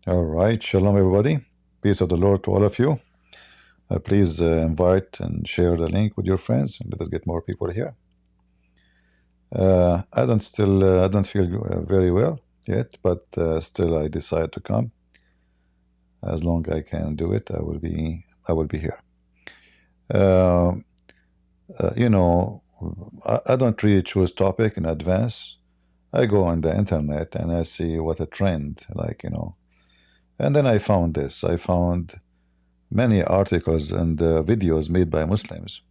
All right, shalom everybody. Peace of the Lord to all of you. Please invite and share the link with your friends, and let us get more people here. I don't feel very well yet, but still I decide to come. As long as I can do it, I will be here. Uh, you know, I don't really choose topic in advance. I go on the internet and I see what a trend, and then I found this. I found many articles and videos made by Muslims.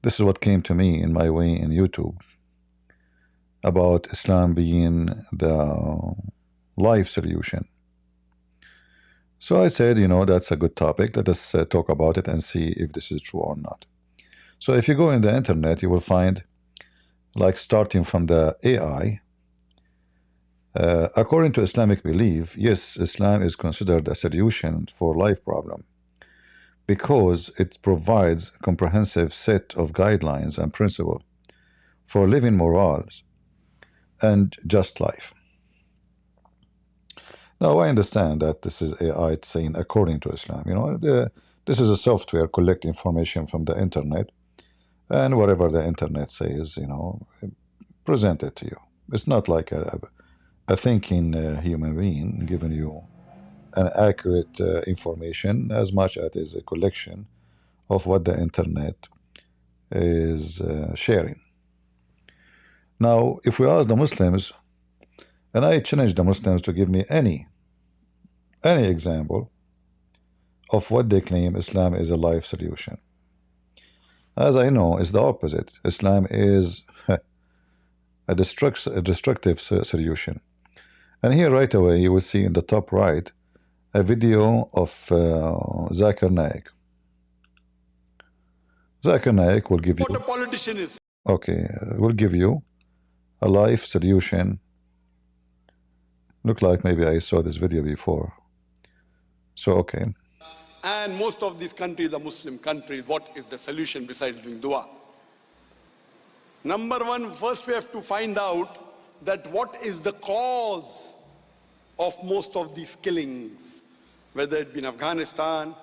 This is what came to me in my way in YouTube about Islam being the life solution. So I said, that's a good topic. Let us talk about it and see if this is true or not. So if you go in the internet, you will find, like starting from the AI, according to Islamic belief, yes, Islam is considered a solution for life problem because it provides a comprehensive set of guidelines and principles for living morals and just life. Now, I understand that this is AI saying according to Islam. This is a software collect information from the internet, and whatever the internet says, present it to you. It's not like a thinking human being giving you an accurate information as much as it is a collection of what the internet is sharing. Now, if we ask the Muslims, and I challenge the Muslims to give me any example of what they claim Islam is a life solution. As I know, it's the opposite. Islam is a destructive solution. And here right away you will see in the top right a video of Zakir Naik. Zakir Naik will give you what a politician is. Okay, will give you a life solution. Look like maybe I saw this video before. So okay. And most of these countries are Muslim countries. What is the solution besides doing dua? Number one, first we have to find out that what is the cause of most of these killings, whether it be in Afghanistan.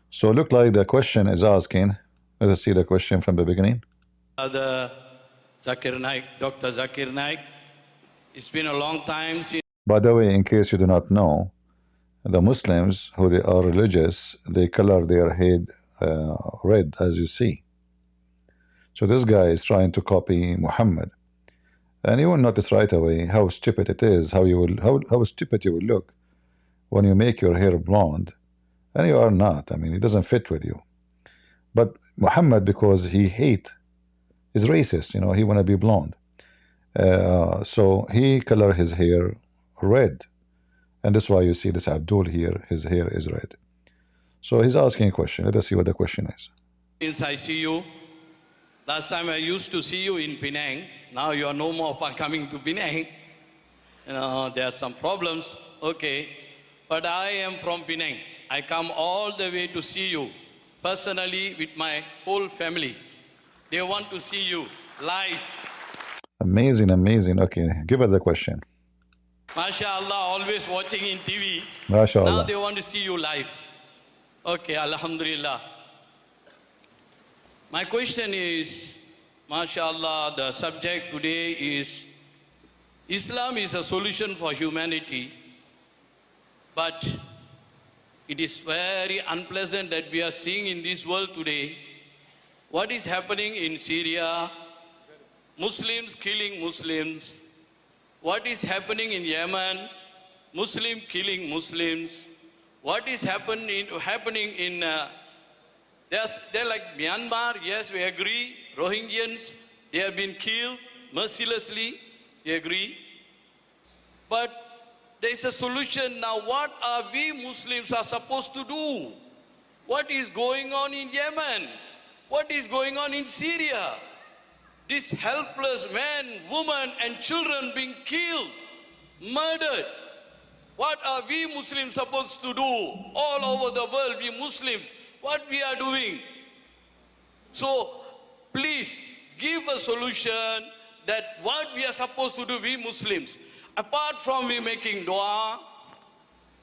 So look like the question is asking, let us see the question from the beginning. The Zakir Naik, Dr. Zakir Naik, it's been a long time since. By the way, in case you do not know, the Muslims, who they are religious, they color their head red, as you see. So this guy is trying to copy Muhammad, and you will notice right away how stupid it is, how stupid you will look when you make your hair blonde, and you are not. I mean, it doesn't fit with you. But Muhammad, because he is racist, he want to be blonde, so he color his hair red. And that's why you see this Abdul here, his hair is red. So he's asking a question. Let us see what the question is. Since I see you, last time I used to see you in Penang. Now you are no more coming to Penang. There are some problems, okay. But I am from Penang. I come all the way to see you, personally with my whole family. They want to see you live. Amazing, amazing. Okay, give us the question. MashaAllah, always watching in TV. MashaAllah. Now they want to see you live. Okay, Alhamdulillah. My question is, MashaAllah, the subject today is Islam is a solution for humanity, but it is very unpleasant that we are seeing in this world today what is happening in Syria, Muslims killing Muslims. What is happening in Yemen, Muslim killing Muslims. What is happening in they're like Myanmar, yes, we agree. Rohingyans, they have been killed mercilessly, we agree. But there is a solution now. What are we Muslims are supposed to do? What is going on in Yemen? What is going on in Syria? These helpless men, women, and children being killed, murdered. What are we Muslims supposed to do? All over the world, we Muslims, what we are doing? So, please give a solution that what we are supposed to do, we Muslims. Apart from we making dua,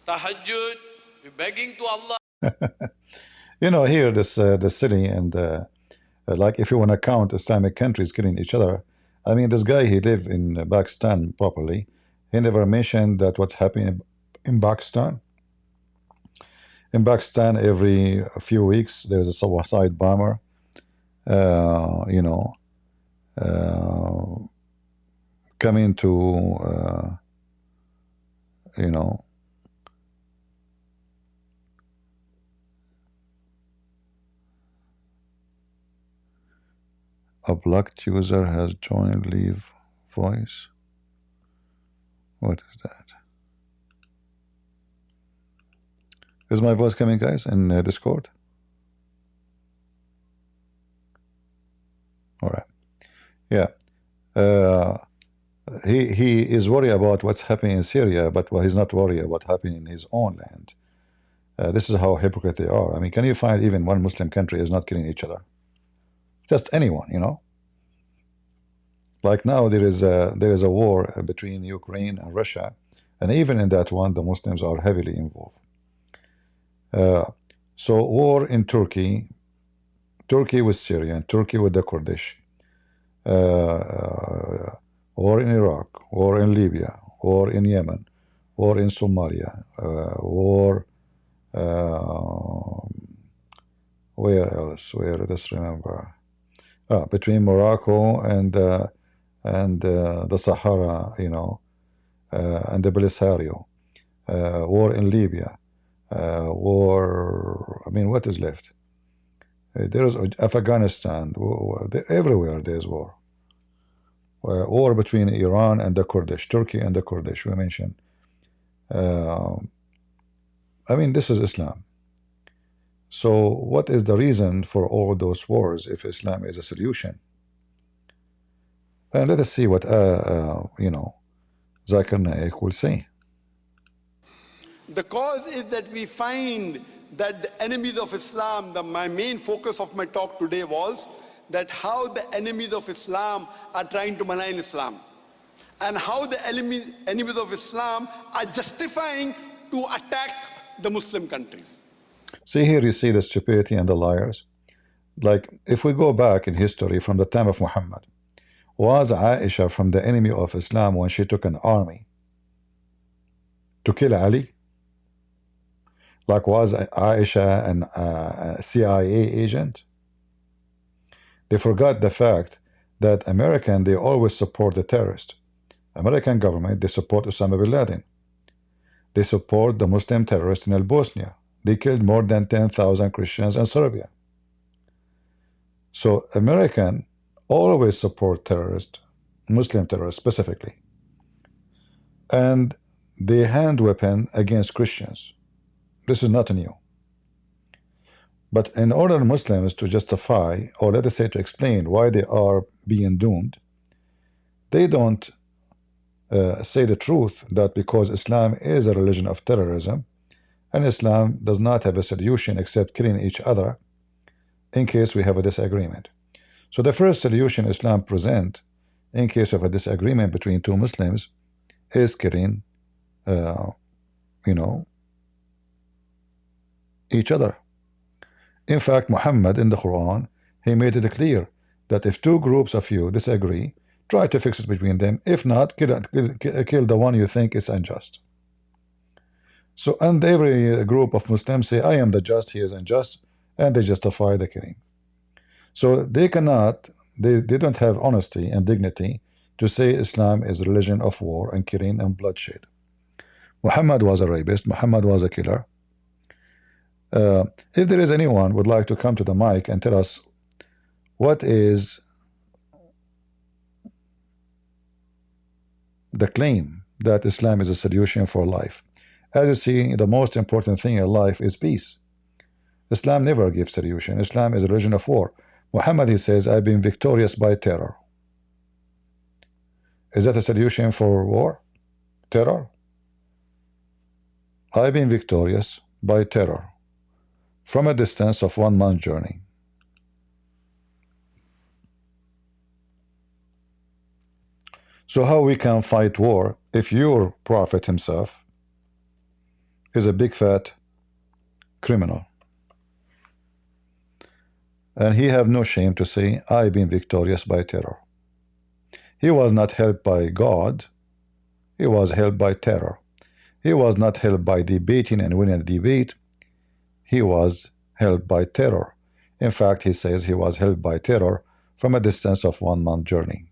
tahajjud, we're begging to Allah. You know, here, the city, and like if you want to count Islamic countries killing each other, I mean, this guy, he lived in Pakistan properly. He never mentioned that what's happening in Pakistan. In Pakistan, every few weeks, there's a suicide bomber, you know, coming to, you know, a blocked user has joined leave voice. What is that? Is my voice coming, guys, in Discord? All right. Yeah. He is worried about what's happening in Syria, but he's not worried about what's happening in his own land. This is how hypocrite they are. I mean, can you find even one Muslim country is not killing each other? Just anyone, you know. Like now, there is a war between Ukraine and Russia, and even in that one, the Muslims are heavily involved. So war in Turkey with Syria, and Turkey with the Kurdish, war in Iraq, war in Libya, war in Yemen, war in Somalia, war. Where else? Where? Let's remember. Between Morocco and the Sahara, you know, and the Polisario, war in Libya, war. I mean, what is left? There's Afghanistan. Everywhere there's war. War between Iran and the Kurdish, Turkey and the Kurdish. We mentioned. I mean, this is Islam. So, what is the reason for all those wars if Islam is a solution? And let us see what you know, Zakir Naik will say. The cause is that we find that the enemies of Islam, my main focus of my talk today was that how the enemies of Islam are trying to malign Islam, and how the enemies of Islam are justifying to attack the Muslim countries. See, here you see the stupidity and the liars. Like, if we go back in history from the time of Muhammad, was Aisha from the enemy of Islam when she took an army to kill Ali? Like, was Aisha a CIA agent? They forgot the fact that American, they always support the terrorist. American government, they support Osama bin Laden. They support the Muslim terrorists in Bosnia. They killed more than 10,000 Christians in Serbia. So American always support terrorists, Muslim terrorists specifically. And they hand weapon against Christians. This is not new. But in order Muslims to justify, or let us say to explain why they are being doomed, they don't say the truth that because Islam is a religion of terrorism, and Islam does not have a solution except killing each other in case we have a disagreement. So the first solution Islam presents in case of a disagreement between two Muslims is killing, you know, each other. In fact, Muhammad in the Quran, he made it clear that if two groups of you disagree, try to fix it between them. If not, kill the one you think is unjust. So, and every group of Muslims say, I am the just, he is unjust, and they justify the killing. So they cannot, they don't have honesty and dignity to say Islam is a religion of war and killing and bloodshed. Muhammad was a rapist, Muhammad was a killer. If there is anyone would like to come to the mic and tell us what is the claim that Islam is a solution for life. As you see, the most important thing in life is peace. Islam never gives solution. Islam is a religion of war. Muhammad, he says, I've been victorious by terror. Is that a solution for war? Terror? I've been victorious by terror from a distance of 1 month journey. So how we can fight war if your prophet himself is a big fat criminal. And he have no shame to say, I've been victorious by terror. He was not helped by God. He was helped by terror. He was not helped by debating and winning the debate. He was helped by terror. In fact, he says he was helped by terror from a distance of 1 month journey.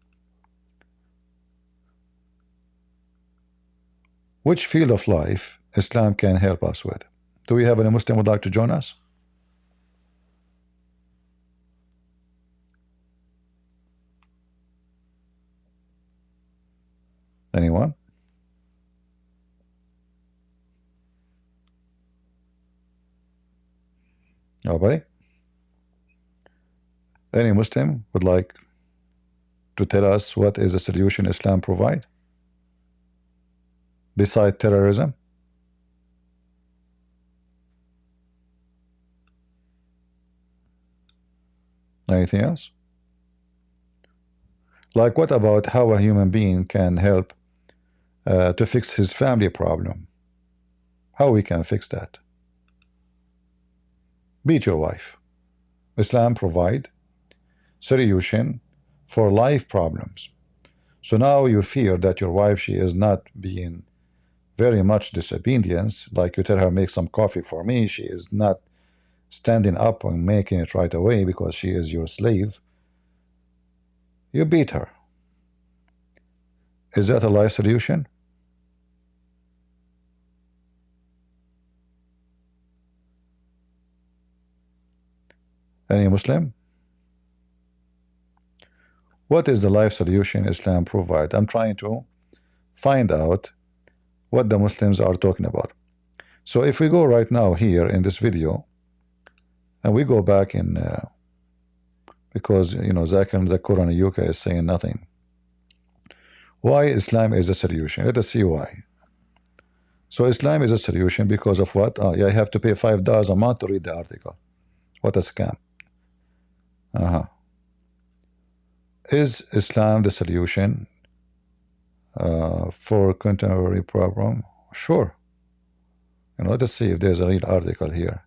Which field of life Islam can help us with? Do we have any Muslim who would like to join us? Anyone? Nobody? Any Muslim would like to tell us what is the solution Islam provide beside terrorism? Anything else? Like, what about how a human being can help to fix his family problem? How we can fix that? Beat your wife. Islam provide solution for life problems. So now you fear that your wife, she is not being very much disobedience, like you tell her, make some coffee for me, she is not standing up and making it right away because she is your slave. You beat her. Is that a life solution? Any Muslim? What is the life solution Islam provide? I'm trying to find out what the Muslims are talking about. So if we go right now here in this video, and we go back in, because you know Zakir and the Quran in UK is saying nothing. Why Islam is a solution? Let us see why. So Islam is a solution because of what? Yeah, I have to pay $5 a month to read the article. What a scam. Is Islam the solution for contemporary problem? Sure. And let us see if there's a real article here.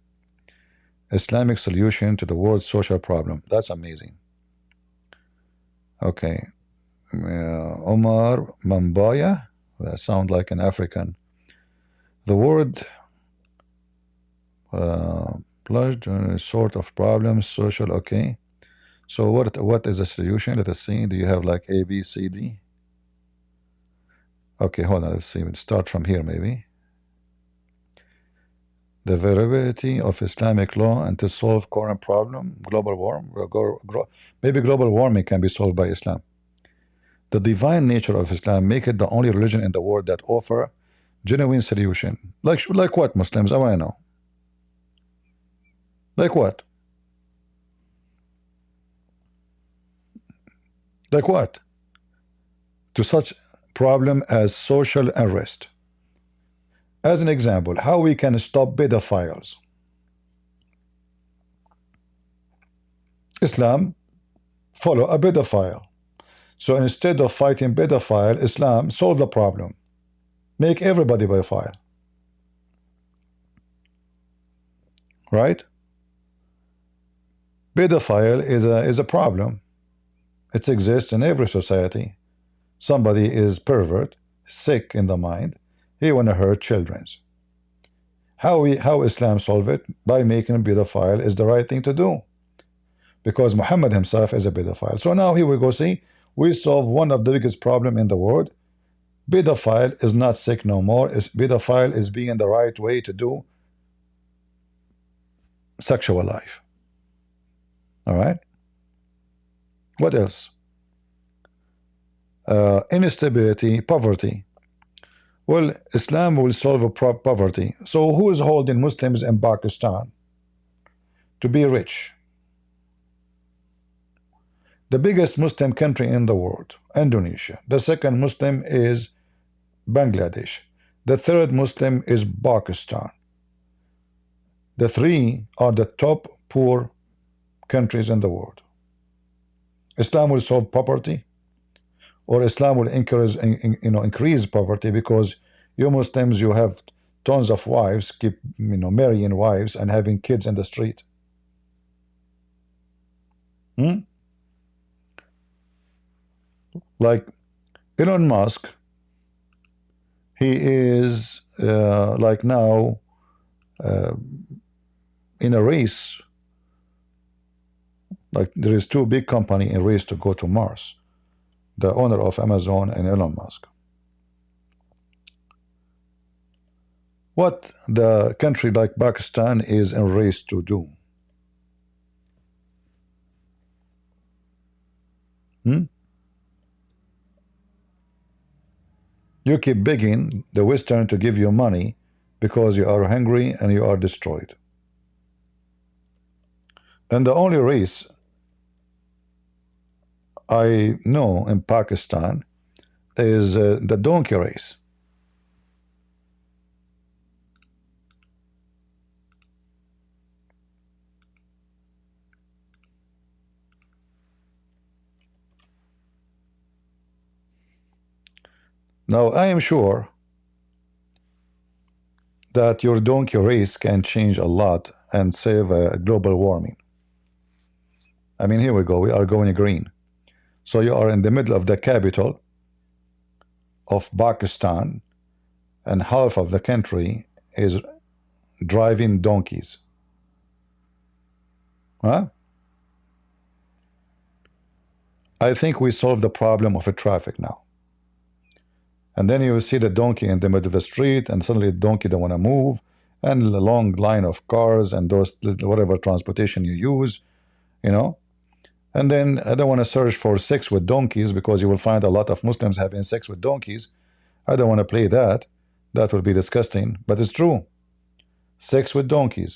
Islamic solution to the world's social problem. That's amazing. Okay. Omar Mambaya. That sounds like an African. The word plunged in a sort of problems, social. Okay. So what is the solution? Let us see. Do you have like A, B, C, D? Okay, hold on. Let's see. We'll start from here maybe. The variability of Islamic law and to solve current problem, global warming. Maybe global warming can be solved by Islam. The divine nature of Islam make it the only religion in the world that offer genuine solution. Like what, Muslims? I want to know. Like what? Like what? To such problem as social unrest. As an example, how we can stop pedophiles. Islam follow a pedophile. So instead of fighting pedophile, Islam solve the problem. Make everybody pedophile. Right? Pedophile is a problem. It exists in every society. Somebody is pervert, sick in the mind. He want to hurt children. How Islam solve it? By making a pedophile is the right thing to do. Because Muhammad himself is a pedophile. So now here we go, see, we solve one of the biggest problem in the world. Pedophile is not sick no more. Pedophile is being the right way to do sexual life. All right. What else? Instability, poverty. Well, Islam will solve poverty. So who is holding Muslims in Pakistan to be rich? The biggest Muslim country in the world, Indonesia. The second Muslim is Bangladesh. The third Muslim is Pakistan. The three are the top poor countries in the world. Islam will solve poverty, or Islam will increase poverty, because you Muslims, you have tons of wives, keep marrying wives and having kids in the street? Like Elon Musk, he is like now in a race. Like there is two big company in race to go to Mars, the owner of Amazon and Elon Musk. What the country like Pakistan is in race to do? You keep begging the Western to give you money because you are hungry and you are destroyed. And the only race I know in Pakistan is the donkey race. Now, I am sure that your donkey race can change a lot and save global warming. I mean, here we go. We are going green. So you are in the middle of the capital of Pakistan, and half of the country is driving donkeys. Huh? I think we solved the problem of traffic now. And then you will see the donkey in the middle of the street, and suddenly the donkey don't want to move, and a long line of cars and those whatever transportation you use, And then I don't want to search for sex with donkeys because you will find a lot of Muslims having sex with donkeys. I don't want to play that. That will be disgusting, but it's true. Sex with donkeys.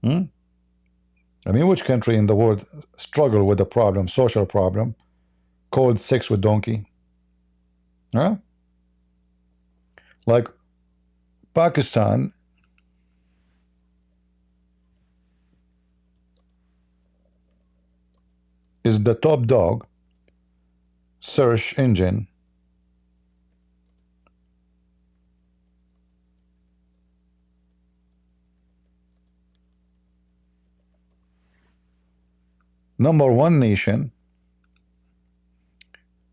I mean, which country in the world struggle with a problem, social problem, called sex with donkey? Huh? Like Pakistan is the top dog search engine #1 nation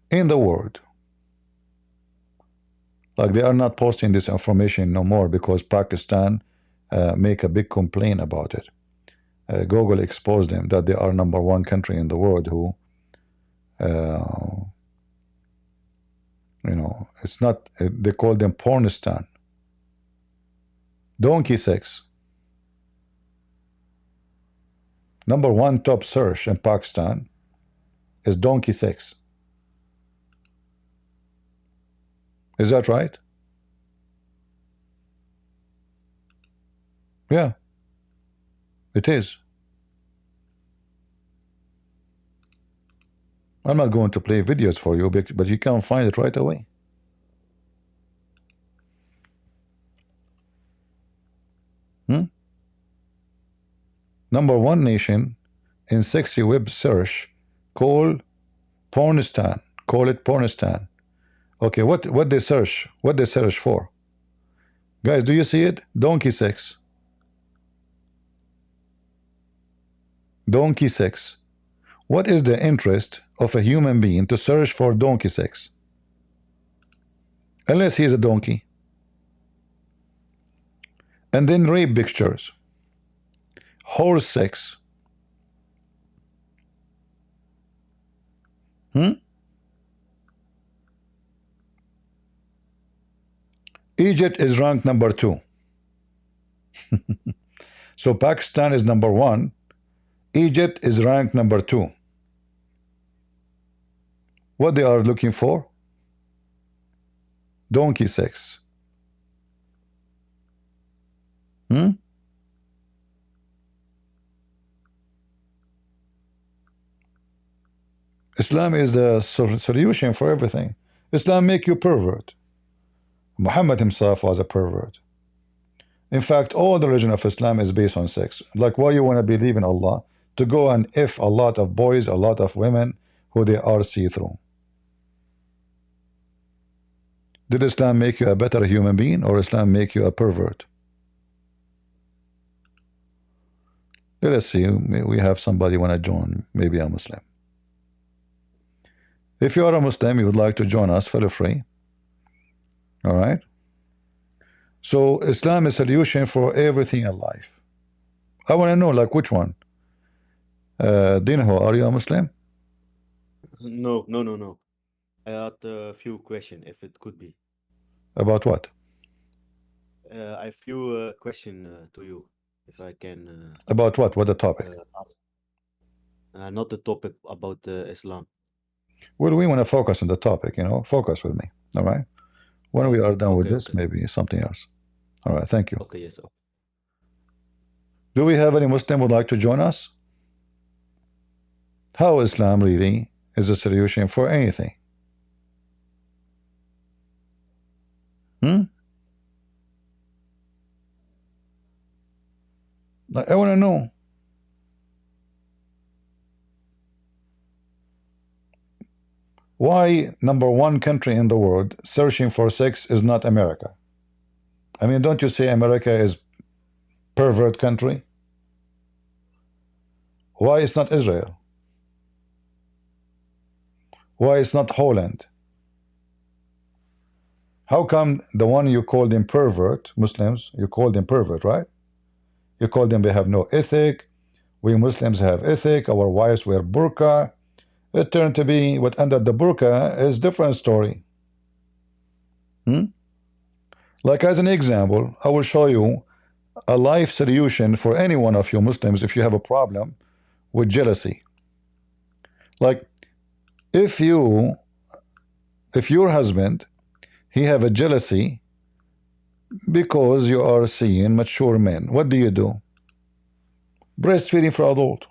in the world. Like they are not posting this information no more because Pakistan make a big complaint about it. Google exposed them that they are #1 country in the world who it's not, they call them pornistan. Donkey sex. #1 top search in Pakistan is donkey sex. Is that right? Yeah, it is. I'm not going to play videos for you, but you can find it right away. #1 nation in sexy web search, call pornistan. Call it pornistan. Okay, what they search? What they search for? Guys, do you see it? Donkey sex. Donkey sex. What is the interest of a human being to search for donkey sex? Unless he is a donkey. And then rape pictures. Horse sex. Egypt is ranked #2. So Pakistan is #1. Egypt is ranked #2. What they are looking for? Donkey sex. Islam is the solution for everything. Islam make you pervert. Muhammad himself was a pervert. In fact, all the religion of Islam is based on sex. Like, why you want to believe in Allah? To go and if a lot of boys, a lot of women who they are see-through. Did Islam make you a better human being, or Islam make you a pervert? Let's see. We have somebody want to join, maybe a Muslim. If you are a Muslim, you would like to join us, feel free. All right. So Islam is a solution for everything in life. I want to know, like, which one? Dinho, are you a Muslim? No, no, no, no. I had a few questions, if it could be. About what? I have few question to you, if I can About what? What the topic? ask. Not the topic about Islam. Well, we want to focus on the topic, you know. Focus with me. All right. When we are done with Okay, this, okay. maybe something else. All right. Thank you. Okay, yes. Okay. Do we have any Muslim would like to join us? How Islam really is a solution for anything? I want to know. Why #1 country in the world searching for sex is not America? I mean, don't you say America is pervert country? Why it's not Israel? Why it's not Holland? How come the one you call them pervert, Muslims, you call them pervert, right? You call them they have no ethic. We Muslims have ethic. Our wives wear burqa. It turned to be what under the burqa is different story. Like as an example, I will show you a life solution for any one of you Muslims if you have a problem with jealousy. Like if your husband, he have a jealousy because you are seeing mature men, what do you do? Breastfeeding for adult.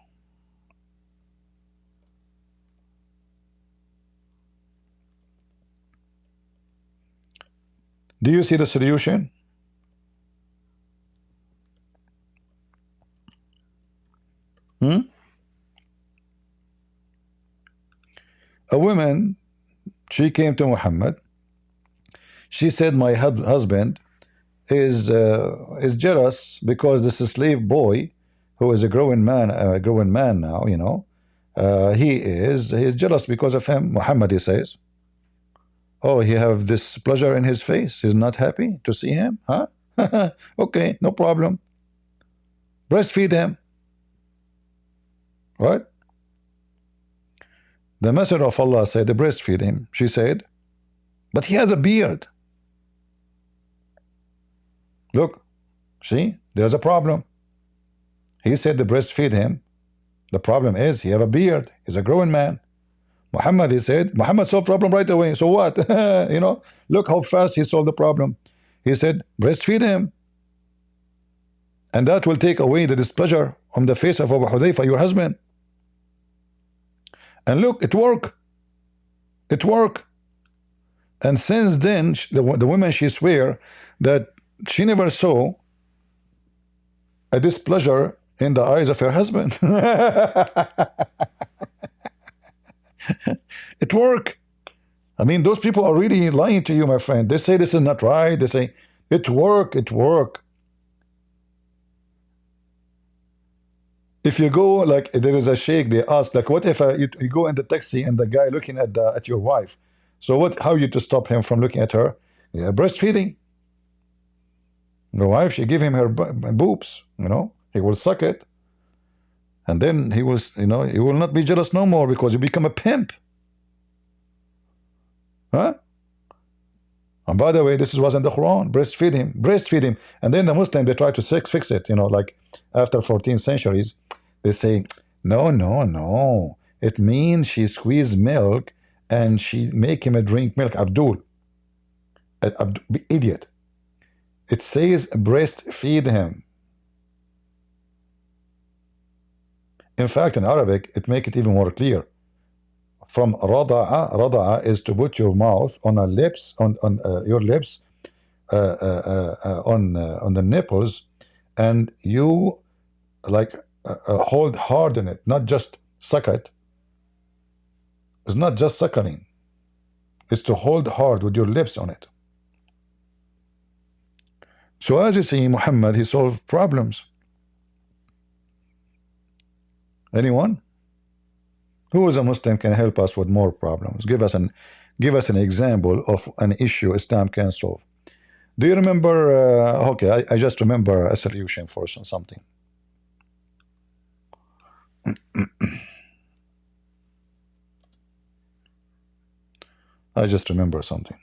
Do you see the solution? A woman, she came to Muhammad. She said, my husband is jealous because this slave boy, who is a growing man now, you know, he is jealous because of him. Muhammad, he says, oh, he have this pleasure in his face. He's not happy to see him, huh? Okay, no problem. Breastfeed him. What? The Messenger of Allah said, breastfeed him. She said, but he has a beard. Look, see, there's a problem. He said to breastfeed him. The problem is he have a beard. He's a growing man. Muhammad, he said, Muhammad solved the problem right away. So what? You know, look how fast he solved the problem. He said, breastfeed him. And that will take away the displeasure on the face of Abu Hudayfa, your husband. And look, it worked. It worked. And since then, the woman, she swear that she never saw a displeasure in the eyes of her husband. It worked. I mean, those people are really lying to you, my friend. They say this is not right. They say it worked. It worked. If you go, like there is a sheikh, they ask, like, what if you go in the taxi and the guy looking at your wife? So what? How you to stop him from looking at her? Yeah, breastfeeding. The wife, she give him her boobs. You know, he will suck it, and then he will, you know, he will not be jealous no more because you become a pimp. Huh? And by the way, this was in the Quran. Breastfeed him. And then the Muslim, they try to fix it. You know, like after 14 centuries, they say, no. It means she squeezed milk and she make him drink milk. Abdul, idiot. It says breastfeed him. In fact, in Arabic, it make it even more clear. From rada'a is to put your mouth on your lips, on the nipples, and you like hold hard in it, not just suck it. It's not just suckling. It's to hold hard with your lips on it. So as you see, Muhammad, he solved problems. Anyone? Who is a Muslim can help us with more problems? Give us an example of an issue Islam can solve. Do you remember? Okay, I just remember a solution for something. I just remember something.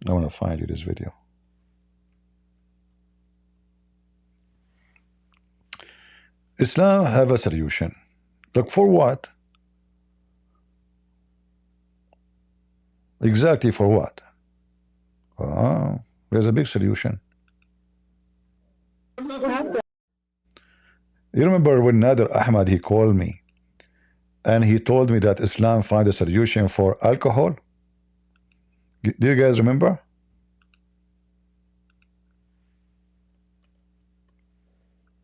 I want to find you this video. Islam have a solution. Look, for what? Exactly for what? There's a big solution. You remember when Nader Ahmad, he called me and he told me that Islam find a solution for alcohol? Do you guys remember?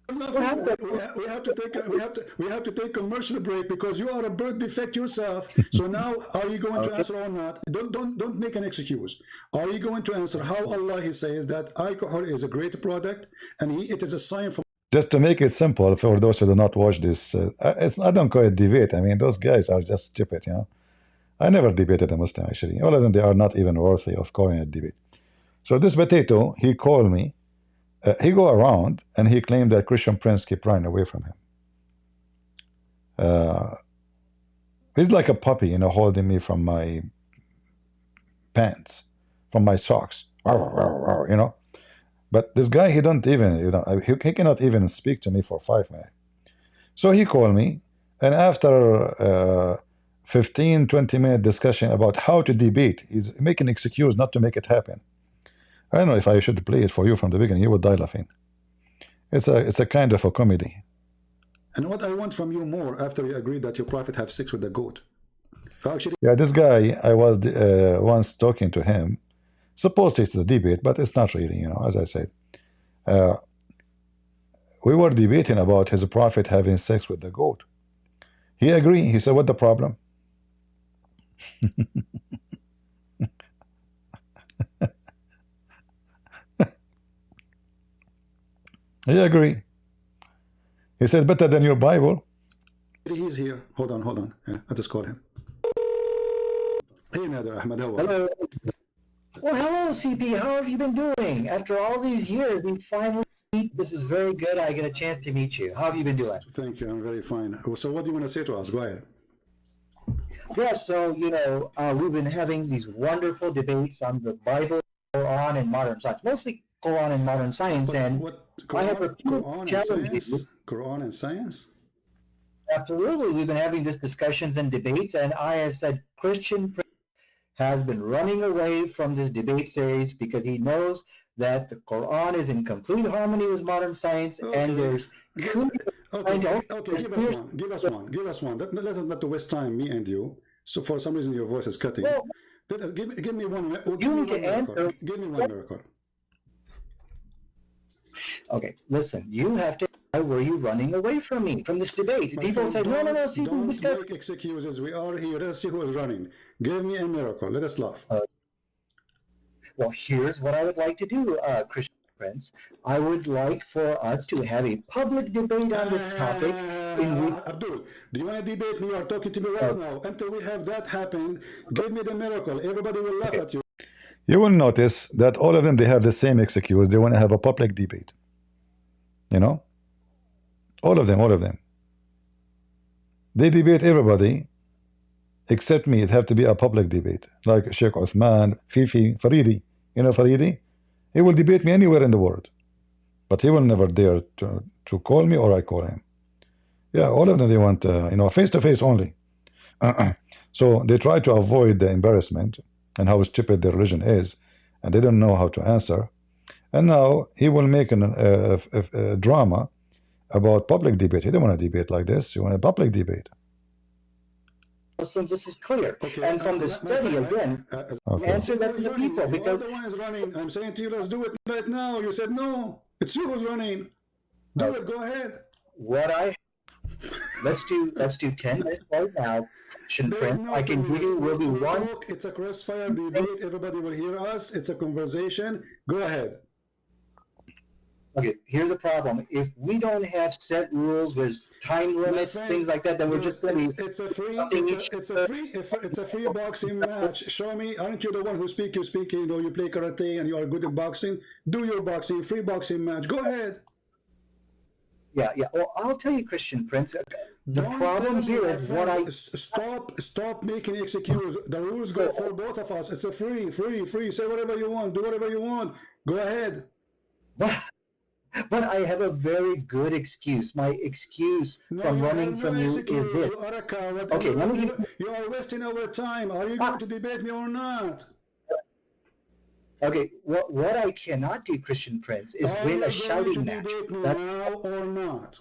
We have to take a commercial break because you are a birth defect yourself. So now, are you going to answer or not? Don't make an excuse. Are you going to answer how Allah he says that alcohol is a great product and it is a sign from? Just to make it simple for those who do not watch this, I don't call it debate. I mean, those guys are just stupid, you know. I never debated a Muslim, actually. All of them, they are not even worthy of calling it debate. So this potato, he called me. He go around and he claimed that Christian Prince keep running away from him. He's like a puppy, you know, holding me from my pants, from my socks, you know. But this guy, he don't even, you know, he cannot even speak to me for 5 minutes. So he called me, and after 15-20 minute discussion about how to debate, he's making an excuse not to make it happen. I don't know if I should play it for you from the beginning. You would die laughing. It's a kind of a comedy. And what I want from you more after you agreed that your prophet have sex with the goat. Actually, yeah, this guy, I was once talking to him. Supposed it's the debate, but it's not really, you know, as I said. We were debating about his prophet having sex with the goat. He agreed. He said, what the problem? He agreed. He said, better than your Bible. he's here. Hold on. Yeah, let us call him. Hey, Nader Ahmad, how are you? Hello. Well, hello, CP. How have you been doing? After all these years, we finally meet. This is very good. I get a chance to meet you. How have you been doing? Thank you. I'm very fine. So what do you want to say to us? Go ahead. Yeah, so, you know, we've been having these wonderful debates on the Bible, Quran, and modern science. Mostly Quran and modern science. I have a few challenges. Quran and science? Absolutely. We've been having these discussions and debates, and I have said Christian has been running away from this debate series because he knows that the Quran is in complete harmony with modern science, and there's Okay, give us one. Let's not waste time, me and you. So for some reason your voice is cutting. Well, give me one. you need to answer. Give me one miracle. Okay, listen. You have to. Why were you running away from me, from this debate? People say, no. See, don't make excuses. We are here. Let's see who is running. Give me a miracle. Let us laugh. Well, here's what I would like to do, Christian Prince. I would like for us to have a public debate on this topic. Abdul, do you want to debate me? You are talking to me right now. Until we have that happen, give me the miracle. Everybody will laugh at you. You will notice that all of them, they have the same excuse. They want to have a public debate. You know? All of them. They debate everybody except me. It have to be a public debate. Like Sheikh Uthman, Fifi, Faridi. You know Faridi? He will debate me anywhere in the world. But he will never dare to call me or I call him. Yeah, all of them, they want, you know, face-to-face only. So they try to avoid the embarrassment and how stupid their religion is, and they don't know how to answer. And now he will make a drama about public debate. He don't want to debate like this. He want a public debate. Muslims, this is clear. Okay. And from the study, again, answer that to the people. Because the one is running. I'm saying to you, let's do it right now. You said no. It's you who's running. Do it. Go ahead. What I let's do 10 minutes right now. Christian Prince, I can give you will be one. It's a crossfire debate. Everybody will hear us. It's a conversation. Go ahead. Okay, here's the problem. If we don't have set rules with time limits, things like that, then we're just going to be. It's a free boxing match. Show me. Aren't you the one who speak? You speak. You know, you play karate and you are good in boxing. Do your boxing. Free boxing match. Go ahead. Yeah. Well, I'll tell you, Christian Prince. The problem here is what I stop making excuses. The rules go for both of us. It's a free. Say whatever you want. Do whatever you want. Go ahead. But I have a very good excuse. My excuse from running from you is this. You are a coward. Okay, let me give you are wasting our time. Are you going to debate me or not? Okay, what I cannot do, Christian Prince, is win a shouting match. That's now or not.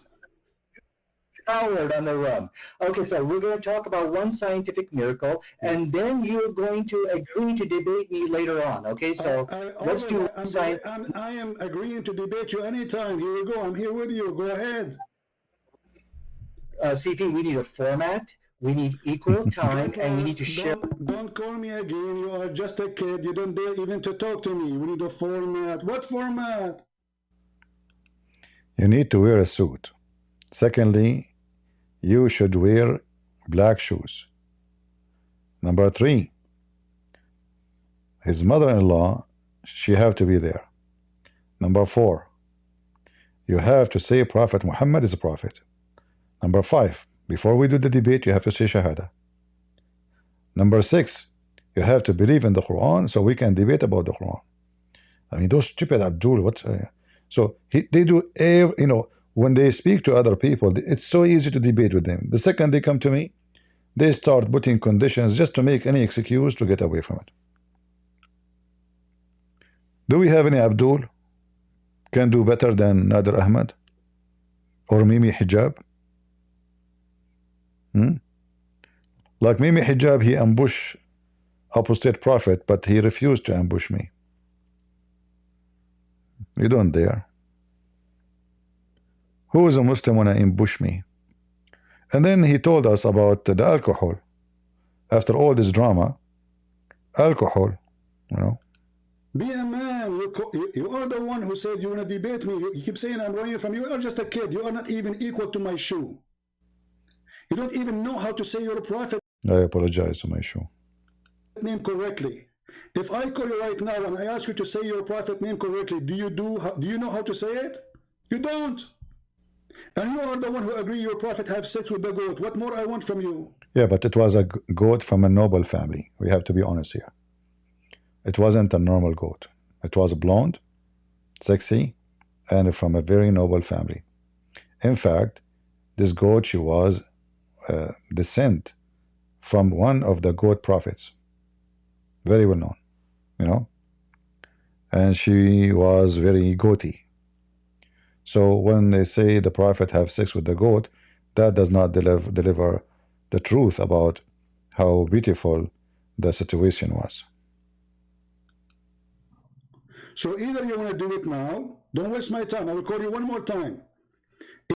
Coward on the run. Okay, so we're going to talk about one scientific miracle, and then you're going to agree to debate me later on. Okay, so let's do science. I am agreeing to debate you anytime. Here we go. I'm here with you. Go ahead. CP, we need a format. We need equal time, and we need to share. Don't call me again. You are just a kid. You don't dare even to talk to me. We need a format. What format? You need to wear a suit. Secondly, you should wear black shoes. Number 3, his mother-in-law, she have to be there. Number 4, you have to say Prophet Muhammad is a prophet. Number 5, before we do the debate, you have to say Shahada. Number 6, you have to believe in the Quran so we can debate about the Quran. I mean, those stupid Abdul, what? So they do, you know, when they speak to other people, it's so easy to debate with them. The second they come to me, they start putting conditions just to make any excuse to get away from it. Do we have any Abdul can do better than Nader Ahmed or Mimi Hijab? Like Mimi Hijab, he ambushed apostate prophet, but he refused to ambush me. You don't dare. Who is a Muslim when I ambush me? And then he told us about the alcohol. After all this drama, alcohol, you know. Be a man. You are the one who said you want to debate me. You keep saying I'm running from you. You are just a kid. You are not even equal to my shoe. You don't even know how to say your prophet I apologize to my shoe. name correctly. If I call you right now and I ask you to say your prophet name correctly, do you know how to say it? You don't. And you are the one who agree your prophet have sex with the goat. What more I want from you? Yeah, but it was a goat from a noble family. We have to be honest here. It wasn't a normal goat. It was blonde, sexy, and from a very noble family. In fact, this goat, she was descent from one of the goat prophets. Very well known, you know. And she was very goaty. So when they say the prophet have sex with the goat, that does not deliver the truth about how beautiful the situation was. So either you want to do it now, don't waste my time. I will call you one more time.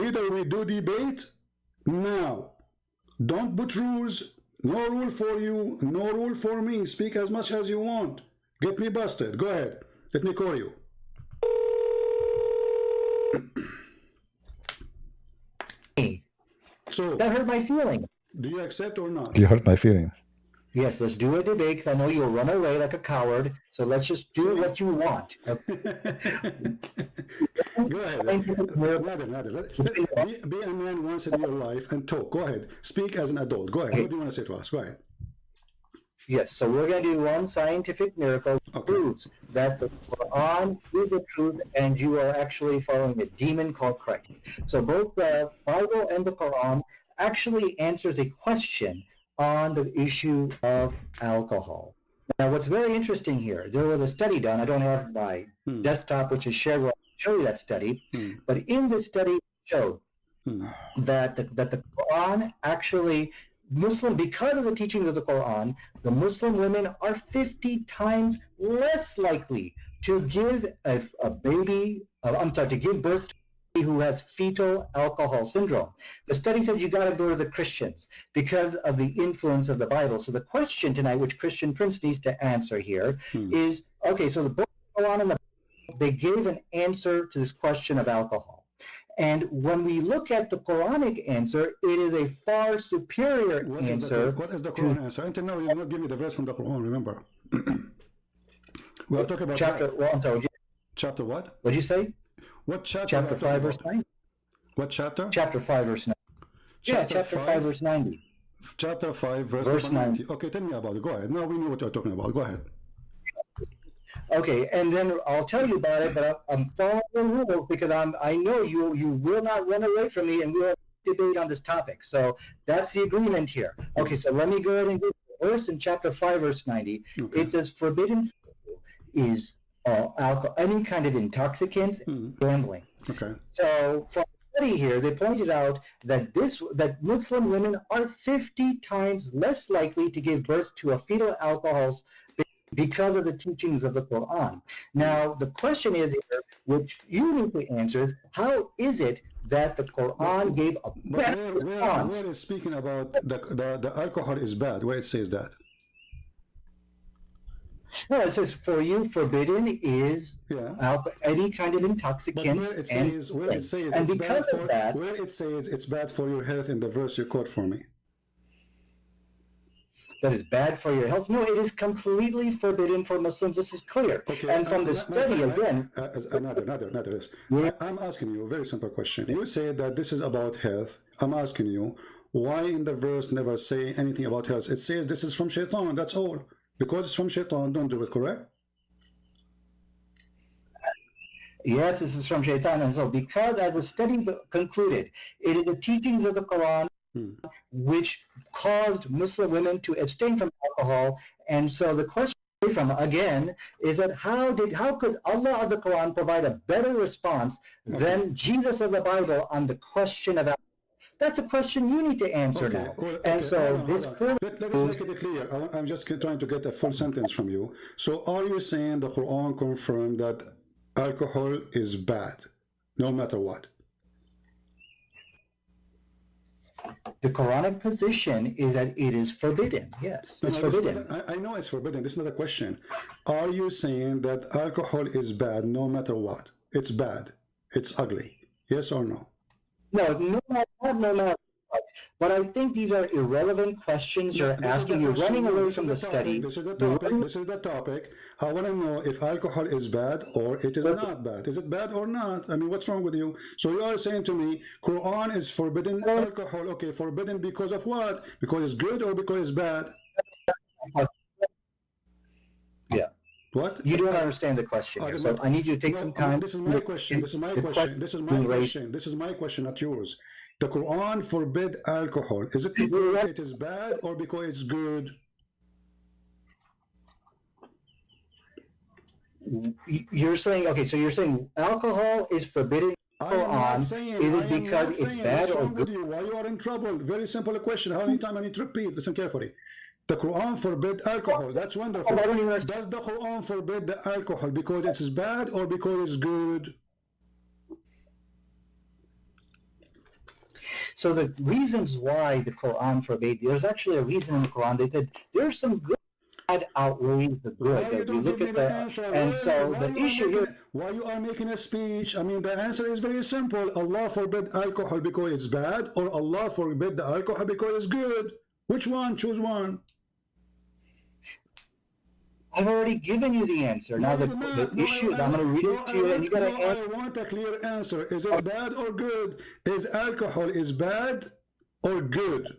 Either we do debate now. Don't put rules. No rule for you, no rule for me. Speak as much as you want. Get me busted. Go ahead. Let me call you. So that hurt my feeling. Do you accept or not? You hurt my feeling. Yes, let's do a debate because I know you'll run away like a coward. So let's just do what you want. Go ahead. Be a man once in your life and talk. Go ahead. Speak as an adult. Go ahead. What do you want to say to us? Go ahead. Yes, so we're going to do one scientific miracle that proves that the Quran is the truth and you are actually following a demon called Christ. So both the Bible and the Quran actually answers a question on the issue of alcohol. Now, what's very interesting here, there was a study done. I don't have my desktop, which is shared. I'll show you that study. But in this study, it showed that the Quran actually, because of the teachings of the Quran, the Muslim women are 50 times less likely to give to give birth to a who has fetal alcohol syndrome. The study said you got to go to the Christians because of the influence of the Bible. So the question tonight, which Christian Prince needs to answer here, is, okay, so the book of Quran and the Bible, they gave an answer to this question of alcohol. And when we look at the Quranic answer, it is a far superior answer. What is the Quran answer? Until now, you did not give me the verse from the Quran, remember. We are talking about chapter, well, I'm sorry, chapter what? What'd you say? What chapter? Chapter 5, verse 9. What chapter? Chapter 5, verse 9. Chapter 5, verse 90. Chapter 5, verse 90. Okay, tell me about it. Go ahead. Now we know what you're talking about. Go ahead. Okay, and then I'll tell you about it, but I'm following the rules because I know you will not run away from me, and we'll debate on this topic. So that's the agreement here. Okay, so let me go ahead and get the verse in chapter 5, verse 90. Okay. It says, forbidden is alcohol, any kind of intoxicant, gambling. Okay. So from the study here, they pointed out that Muslim women are 50 times less likely to give birth to a fetal alcohol because of the teachings of the Quran. Now, the question is here, which you need to answer, is how is it that the Quran gave a better response? Where is speaking about the alcohol is bad? Where it says that? No, it says for you forbidden is any kind of intoxicants. Where it says it's bad for your health in the verse you quote for me. That is bad for your health. No, it is completely forbidden for Muslims. This is clear. Okay, and from the study again. Another. I'm asking you a very simple question. You say that this is about health. I'm asking you, why in the verse never say anything about health? It says this is from Shaitan, that's all. Because it's from Shaitan, don't do it, correct? Yes, this is from Shaitan. And so because as the study concluded, it is the teachings of the Quran which caused Muslim women to abstain from alcohol. And so the question from again is that how could Allah of the Quran provide a better response than Jesus of the Bible on the question of alcohol? That's a question you need to answer now. And so this clearly let's make it clear. I'm just trying to get a full sentence from you. So are you saying the Quran confirmed that alcohol is bad, no matter what? The Quranic position is that it is forbidden. Yes, it's forbidden. I know it's forbidden. This is not a question. Are you saying that alcohol is bad no matter what? It's bad. It's ugly. Yes or no? No matter. But I think these are irrelevant questions you're asking. You're running away from the study. This is the topic. This is the topic. I want to know if alcohol is bad or it is not bad. Is it bad or not? I mean, what's wrong with you? So you are saying to me, Quran is forbidden alcohol. Okay, forbidden because of what? Because it's good or because it's bad? Yeah. What? You don't understand the question here, so I need you to take some time. This is my question. This is my question. This is my question. This is my question, not yours. The Quran forbid alcohol. Is it because it is bad or because it's good? You're saying, okay, so you're saying alcohol is forbidden in the Quran. Is it because it's bad or good? Why you are in trouble? Very simple question. How many times I need to repeat? Listen carefully. The Quran forbid alcohol. That's wonderful. Does the Quran forbid the alcohol because it is bad or because it's good? So the reasons why the Quran forbade, there's actually a reason in the Quran. They said there's some good outweighs the good. Why you don't give me the answer? And so the issue here. Why you are making a speech? I mean, the answer is very simple. Allah forbid alcohol because it's bad, or Allah forbid the alcohol because it's good. Which one? Choose one. I've already given you the answer. Now the issue, I'm going to read it to you, and you got to answer. I want a clear answer. Is it bad or good? Is alcohol is bad or good?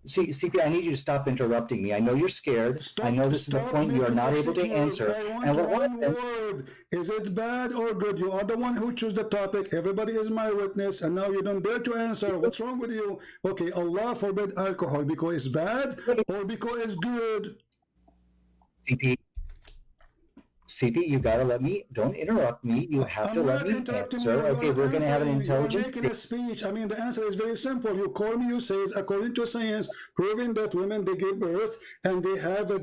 See, CP, I need you to stop interrupting me. I know you're scared. I know this is the point you are not able to answer. And one word. Is it bad or good? You are the one who chose the topic. Everybody is my witness, and now you don't dare to answer. What's wrong with you? Okay, Allah forbid alcohol because it's bad or because it's good? CP, CP, you gotta let me, don't interrupt me. You have I'm to let not me interrupting answer. you. Okay, You're we're not gonna have an answering. You're intelligent making a speech. I mean, the answer is very simple. You call me, you say, according to science, proving that women, they give birth and they have a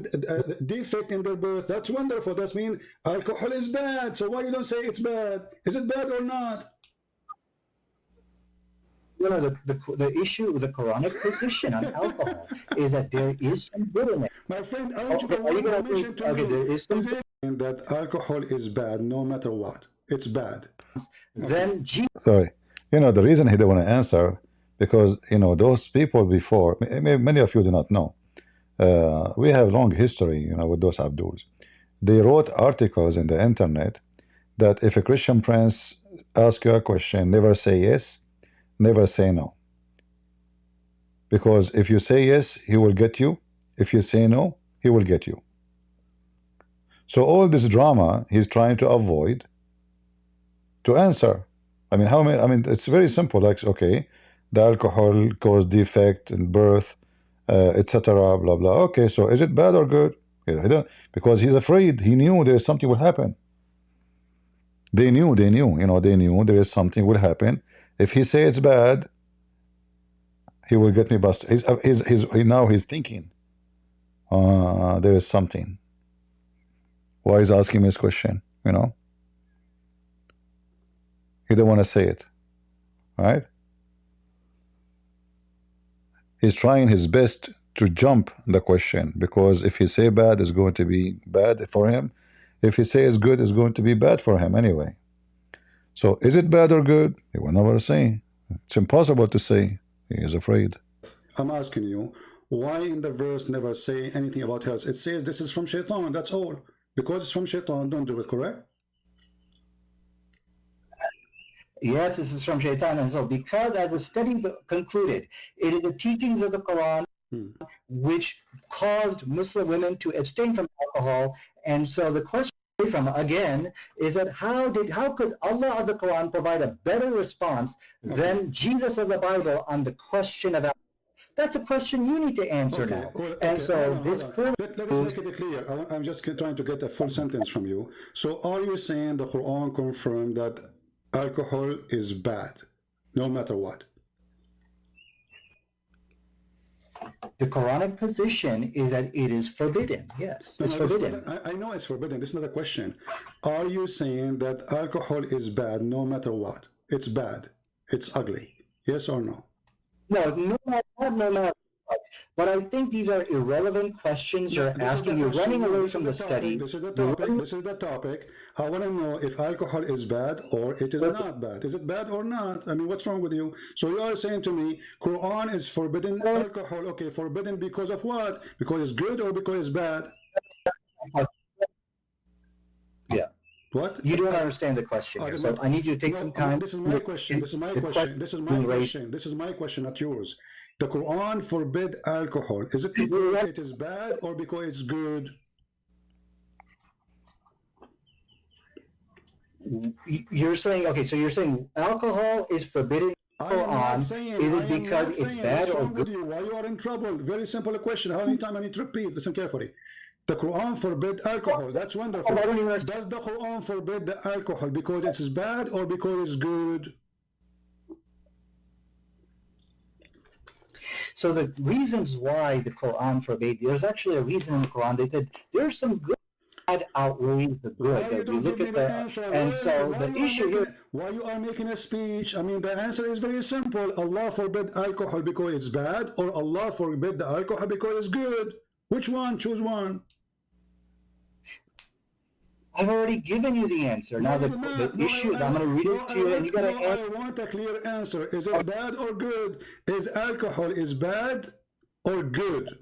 defect in their birth. That's wonderful. That means alcohol is bad. So why you don't say it's bad? Is it bad or not? You know, the issue, the Quranic position on alcohol is that there is some good in it. My friend, aren't you Okay, the are you one who gonna mentioned to okay, me? there is some Is it that alcohol is bad no matter what? It's bad. then Jesus Sorry. The reason he didn't want to answer, because, those people before, many of you do not know. We have long history, with those Abduls. They wrote articles in the internet that if a Christian prince asks you a question, never say yes, never say no. Because if you say yes, he will get you. If you say no, he will get you. So all this drama he's trying to avoid to answer. I mean, how many? I mean, it's very simple. Like, okay, the alcohol caused defect in birth, etc. Blah blah. Okay, so is it bad or good? Yeah, because he's afraid. He knew there is something will happen. They knew. They knew there is something will happen. If he say it's bad, he will get me busted. Now he's thinking, there is something. Why is asking me this question? He don't want to say it, right? He's trying his best to jump the question, because if he say bad, it's going to be bad for him. If he say it's good, it's going to be bad for him anyway. So is it bad or good? He will never say. It's impossible to say. He is afraid. I'm asking you, why in the verse never say anything about health? It says this is from Shaitan, that's all. Because it's from Shaitan, don't do it, correct? Yes, this is from Shaitan. And so, because as the study concluded, it is the teachings of the Quran which caused Muslim women to abstain from alcohol. And so the question from, again, is that how could Allah of the Quran provide a better response than Jesus of the Bible on the question of alcohol? That's a question you need to answer now. Well, and so hold on, this clearly let's make it clear. I'm just trying to get a full sentence from you. So are you saying the Quran confirmed that alcohol is bad, no matter what? the Quranic position is that it is forbidden. Yes, it's forbidden. I know it's forbidden. This is not a question. Are you saying that alcohol is bad no matter what? It's bad. It's ugly. Yes or no? No, no matter what. But I think these are irrelevant questions you're asking. You're running away from the study. This is the topic. This is the topic. I want to know if alcohol is bad or it is not bad. Is it bad or not? I mean, what's wrong with you? So you are saying to me, Quran is forbidden alcohol. Okay, forbidden because of what? Because it's good or because it's bad? Yeah. What? You don't understand the question here, so I need you to take some time. This is my question. This is my question. This is my question. This is my question, not yours. The Quran forbid alcohol. Is it because it is bad or because it's good? You're saying, okay, so you're saying alcohol is forbidden in the Quran. Is it because it's bad or good? Why you are in trouble? Very simple question. How many times I need to repeat? Listen carefully. The Quran forbid alcohol. That's wonderful. Does the Quran forbid the alcohol because it is bad or because it's good? So the reasons why the Quran forbade, there's actually a reason in the Quran. They said there's some good outweighs the good. Why you don't give me the answer? And so the issue here. Why you are making a speech? I mean, the answer is very simple. Allah forbid alcohol because it's bad, or Allah forbid the alcohol because it's good. Which one? Choose one. I've already given you the answer. Now the issue, I'm going to read it to you, and you got to answer. I want a clear answer. Is it bad or good? Is alcohol bad or good?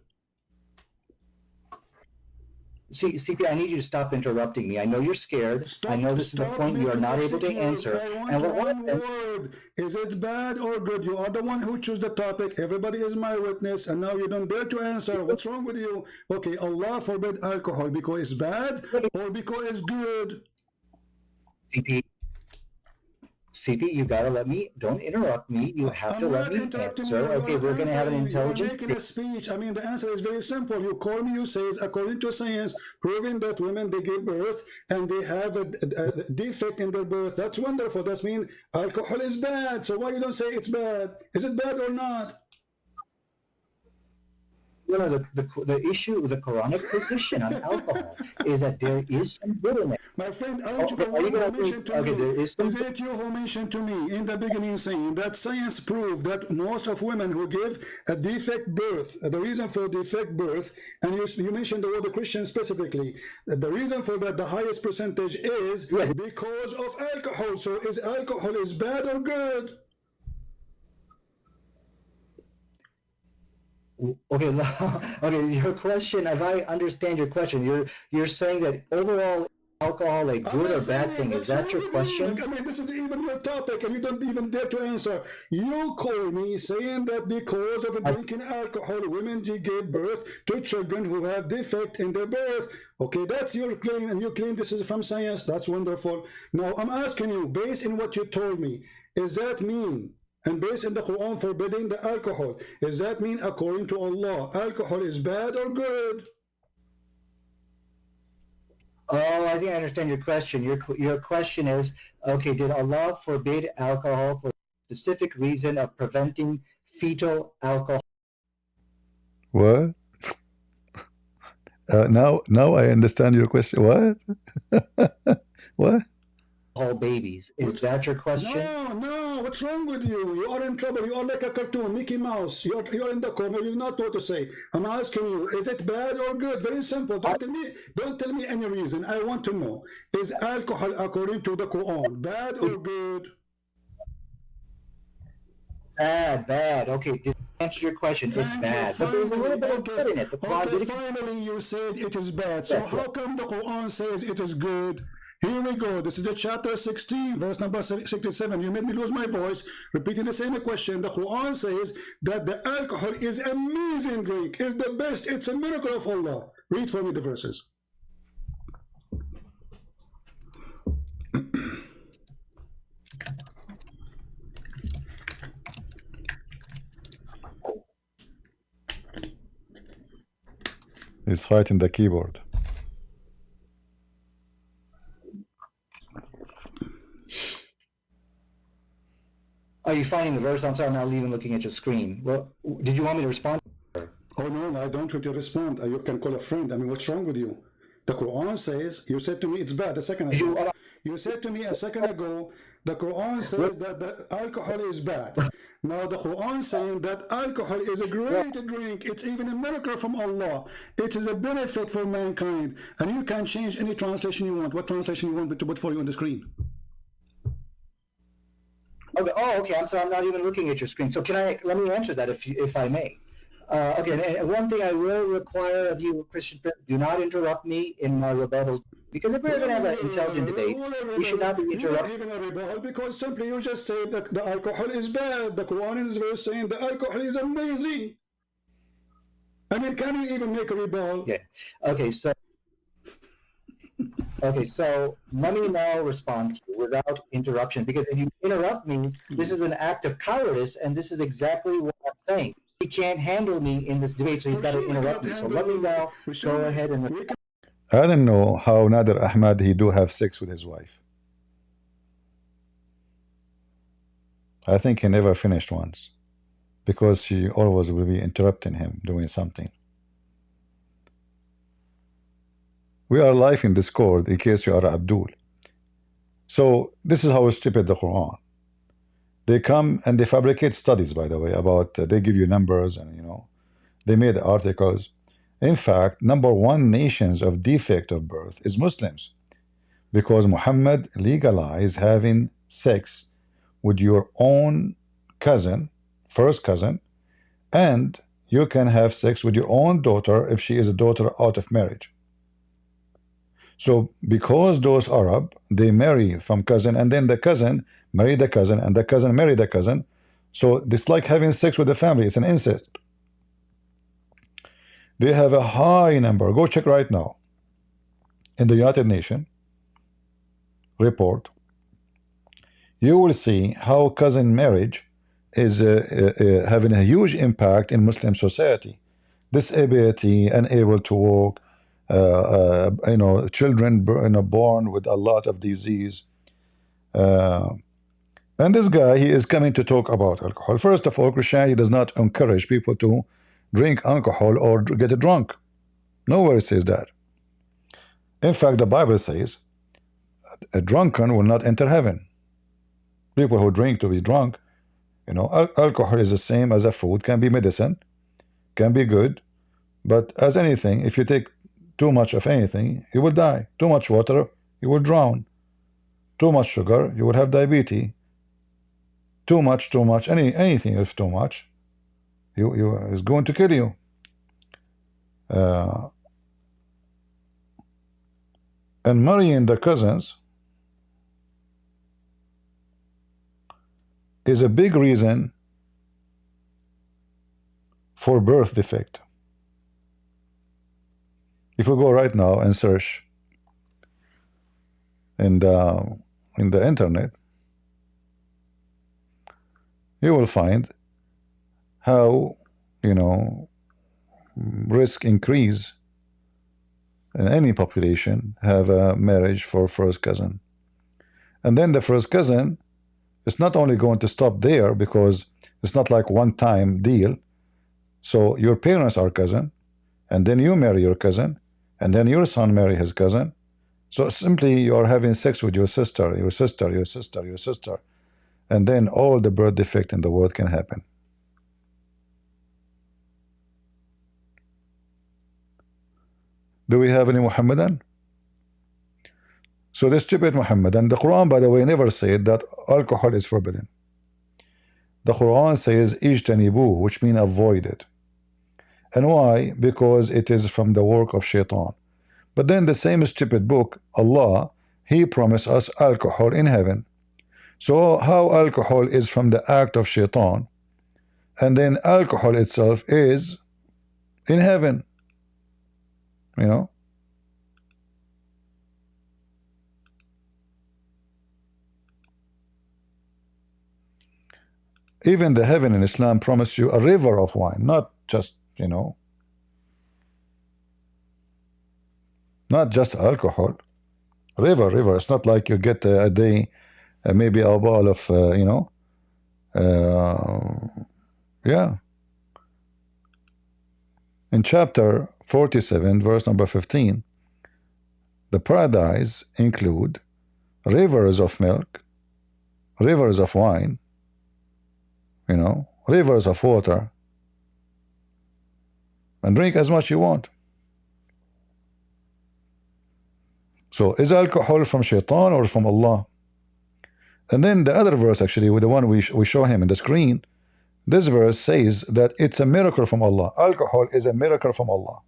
See, CP, I need you to stop interrupting me. I know you're scared. I know this is the point you are not able to answer. And one word. Is it bad or good? You are the one who chose the topic. Everybody is my witness, and now you don't dare to answer. What's wrong with you? Okay, Allah forbid alcohol because it's bad or because it's good? CP, you gotta let me, don't interrupt me. You have I'm to let not me interrupting answer. you. You Okay, are we're gonna have an answering. You are intelligent making a speech. I mean, the answer is very simple. You call me, you say, according to science, proving that women, they give birth and they have a defect in their birth. That's wonderful. That means alcohol is bad. So why you don't say it's bad? Is it bad or not? You know, the issue, the Quranic position on alcohol is that there is some good in it. My friend, aren't you Okay, the are you one who gonna mentioned to okay, me? there is some Is it you who mentioned to me in the beginning saying that science proved that most of women who give a defect birth, the reason for defect birth, and you mentioned the word of Christian specifically, the reason for that, the highest percentage is yes. because of alcohol. So is alcohol is bad or good? Okay, okay. Your question, if I understand your question, you're saying that overall alcohol a I'm good or not bad saying thing. Is what's that wrong your with you. Like, question? I mean, this is even your topic, and you don't even dare to answer. You call me saying that because of drinking alcohol, women give birth to children who have defect in their birth. Okay, that's your claim, and you claim this is from science. That's wonderful. Now, I'm asking you, based on what you told me, is that mean? And based on the Quran forbidding the alcohol, does that mean according to Allah, alcohol is bad or good? Oh, I think I understand your question. Your question is, okay, did Allah forbid alcohol for a specific reason of preventing fetal alcohol What? Now I understand your question. What? What? babies? Is What's, that your question? no, what's wrong with you? You are in trouble. You are like a cartoon, Mickey Mouse. You're in the corner. You not know what to say. I'm asking you, is it bad or good? Very simple. Don't tell me any reason. I want to know. Is alcohol according to the Quran bad or good? Bad. Okay, to answer your question, it's Thank you. bad. But there's a little Finally, bit of okay, good in it. The Quran did finally you said it is bad. So yes, yes. how come the Quran says it is good? Here we go. This is the chapter 16, verse number 67. You made me lose my voice, repeating the same question. The Quran says that the alcohol is amazing drink, is the best. It's a miracle of Allah. Read for me the verses. He's fighting the keyboard. Are you finding the verse? I'm sorry, I'm not even looking at your screen. Well, did you want me to respond? Oh, no, I don't want you to respond. You can call a friend. I mean, what's wrong with you? The Quran says, you said to me it's bad a second ago. You said to me a second ago, the Quran says that the alcohol is bad. Now the Quran saying that alcohol is a great drink. It's even a miracle from Allah. It is a benefit for mankind. And you can change any translation you want. What translation you want me to put for you on the screen? Okay. Oh, okay. I'm sorry. I'm not even looking at your screen. So let me answer that if I may. Okay. And one thing I will require of you, Christian, do not interrupt me in my rebuttal. Because if we're going to have an intelligent debate, we should not be interrupting. Even a rebuttal, because simply you just said that the alcohol is bad. The Quran is very saying the alcohol is amazing. I mean, can you even make a rebuttal? Yeah. Okay. So let me now respond to you without interruption, because if you interrupt me, this is an act of cowardice, and this is exactly what I'm saying. He can't handle me in this debate, so he's got to interrupt me. So let me now go ahead and. I don't know how Nader Ahmad he do have sex with his wife. I think he never finished once, because she always will be interrupting him doing something. We are live in Discord in case you are Abdul. So this is how stupid the Quran. They come and they fabricate studies, by the way, about they give you numbers and they made articles. In fact, #1 nations of defect of birth is Muslims, because Muhammad legalized having sex with your own cousin, first cousin, and you can have sex with your own daughter if she is a daughter out of marriage. So because those Arab, they marry from cousin, and then the cousin marry the cousin, and the cousin marry the cousin. So it's like having sex with the family. It's an incest. They have a high number. Go check right now. In the United Nations report, you will see how cousin marriage is having a huge impact in Muslim society. Disability, unable to walk, children born with a lot of disease. And this guy, he is coming to talk about alcohol. First of all, Christianity does not encourage people to drink alcohol or get drunk. Nowhere it says that. In fact, the Bible says a drunken will not enter heaven. People who drink to be drunk, alcohol is the same as a food, can be medicine, can be good, but as anything, if you take too much of anything, you will die. Too much water, you will drown. Too much sugar, you will have diabetes. Too much, anything is too much, is going to kill you. And marrying the cousins is a big reason for birth defect. If we go right now and search in the internet, you will find how risk increase in any population have a marriage for first cousin. And then the first cousin, it's not only going to stop there, because it's not like one-time deal. So your parents are cousin, and then you marry your cousin, and then your son marry his cousin. So simply you are having sex with your sister, and then all the birth defect in the world can happen. Do we have any Muhammadan? So the stupid Muhammadan, the Quran, by the way, never said that alcohol is forbidden. The Quran says ijtanibu, which means avoid it. And why? Because it is from the work of shaitan. But then the same stupid book, Allah, He promised us alcohol in heaven. So how alcohol is from the act of shaitan, and then alcohol itself is in heaven? Even the heaven in Islam promised you a river of wine, not just not just alcohol. River. It's not like you get a day maybe a bottle of yeah. In chapter 47, verse number 15, the paradise include rivers of milk, rivers of wine, rivers of water, and drink as much you want. So is alcohol from shaitan or from Allah? And then the other verse, actually, with the one we show him in the screen, this verse says that it's a miracle from Allah. Alcohol is a miracle from Allah.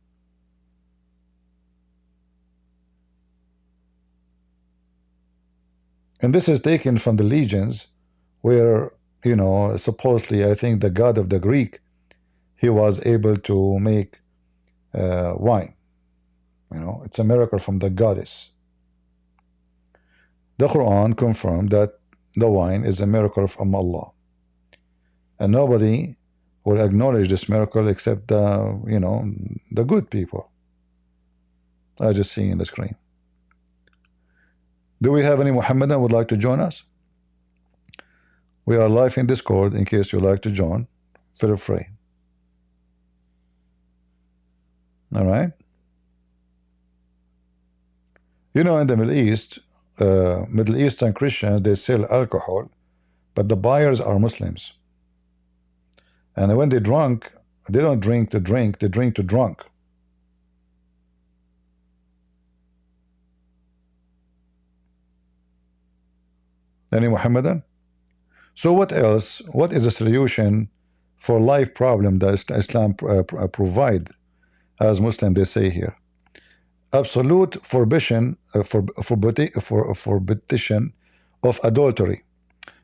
And this is taken from the legends where, supposedly, I think the god of the Greek, he was able to make wine. It's a miracle from the goddess. The Quran confirmed that the wine is a miracle from Allah. And nobody will acknowledge this miracle except the good people. I just see in the screen. Do we have any Muhammadan who would like to join us? We are live in Discord in case you'd like to join. Feel free. All right. In the Middle East, Middle Eastern Christians, they sell alcohol, but the buyers are Muslims. And when they drunk, they don't drink to drink, they drink to drunk. Any Muhammadan? So what else? What is the solution for life problem that Islam provide? As Muslim, they say here, absolute forbition of adultery.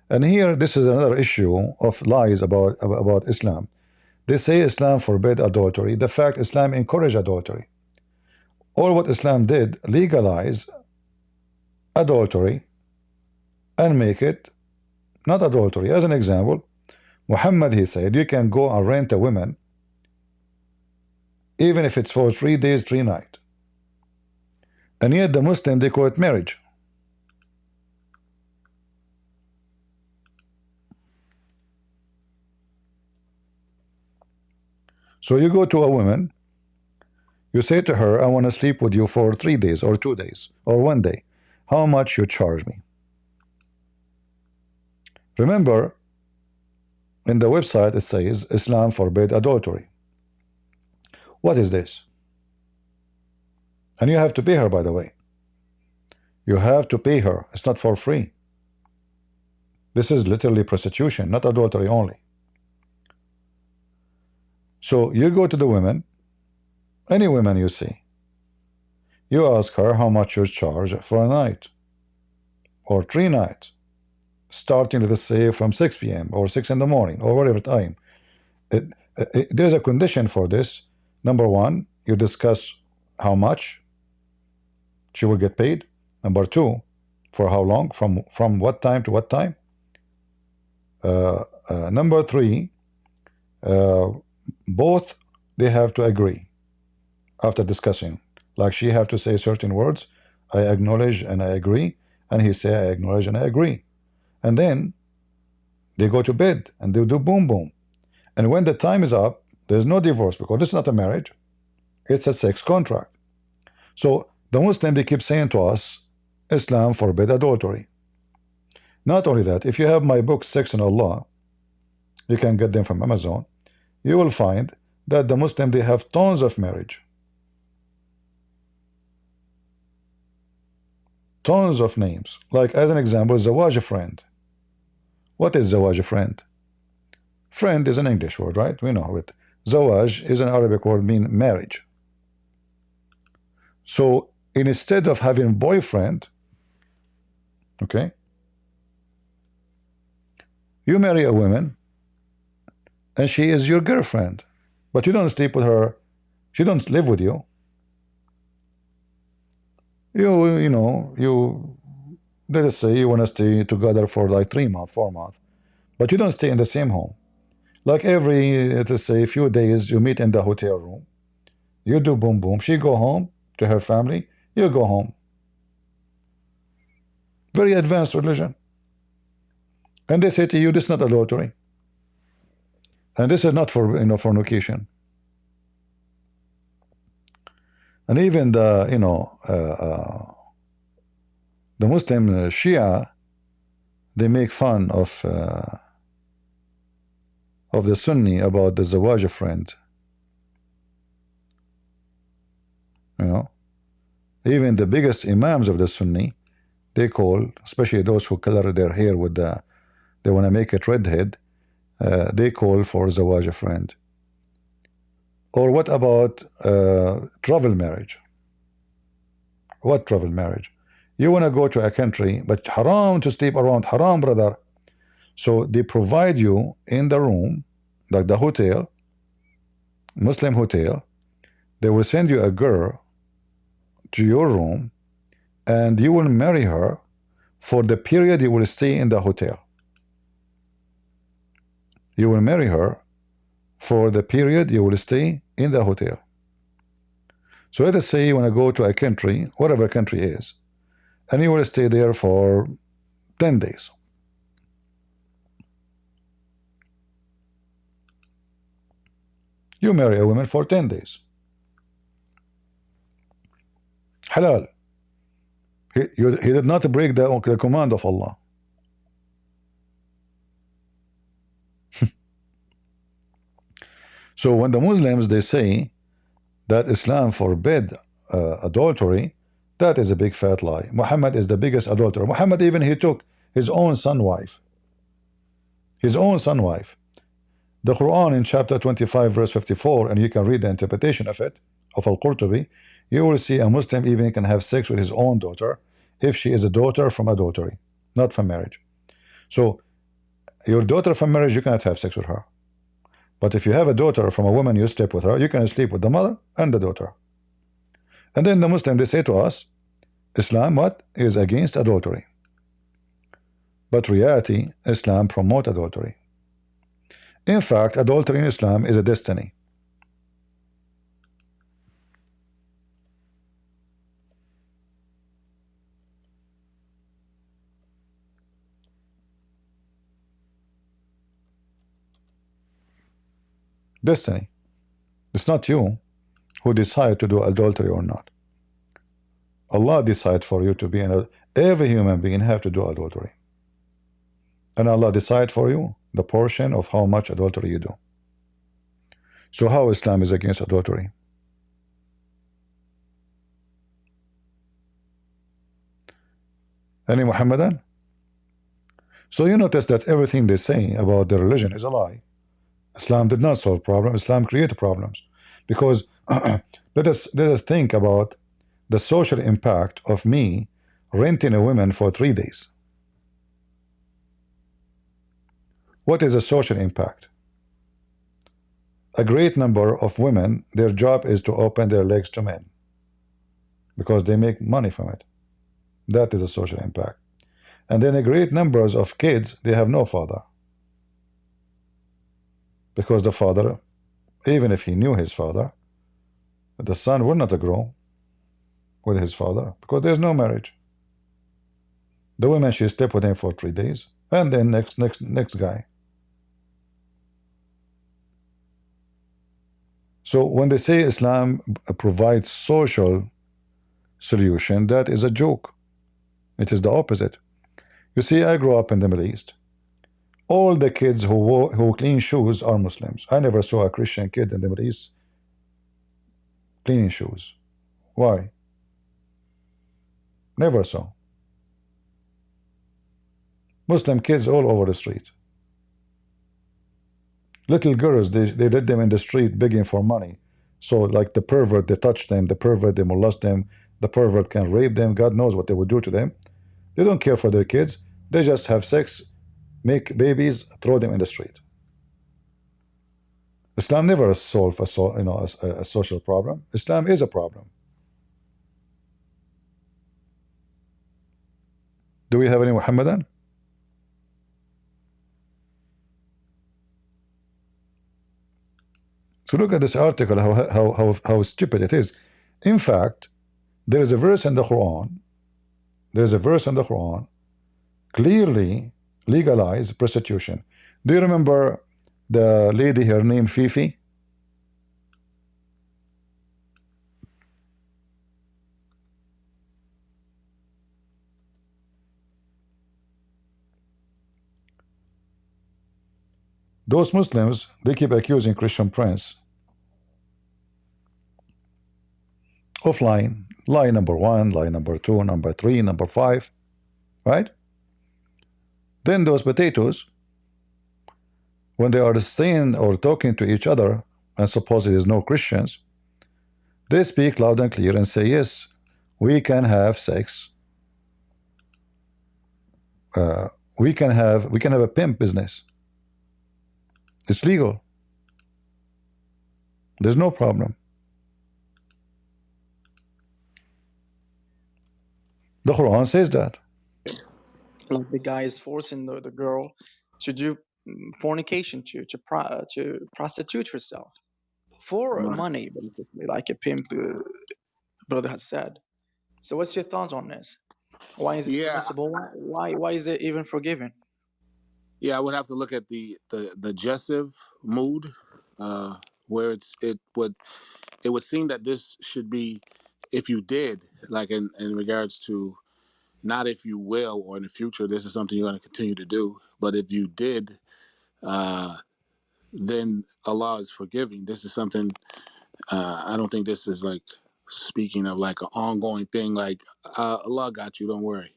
And here, this is another issue of lies about Islam. They say Islam forbid adultery. The fact Islam encourage adultery. All what Islam did, legalize adultery and make it not adultery. As an example, Muhammad, he said, you can go and rent a woman even if it's for 3 days, 3 nights. And yet the Muslim, they call it marriage. So you go to a woman, you say to her, I want to sleep with you for 3 days or 2 days or 1 day. How much you charge me? Remember, in the website it says Islam forbid adultery. What is this? And you have to pay her, by the way. You have to pay her. It's not for free. This is literally prostitution, not adultery only. So you go to the women, any women you see, you ask her how much you charge for a night or 3 nights, starting, let's say, from 6 p.m. or 6 in the morning or whatever time. There's a condition for this. Number 1, you discuss how much she will get paid. Number 2, for how long, from what time to what time. Number 3, both they have to agree after discussing. Like she have to say certain words, I acknowledge and I agree, and he say I acknowledge and I agree. And then they go to bed and they do boom boom. And when the time is up, there's no divorce, because this is not a marriage, it's a sex contract. So the Muslim, they keep saying to us, Islam forbid adultery. Not only that, if you have my book Sex and Allah, you can get them from Amazon, you will find that the Muslim, they have tons of marriage, tons of names. Like as an example, Zawaj friend. What is Zawaj friend? Friend is an English word, right? We know it. Zawaj is an Arabic word meaning marriage. So instead of having boyfriend, okay, you marry a woman and she is your girlfriend, but you don't sleep with her, she don't live with you. You let us say you want to stay together for like 3 months, 4 months, but you don't stay in the same home. Like every, let us say, few days you meet in the hotel room, you do boom boom, she go home to her family, you go home. Very advanced religion. And they say to you, this is not adultery, and this is not for fornication. And even the the Muslim Shia, they make fun of the Sunni about the Zawaj friend. Even the biggest imams of the Sunni, they call, especially those who color their hair with they want to make it redhead, they call for Zawaj friend. Or what about travel marriage? What travel marriage? You want to go to a country, but haram to sleep around, haram, brother. So they provide you in the room, like the hotel, Muslim hotel, they will send you a girl to your room, and you will marry her for the period you will stay in the hotel. You will marry her for the period you will stay in the hotel. So let us say you want to go to a country, whatever country is, and you will stay there for 10 days. You marry a woman for 10 days. Halal. He did not break the command of Allah. So when the Muslims, they say that Islam forbid adultery, that is a big fat lie. Muhammad is the biggest adulterer. Muhammad, even he took his own son wife. His own son wife. The Quran in chapter 25 verse 54, and you can read the interpretation of it, of Al-Qurtubi, you will see a Muslim even can have sex with his own daughter if she is a daughter from adultery, not from marriage. So your daughter from marriage, you cannot have sex with her. But if you have a daughter from a woman, you sleep with her, you can sleep with the mother and the daughter. And then the Muslim, they say to us, Islam, what? Is against adultery. But reality, Islam promotes adultery. In fact, adultery in Islam is a destiny. Destiny. It's not you who decide to do adultery or not. Allah decide for you to be an. Every human being have to do adultery, and Allah decide for you the portion of how much adultery you do. So how Islam is against adultery? Any Muhammadan? So you notice that everything they say about the religion is a lie. Islam did not solve problems. Islam created problems, because let us think about the social impact of me renting a woman for 3 days. What is the social impact? A great number of women, their job is to open their legs to men because they make money from it. That is a social impact. And then a great numbers of kids, they have no father, because the father, even if he knew his father, the son will not grow with his father because there's no marriage. The woman, she slept with him for 3 days, and then next guy. So when they say Islam provides social solution, that is a joke. It is the opposite. You see, I grew up in the Middle East. All the kids who clean shoes are Muslims. I never saw a Christian kid in the Middle East cleaning shoes. Why? Never saw. Muslim kids all over the street. Little girls, they let them in the street begging for money. So like the pervert, they touch them, the pervert, they molest them, the pervert can rape them. God knows what they would do to them. They don't care for their kids. They just have sex, make babies, throw them in the street. Islam never solved a social problem. Islam is a problem. Do we have any Muhammadan? So look at this article, how stupid it is. In fact, there is a verse in the Quran. There's a verse in the Quran clearly legalize prostitution. Do you remember the lady, her name Fifi? Those Muslims, they keep accusing Christian Prince of lying. Lie number 1, lie number 2, number 3, number 5, right? Then those potatoes, when they are saying or talking to each other, and suppose there's no Christians, they speak loud and clear and say, yes, we can have sex. We can have a pimp business. It's legal. There's no problem. The Quran says that. Like the guy is forcing the girl to do fornication, to prostitute herself for money, basically, like a pimp brother has said. So what's your thoughts on this? Why is it permissible? Why is it even forgiven? Yeah, I would have to look at the jessive mood, where it would seem that this should be, if you did, like in regards to, not if you will or in the future, this is something you're going to continue to do, but if you did, then Allah is forgiving. This is something, I don't think this is like speaking of like an ongoing thing, like Allah got you, don't worry.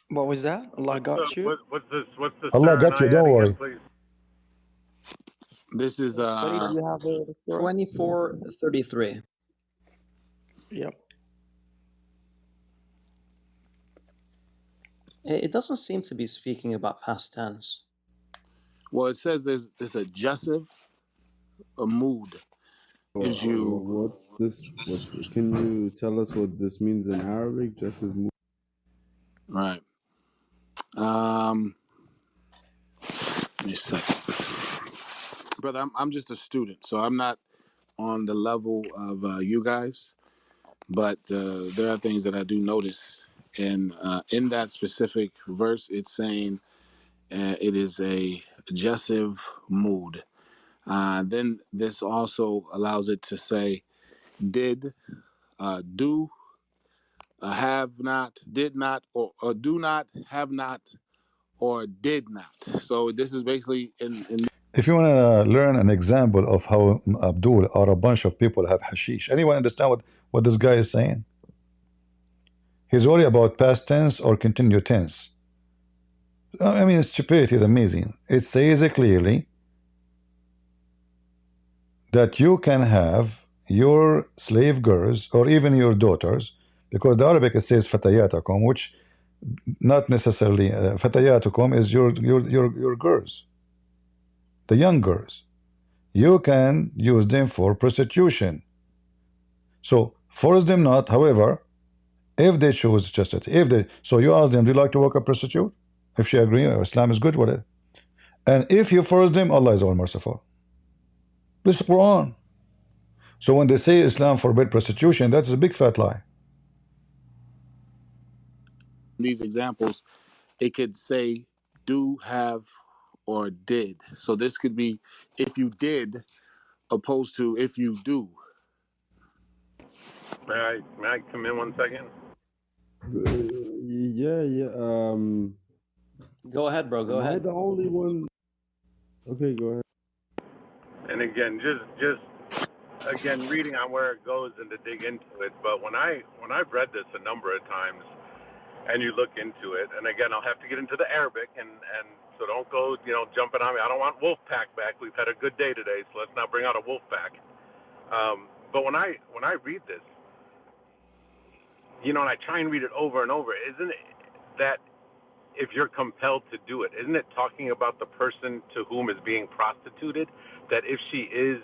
What was that? Allah got you? What's this? Allah got you, don't worry. Please? This is Sorry, do you have the surah? 24:33. Yep. It doesn't seem to be speaking about past tense. Well, it says there's a jessive, a mood. Gives you. What's this? Can you tell us what this means in Arabic? Jessive mood. Right. Give me a second. Brother, I'm just a student, so I'm not on the level of you guys, but there are things that I do notice. And in that specific verse, it's saying it is a adjective mood. Then this also allows it to say did, do, have not, did not, or do not, have not, or did not. So this is basically in If you want to learn an example of how Abdul or a bunch of people have hashish, anyone understand what this guy is saying? He's worried about past tense or continued tense. I mean, stupidity is amazing. It says clearly that you can have your slave girls or even your daughters, because the Arabic it says fatayatakum, which not necessarily fatayatukum is your girls, the young girls. You can use them for prostitution. So force them not. However, if they choose chastity, so you ask them, do you like to work a prostitute? If she agree, Islam is good with it. And if you force them, Allah is all merciful. This is Quran. So when they say Islam forbid prostitution, that's a big fat lie. these examples, it could say do, have, or did. So this could be if you did opposed to if you do. May I come in 1 second? Yeah. Go ahead, bro. Go Am I ahead. the only one? Okay, go ahead. And again, just again reading on where it goes and to dig into it. But when I've read this a number of times, and you look into it, and again, I'll have to get into the Arabic, and so don't go jumping on me. I don't want wolf pack back. We've had a good day today, so let's not bring out a wolf pack. But when I read this, and I try and read it over and over, isn't it that if you're compelled to do it, isn't it talking about the person to whom is being prostituted, that if she is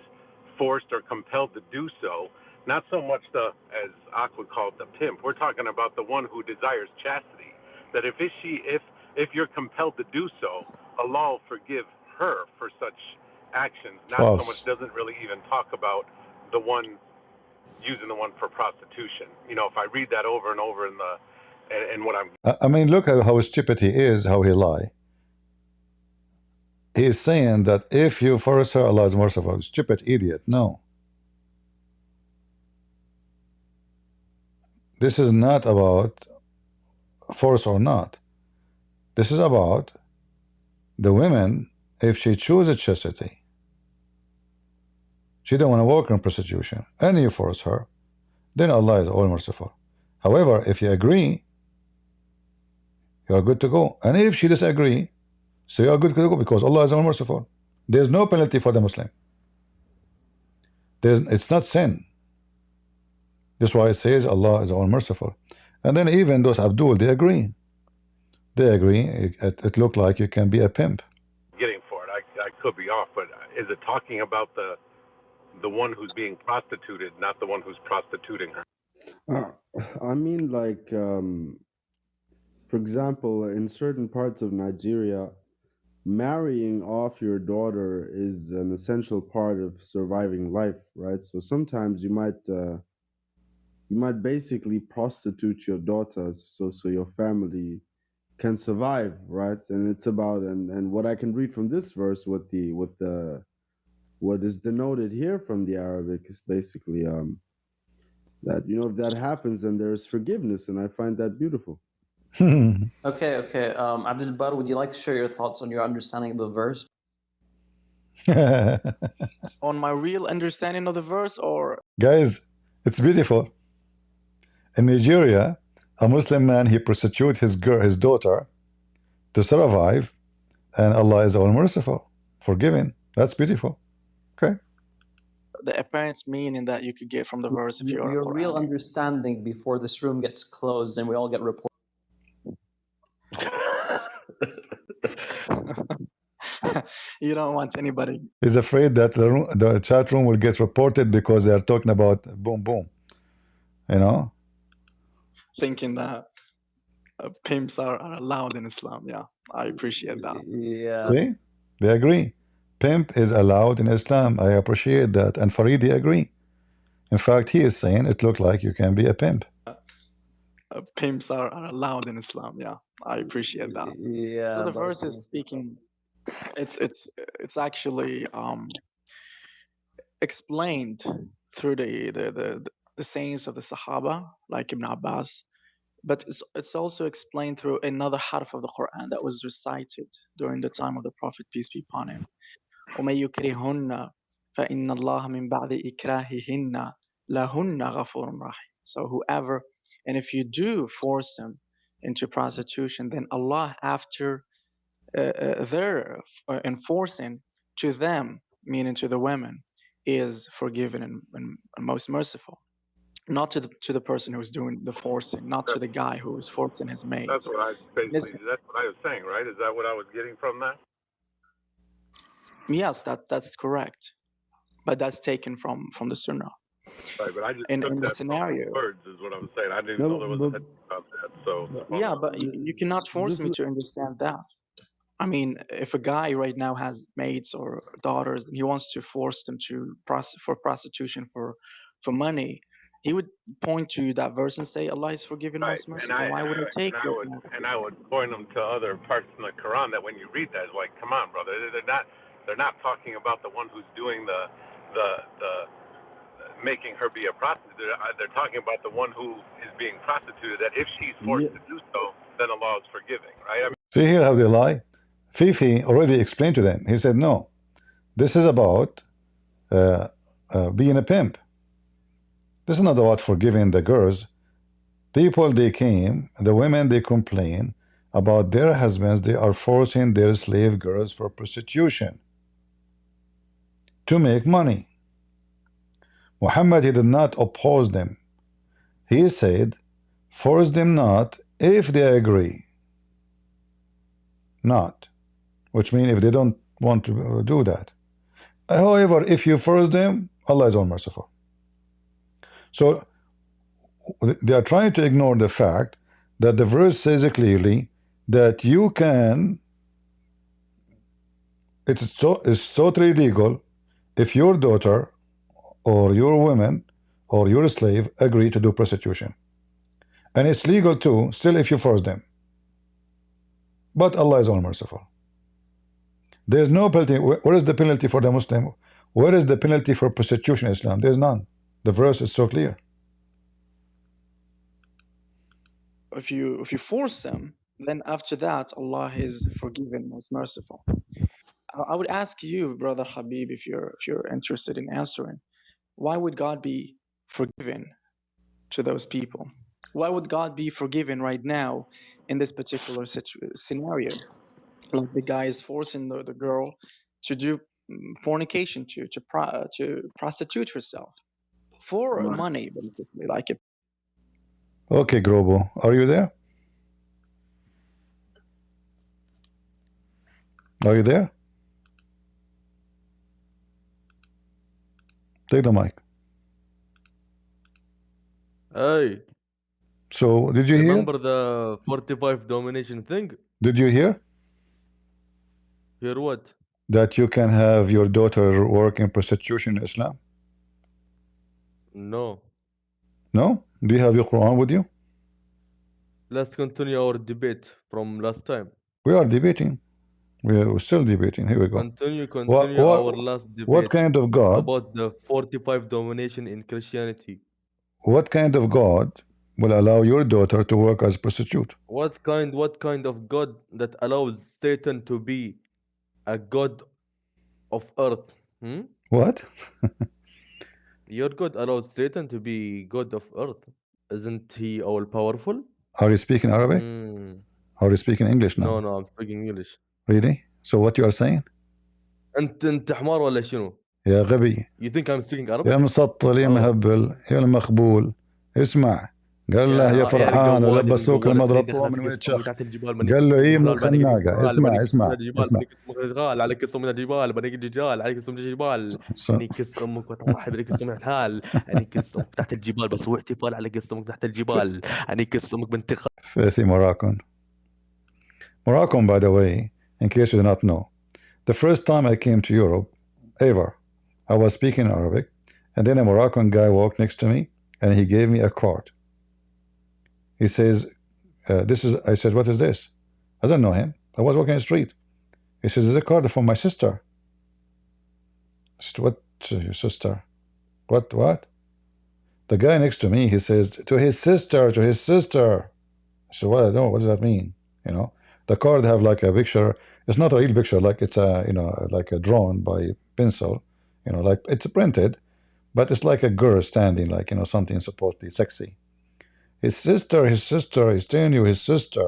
forced or compelled to do so, not so much as Aqua called the pimp, we're talking about the one who desires chastity, that if you're compelled to do so, Allah will forgive her for such actions, not so much, doesn't really even talk about the one using the one for prostitution. If I read that over and over and what I mean, look at how stupid he is, how he lie. He is saying that if you force her, Allah is merciful. Stupid idiot. No. This is not about force or not. This is about the women, if she chooses chastity, she don't want to work in prostitution, and you force her, then Allah is all merciful. However, if you agree, you are good to go. And if she disagree, so you are good to go, because Allah is all merciful. There's no penalty for the Muslim. It's not sin. That's why it says Allah is all merciful. And then even those Abdul, they agree. They agree. It looked like you can be a pimp. getting for it. I could be off, but is it talking about the one who's being prostituted, not the one who's prostituting her? I mean, like, for example, in certain parts of Nigeria, marrying off your daughter is an essential part of surviving life, right? So sometimes you might basically prostitute your daughters so your family can survive, right? And it's about and what I can read from this verse, what is denoted here from the Arabic is basically that if that happens, then there's forgiveness, and I find that beautiful. Okay. Abdul Bar, would you like to share your thoughts on your understanding of the verse? On my real understanding of the verse, or Guys, it's beautiful. In Nigeria, a Muslim man, he prostitutes his daughter to survive, and Allah is all merciful, forgiving. That's beautiful. Okay. the apparent meaning that you could get from the verse if you're Your real understanding before this room gets closed and we all get reported. You don't want anybody. He's afraid that the chat room will get reported because they are talking about boom boom. Thinking that. Pimps are allowed in Islam. Yeah, I appreciate that. Yeah. See? They agree. Pimp is allowed in Islam. I appreciate that. And Faridi agree. In fact, he is saying it looks like you can be a pimp. Pimps are allowed in Islam. Yeah, I appreciate that. Yeah. So the verse is speaking. It's actually explained through the sayings of the Sahaba, like Ibn Abbas, but it's also explained through another harf of the Quran that was recited during the time of the Prophet, peace be upon him. وَمَن يُكْرِهُنَّ فَإِنَّ اللَّهَ مِن بَعْدِ إِكْرَاهِهِنَّ لَهُنَّ غَفُورٌ رَحِيمٌ. So whoever, and if you do force them into prostitution, then Allah, after their enforcing to them, meaning to the women, is forgiven and most merciful. Not to the person who's doing the forcing, not to the guy who is forcing his maids. That's what I basically. That's what I was saying, right? Is that what I was getting from that? Yes, that's correct, but that's taken from the Sunnah. Right, but I just in took the that scenario. from words, is what I was saying. I didn't No, know there was a but, head about that. So Yeah, but you cannot force just me to understand that. I mean, if a guy right now has maids or daughters and he wants to force them to for prostitution for money, he would point to that verse and say Allah is forgiving, right, most merciful. Why would I take it? I would point them to other parts in the Quran that when you read that, it's like, come on, brother, they're not talking about the one who's doing the making her be a prostitute. They're talking about the one who is being prostituted. That if she's forced to do so, then Allah is forgiving, right? I mean, See here how they lie. Fifi already explained to them. He said, no, this is about being a pimp. This is not about forgiving the girls. People, they came, the women, they complain about their husbands. They are forcing their slave girls for prostitution to make money. Muhammad, he did not oppose them. He said, force them not if they agree. Not. Which means if they don't want to do that. However, if you force them, Allah is all merciful. So they are trying to ignore the fact that the verse says clearly that you can, it's totally legal if your daughter or your woman or your slave agree to do prostitution. And it's legal too, still if you force them. But Allah is all merciful. There's no penalty. Where is the penalty for the Muslim? Where is the penalty for prostitution in Islam? There's none. The verse is so clear. If you force them, then after that Allah is forgiving, most merciful. I would ask you, brother Habib, if you're interested in answering, why would God be forgiving to those people? Why would God be forgiving right now in this particular scenario? Like the guy is forcing the girl to do fornication, to prostitute herself for money, basically. Like it. Okay, Grobo, are you there? Are you there? Take the mic. Hey. So, did you Remember the 45 domination thing? Did you hear? Hear what? That you can have your daughter work in prostitution in Islam? No. No? Do you have your Quran with you? Let's continue our debate from last time. We are debating. We're still debating. Here we go. Continue our last debate. What kind of God? About the 45 domination in Christianity. What kind of God will allow your daughter to work as a prostitute? What kind of God that allows Satan to be a God of earth? What? Your God allows Satan to be God of earth. Isn't he all powerful? Are you speaking Arabic? Are you speaking English now? No, I'm speaking English. Really? So what you are saying? انت حمار ولا شنو؟ يا غبي. You think I'm speaking Arabic? يا مسطل يا مهبل يا المخبول. اسمع. قال له يا يا فرحان الجواد ولبسوك المجوال المضرب التريدي طوع من خلافك وين الصم شخ. تحت الجبال بنيك قال له الصم ايه من الجبال بنيك الخناقه. الجبال اسمع بنيك الصم من اسمع الجبال اسمع. بنيك الصم من الجبال عليك الصم من الجبال بنيك الجبال عليك الصم من الجبال انيك الصمك وتوحد عليك الصم من الحال انيك الصمك تحت الجبال بس هو احتفال عليك الصمك تحت الجبال انيك الصمك بنتقال في Moroccan. Moroccan, by the way, in case you do not know, the first time I came to Europe ever, I was speaking Arabic, and then a Moroccan guy walked next to me, and he gave me a card. He says, "This is." I said, "What is this?" I don't know him. I was walking the street. He says, "It's a card from my sister." I said, "What? Your sister? What? What?" The guy next to me, he says, "To his sister, to his sister." I said, "Well, I don't know. What does that mean?" You know, the card have like a picture. It's not a real picture, like it's a like a drawn by pencil. Like it's printed, but it's like a girl standing, like something supposedly sexy. His sister, he's telling you his sister.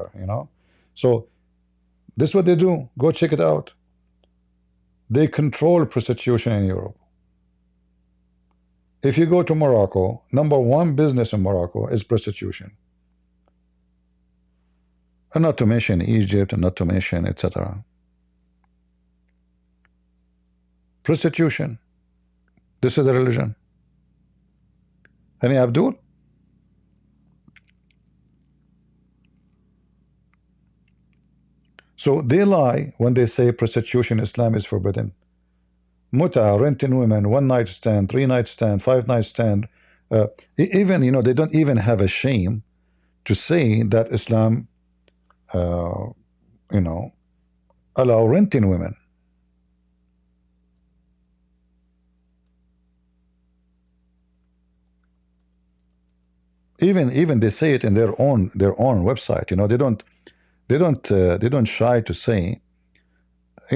So this is what they do. Go check it out. They control prostitution in Europe. If you go to Morocco, number one business in Morocco is prostitution. And not to mention Egypt, and not to mention etc. Prostitution. This is the religion. Any Abdul? So they lie when they say prostitution in Islam is forbidden. Muta, renting women, one night stand, 3 night stand, 5 night stand. Even, they don't even have a shame to say that Islam, allow renting women. Even they say it in their own website. They don't shy to say,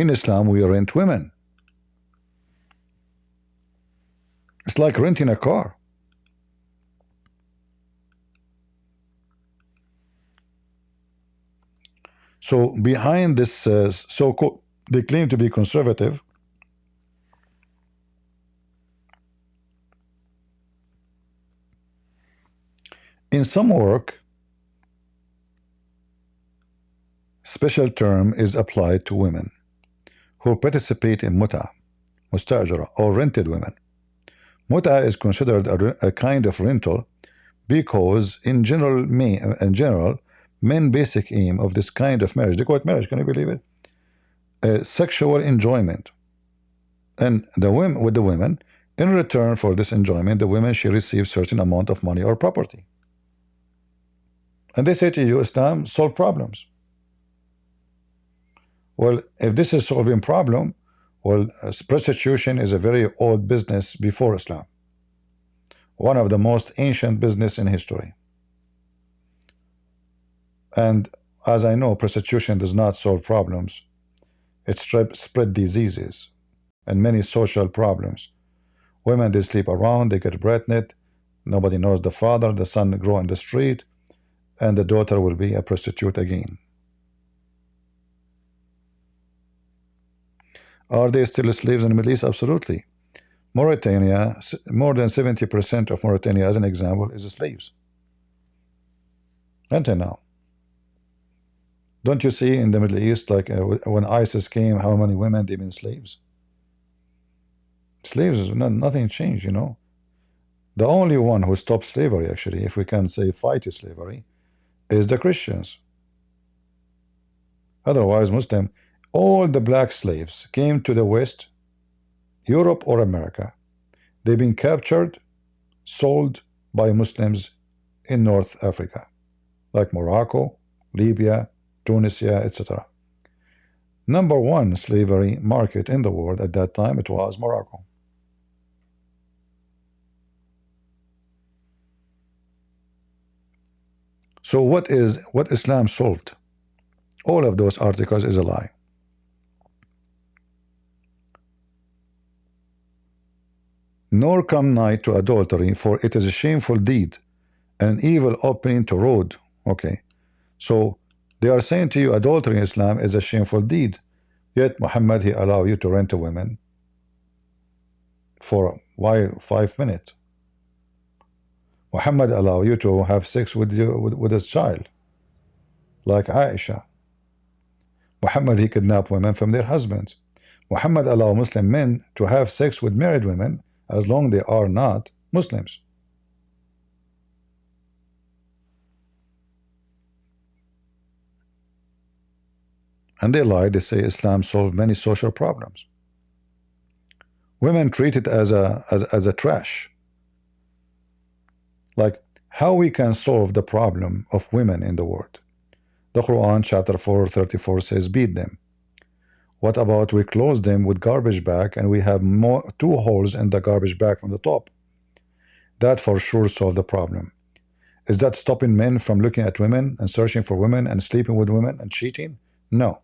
in Islam we rent women. It's like renting a car. So behind this so-called, they claim to be conservative. In some work, special term is applied to women who participate in muta, mustajara, or rented women. Muta is considered a kind of rental because in general, men basic aim of this kind of marriage, they call it marriage, can you believe it? Sexual enjoyment. And the women, with the women, in return for this enjoyment, the women should receive certain amount of money or property. And they say to you, Islam solve problems. Well, if this is solving problem, well, prostitution is a very old business before Islam. One of the most ancient business in history. And as I know, prostitution does not solve problems. It spread diseases and many social problems. Women, they sleep around, they get pregnant, nobody knows the father, the son grow in the street, and the daughter will be a prostitute again. Are they still slaves in the Middle East? Absolutely. Mauritania, more than 70% of Mauritania, as an example, is slaves. Until now. Don't you see in the Middle East, like when ISIS came, how many women they've been slaves? Slaves, nothing changed, The only one who stopped slavery, actually, if we can say fight slavery, is the Christians. Otherwise, Muslim, all the black slaves came to the West, Europe or America. They've been captured, sold by Muslims in North Africa, like Morocco, Libya, Tunisia, etc. Number one slavery market in the world at that time, it was Morocco. So what Islam solved? All of those articles is a lie. Nor come nigh to adultery, for it is a shameful deed, an evil opening to road. Okay, so they are saying to you adultery in Islam is a shameful deed, yet Muhammad, he allow you to rent a woman for why 5 minutes. Muhammad allow you to have sex with his child, like Aisha. Muhammad, he kidnapped women from their husbands. Muhammad allow Muslim men to have sex with married women as long they are not Muslims. And they lie. They say Islam solved many social problems. Women treated as a trash. Like, how we can solve the problem of women in the world? The Quran chapter 4:34 says beat them. What about we close them with garbage bag and we have two holes in the garbage bag from the top? That for sure solve the problem. Is that stopping men from looking at women and searching for women and sleeping with women and cheating? No.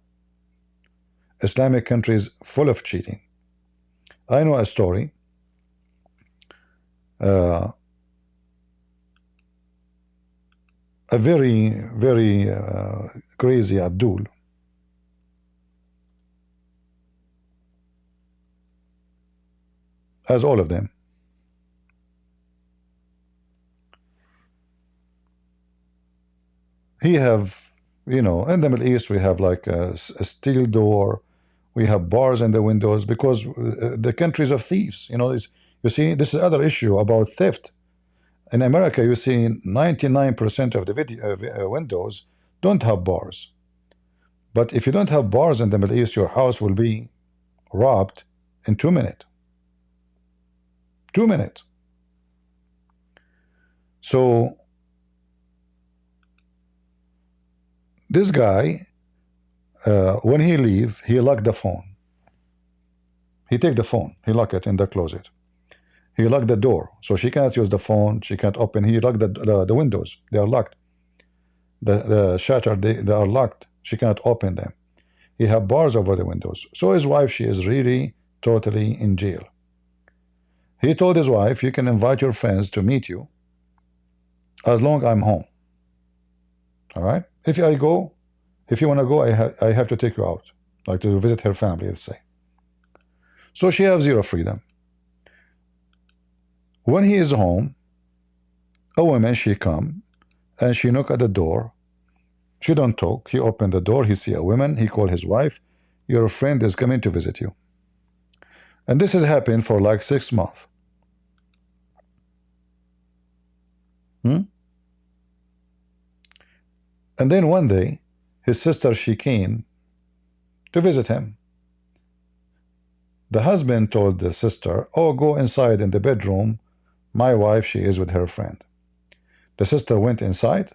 Islamic countries full of cheating. I know a story. A very, very crazy Abdul. As all of them. He have, you know, in the Middle East we have like a steel door. We have bars in the windows because the countries of thieves, you know, you see, this is another issue about theft. In America, you see 99% of the windows don't have bars. But if you don't have bars in the Middle East, your house will be robbed in 2 minutes. 2 minutes. So this guy, when he leave, he lock the phone. He take the phone, he lock it in the closet. He locked the door, so she cannot use the phone, she can't open. He locked the windows, they are locked. The shutter, they are locked, she cannot open them. He have bars over the windows. So his wife, she is really totally in jail. He told his wife, you can invite your friends to meet you as long I'm home. All right? If I go, if you want to go, I have to take you out, like to visit her family, let's say. So she has zero freedom. When he is home, a woman, she come and she knock at the door. She don't talk. He open the door. He see a woman. He call his wife. Your friend is coming to visit you. And this has happened for like 6 months. And then one day, his sister, she came to visit him. The husband told the sister, oh, go inside in the bedroom. My wife, she is with her friend. The sister went inside.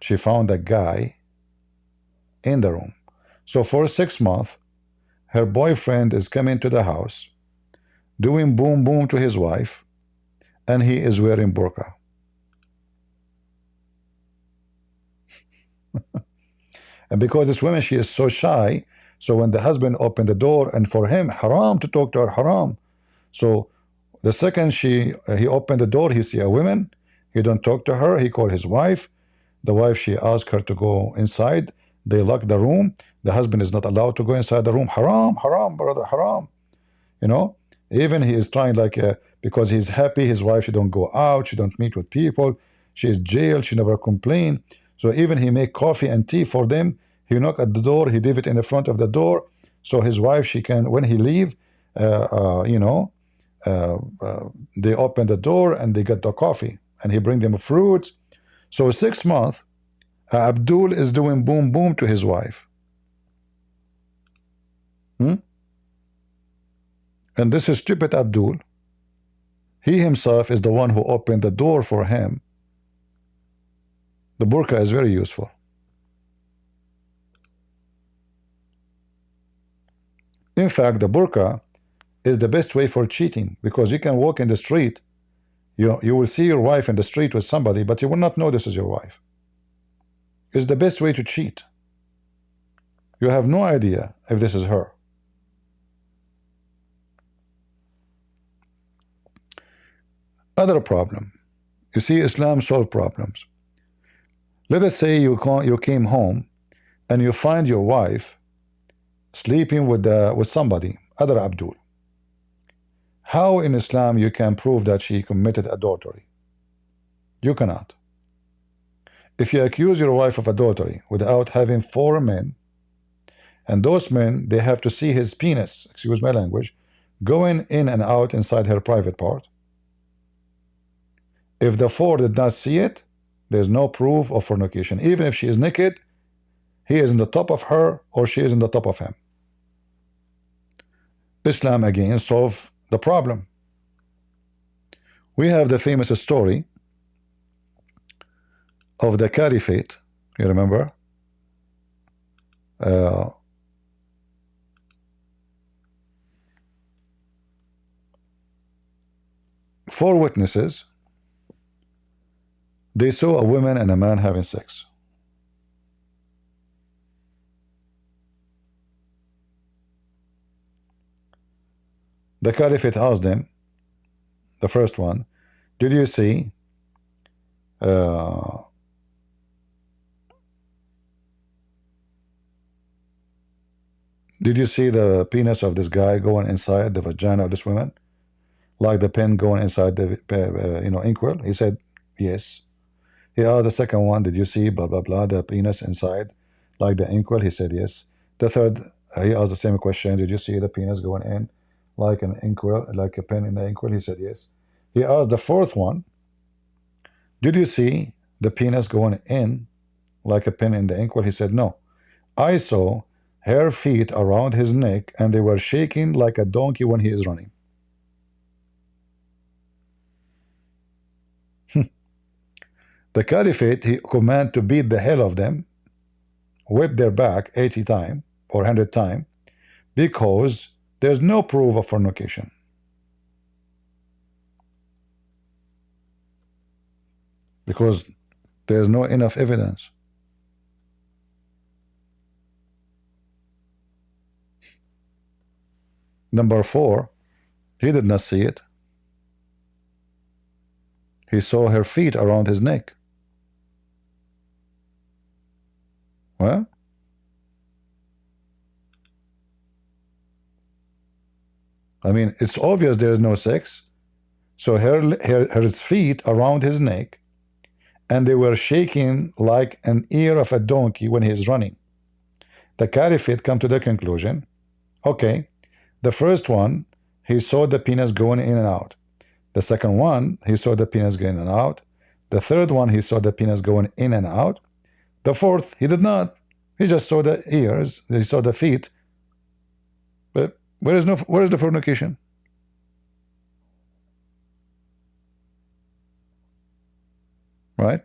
She found a guy in the room. So for 6 months, her boyfriend is coming to the house, doing boom boom to his wife, and he is wearing burqa. And because this woman, she is so shy, so when the husband opened the door, and for him, haram to talk to her, haram. So the second he opened the door, he see a woman, he don't talk to her, he called his wife. The wife, she asked her to go inside. They lock the room. The husband is not allowed to go inside the room. Haram, haram, brother, haram. You know, even he is trying like, because he's happy, his wife, she don't go out, she don't meet with people, she is jailed, she never complain. So even he make coffee and tea for them. He knock at the door, he leave it in the front of the door, so his wife, she can, when he leave, you know, they open the door and they get the coffee, and he bring them fruits. So 6 months, Abdul is doing boom boom to his wife. And this is stupid Abdul. He himself is the one who opened the door for him. The burqa is very useful. In fact, the burqa is the best way for cheating, because you can walk in the street, you will see your wife in the street with somebody, but you will not know this is your wife. It's the best way to cheat. You have no idea if this is her. Other problem. You see, Islam solves problems. Let us say you came home and you find your wife sleeping with somebody, other Abdul. How in Islam you can prove that she committed adultery? You cannot. If you accuse your wife of adultery without having 4 men, and those men, they have to see his penis, excuse my language, going in and out inside her private part. If the 4 did not see it, there's no proof of fornication. Even if she is naked, he is in the top of her or she is in the top of him. Islam again solved the problem. We have the famous story of the caliphate. You remember? 4 witnesses, they saw a woman and a man having sex. The caliphate asked them, the first one, did you see the penis of this guy going inside the vagina of this woman, like the pen going inside the inkwell? He said yes. He asked the second one, did you see blah blah blah, the penis inside like the inkwell? He said yes. The third, he asked the same question, did you see the penis going in like an inkwell, like a pen in the inkwell? He said yes. He asked the fourth one, did you see the penis going in like a pin in the inkwell? He said no. I saw her feet around his neck and they were shaking like a donkey when he is running. The caliphate, he commanded to beat the hell of them, whip their back 80 times or 100 times, because there's no proof of fornication. Because there's no enough evidence. Number 4, he did not see it. He saw her feet around his neck. Well, I mean, it's obvious there is no sex. So her feet around his neck, and they were shaking like an ear of a donkey when he is running. The caliphate come to the conclusion, okay, the first one, he saw the penis going in and out. The second one, he saw the penis going in and out. The third one, he saw the penis going in and out. The fourth, he did not. He just saw the ears, he saw the feet. But where is the fornication? Right?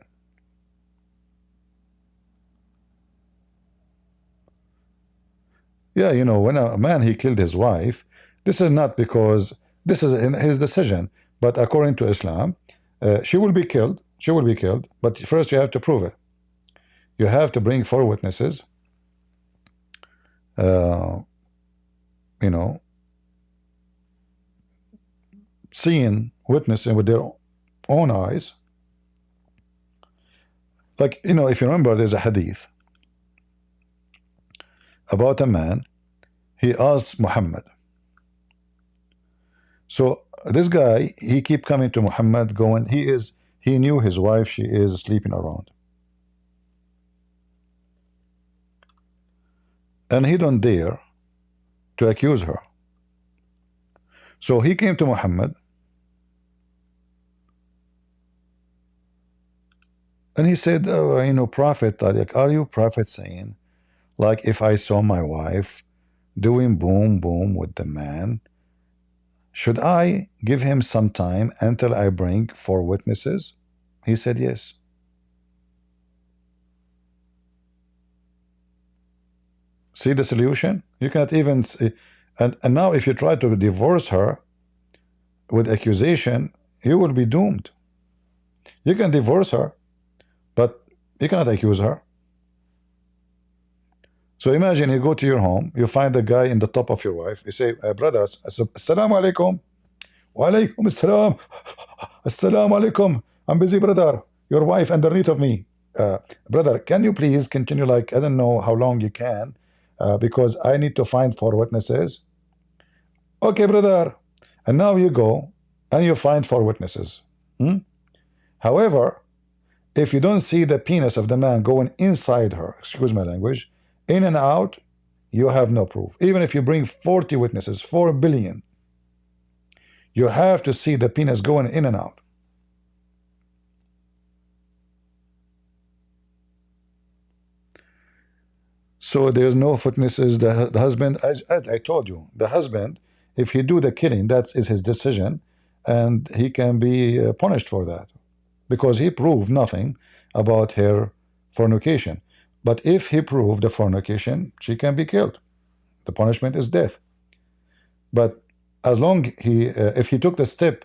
Yeah, you know, when a man, he killed his wife, this is not because this is in his decision, but according to Islam, she will be killed. She will be killed, but first you have to prove it. You have to bring 4 witnesses, you know, seeing, witnessing with their own eyes. Like, you know, if you remember, there's a hadith about a man. He asked Muhammad. So this guy, he keep coming to Muhammad going, he knew his wife, she is sleeping around. And he don't dare to accuse her. So he came to Muhammad and he said, oh, you know, Prophet, are you Prophet saying, like, if I saw my wife doing boom boom with the man, should I give him some time until I bring 4 witnesses? He said yes. See the solution? You cannot even see. And now if you try to divorce her with accusation, you will be doomed. You can divorce her, but you cannot accuse her. So imagine you go to your home, you find a guy in the top of your wife, you say, brother, assalamu alaikum. Wa alaikum assalam. Assalamu alaikum. I'm busy, brother. Your wife underneath of me. Brother, can you please continue, like, I don't know how long you can, because I need to find 4 witnesses. Okay, brother. And now you go and you find 4 witnesses. However, if you don't see the penis of the man going inside her, excuse my language, in and out, you have no proof. Even if you bring 40 witnesses, 4 billion, you have to see the penis going in and out. So there's no witnesses. The husband, as I told you, the husband, if he do the killing, that is his decision, and he can be punished for that, because he proved nothing about her fornication. But if he proved the fornication, she can be killed. The punishment is death. But as long if he took the step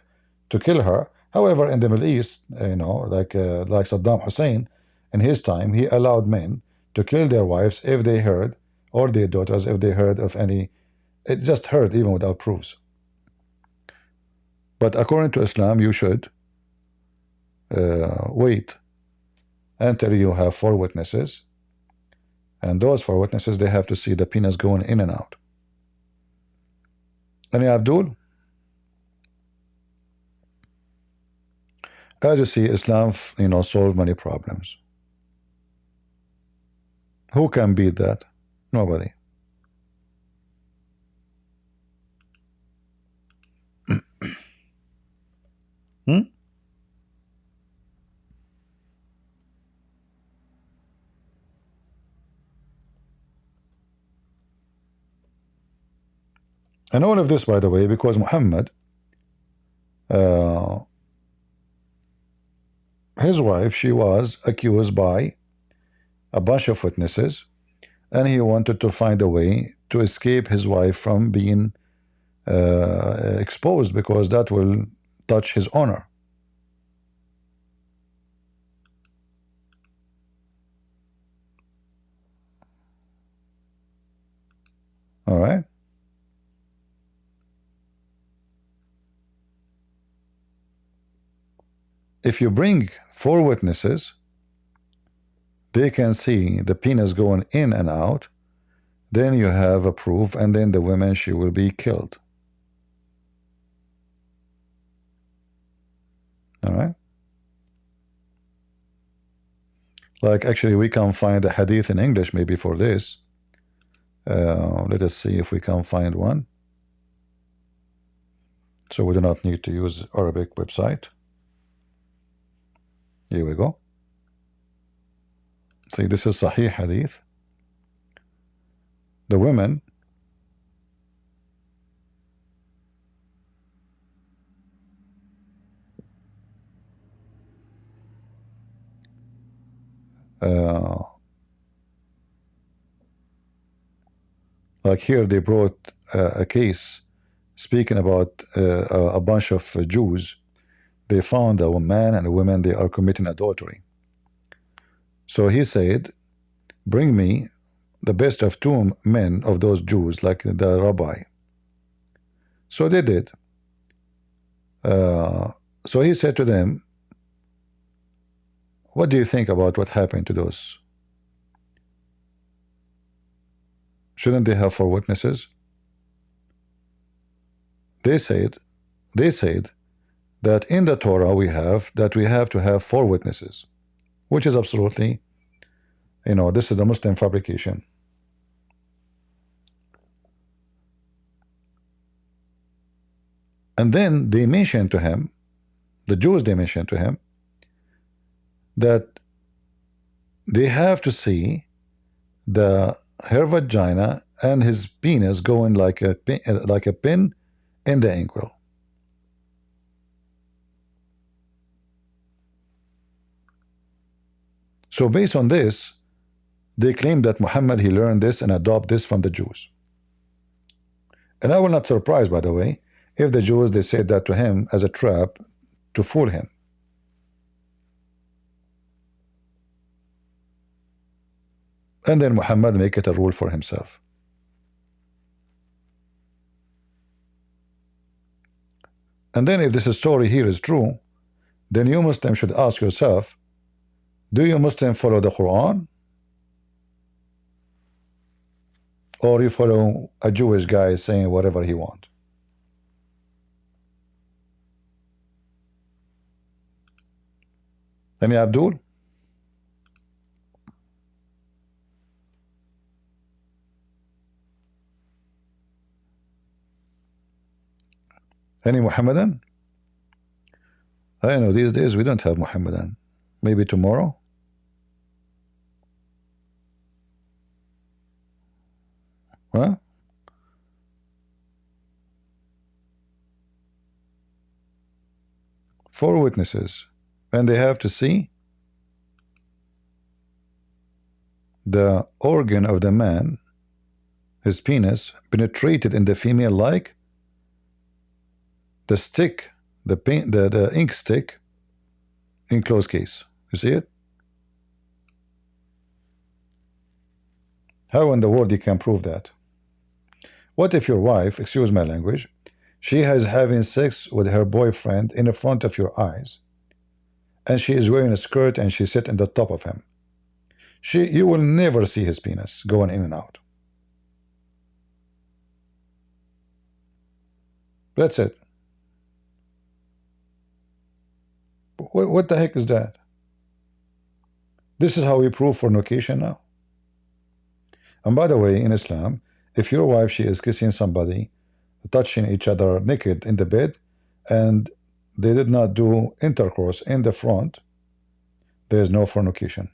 to kill her, however, in the Middle East, like Saddam Hussein, in his time, he allowed men to kill their wives if they heard, or their daughters if they heard of any, it just heard even without proofs. But according to Islam, you should wait until you have 4 witnesses, and those 4 witnesses, they have to see the penis going in and out. Any Abdul? As you see, Islam, solved many problems. Who can beat that? Nobody. And all of this, by the way, because Muhammad, his wife, she was accused by a bunch of witnesses, and he wanted to find a way to escape his wife from being exposed, because that will touch his honor. All right. If you bring 4 witnesses, they can see the penis going in and out, then you have a proof, and then the woman, she will be killed. All right. Like, actually, we can find a hadith in English maybe for this. Let us see if we can find one, so we do not need to use Arabic website. Here we go. See, this is Sahih Hadith. The women, like here they brought a case speaking about a bunch of Jews. They found a man and a woman, they are committing adultery. So he said, bring me the best of 2 men of those Jews, like the rabbi. So they did. So he said to them, what do you think about what happened to those? Shouldn't they have 4 witnesses? They said that in the Torah we have to have 4 witnesses, which is absolutely, this is the Muslim fabrication. And then they mentioned to him, the Jews, they mentioned to him that they have to see her vagina and his penis going like a pin in the ankle. So based on this, they claim that Muhammad, he learned this and adopted this from the Jews. And I will not surprise, by the way, if the Jews, they said that to him as a trap to fool him. And then Muhammad make it a rule for himself. And then if this story here is true, then you Muslims should ask yourself, do you Muslims follow the Quran? Or you follow a Jewish guy saying whatever he wants? Any Abdul? Any Muhammadan? I know these days we don't have Muhammadan. Maybe tomorrow? Huh? Four witnesses. And they have to see the organ of the man, his penis, penetrated in the female like the stick, the ink stick in closed case. You see it? How in the world you can prove that? What if your wife, excuse my language, she is having sex with her boyfriend in the front of your eyes, and she is wearing a skirt and she sits on the top of him? You will never see his penis going in and out. That's it. What the heck is that? This is how we prove fornication now. And by the way, in Islam, if your wife, she is kissing somebody, touching each other naked in the bed, and they did not do intercourse in the front, there is no fornication.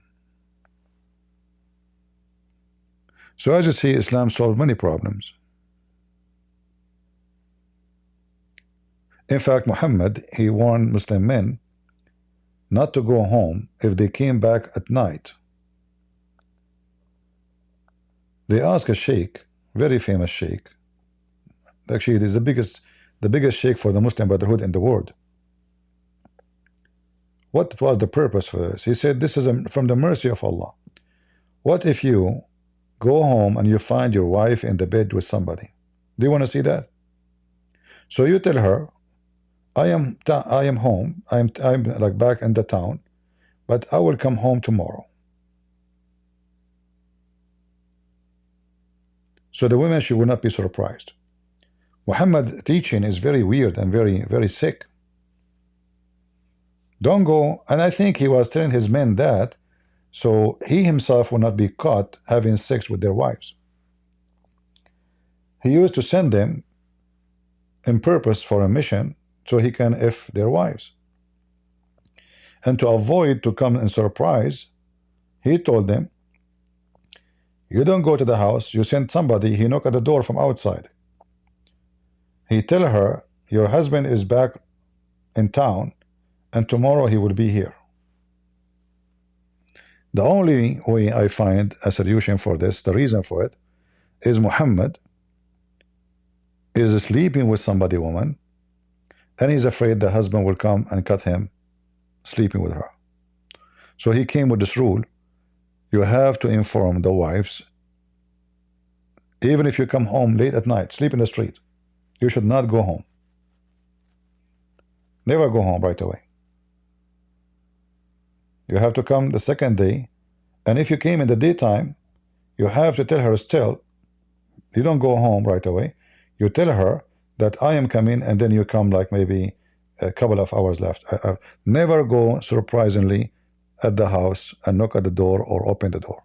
So as you see, Islam solved many problems. In fact, Muhammad, he warned Muslim men not to go home if they came back at night. They asked a sheikh, very famous sheikh. Actually, it is the biggest sheikh for the Muslim Brotherhood in the world. What was the purpose for this? He said, this is from the mercy of Allah. What if you go home and you find your wife in the bed with somebody? Do you want to see that? So you tell her, I am home. I'm like back in the town, but I will come home tomorrow. So the women, she will not be surprised. Muhammad's teaching is very weird and very, very sick. Don't go. And I think he was telling his men that so he himself will not be caught having sex with their wives. He used to send them in purpose for a mission so he can F their wives. And to avoid to come in surprise, he told them, you don't go to the house, you send somebody, he knock at the door from outside. He tell her, your husband is back in town and tomorrow he will be here. The only way I find a solution for this, the reason for it, is Muhammad is sleeping with somebody woman, and he's afraid the husband will come and cut him sleeping with her. So he came with this rule, you have to inform the wives, even if you come home late at night, sleep in the street, you should not go home. Never go home right away. You have to come the second day, and if you came in the daytime, you have to tell her still, you don't go home right away. You tell her that I am coming, and then you come like maybe a couple of hours left. Never go surprisingly at the house and knock at the door or open the door.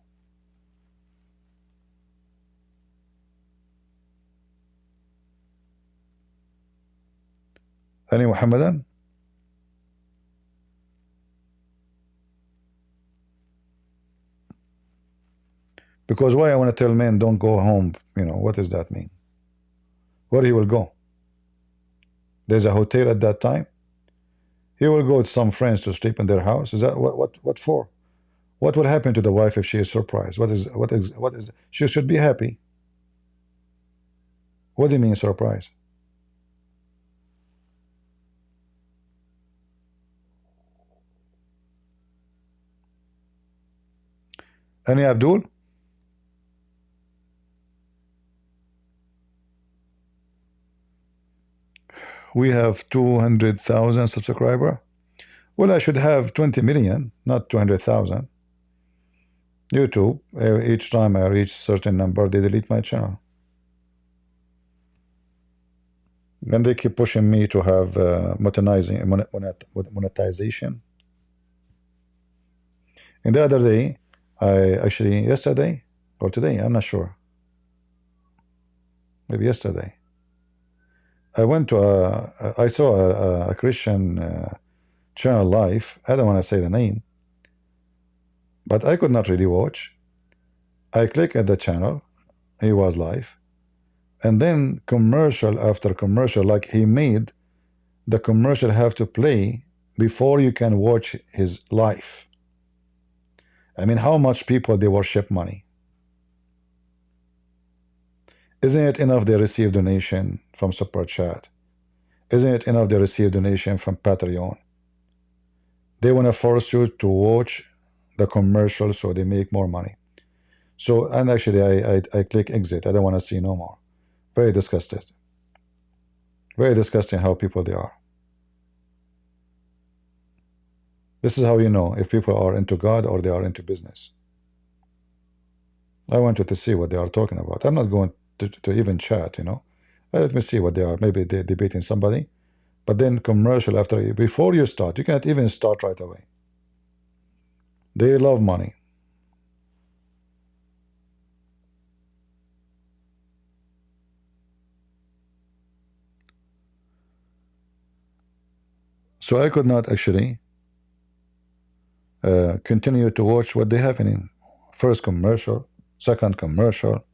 Any Muhammadan? Because why I want to tell men don't go home, you know, what does that mean? Where he will go? There's a hotel at that time. He will go with some friends to sleep in their house. Is that what for? What will happen to the wife if she is surprised? What is she should be happy. What do you mean surprise? Any Abdul? We have 200,000 subscriber. Well, I should have 20 million, not 200,000. YouTube, each time I reach certain number, they delete my channel. And they keep pushing me to have monetization. And the other day, yesterday or today, I'm not sure. Maybe yesterday. I went to I saw a Christian channel live. I don't want to say the name, but I could not really watch. I click at the channel. He was live, and then commercial after commercial, like he made the commercial have to play before you can watch his live. I mean, how much people they worship money? Isn't it enough they receive donation from Super Chat? Isn't it enough they receive donation from Patreon? They want to force you to watch the commercial so they make more money. So, and actually I click exit. I don't want to see no more. Very disgusted. Very disgusting how people they are. This is how you know if people are into God or they are into business. I wanted to see what they are talking about. I'm not going to even chat, you know. Let me see what they are. Maybe they're debating somebody. But then commercial after, before you start, you can't even start right away. They love money. So I could not actually continue to watch what they have in first commercial, second commercial,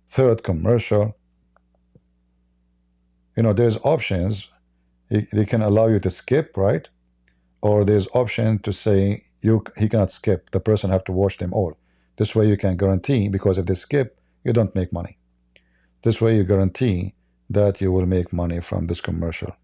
third commercial. You know, there's options. They can allow you to skip, right? Or there's option to say he cannot skip. The person have to watch them all. This way you can guarantee, because if they skip, you don't make money. This way you guarantee that you will make money from this commercial.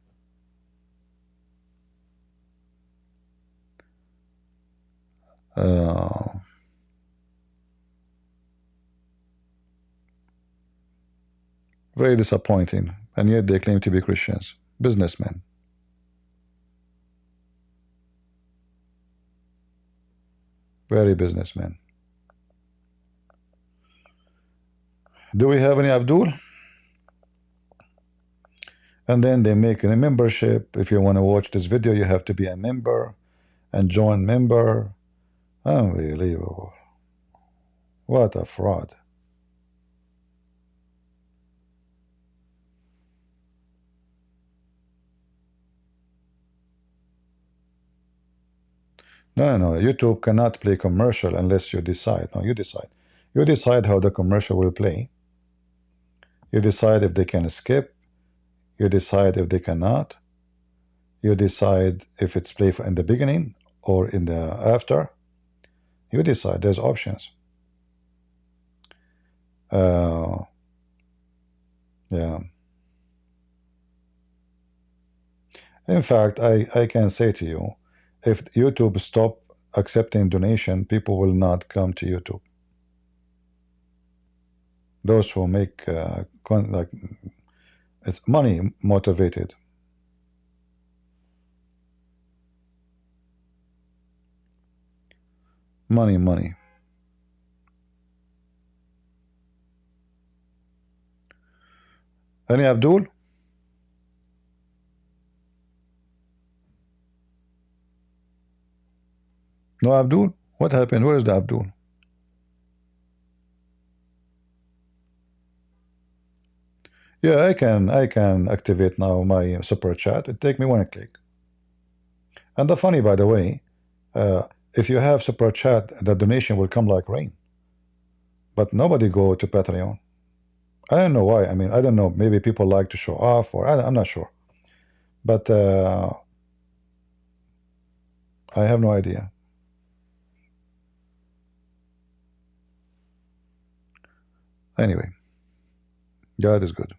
Very disappointing. And yet they claim to be Christians. Businessmen. Very businessmen. Do we have any Abdul? And then they make a membership. If you want to watch this video, you have to be a member and join member. Unbelievable. What a fraud. No, YouTube cannot play commercial unless you decide. No, you decide. You decide how the commercial will play. You decide if they can skip. You decide if they cannot. You decide if it's play in the beginning or in the after. You decide. There's options. Yeah. In fact, I can say to you, if YouTube stop accepting donation, people will not come to YouTube. Those who make like it's money motivated. Money. Any Abdul? No Abdul? What happened? Where is the Abdul? Yeah, I can activate now my super chat. It take me 1 click. And the funny, by the way, if you have super chat, the donation will come like rain. But nobody go to Patreon. I don't know why. I mean, I don't know. Maybe people like to show off, or I'm not sure. But I have no idea. Anyway, God is good.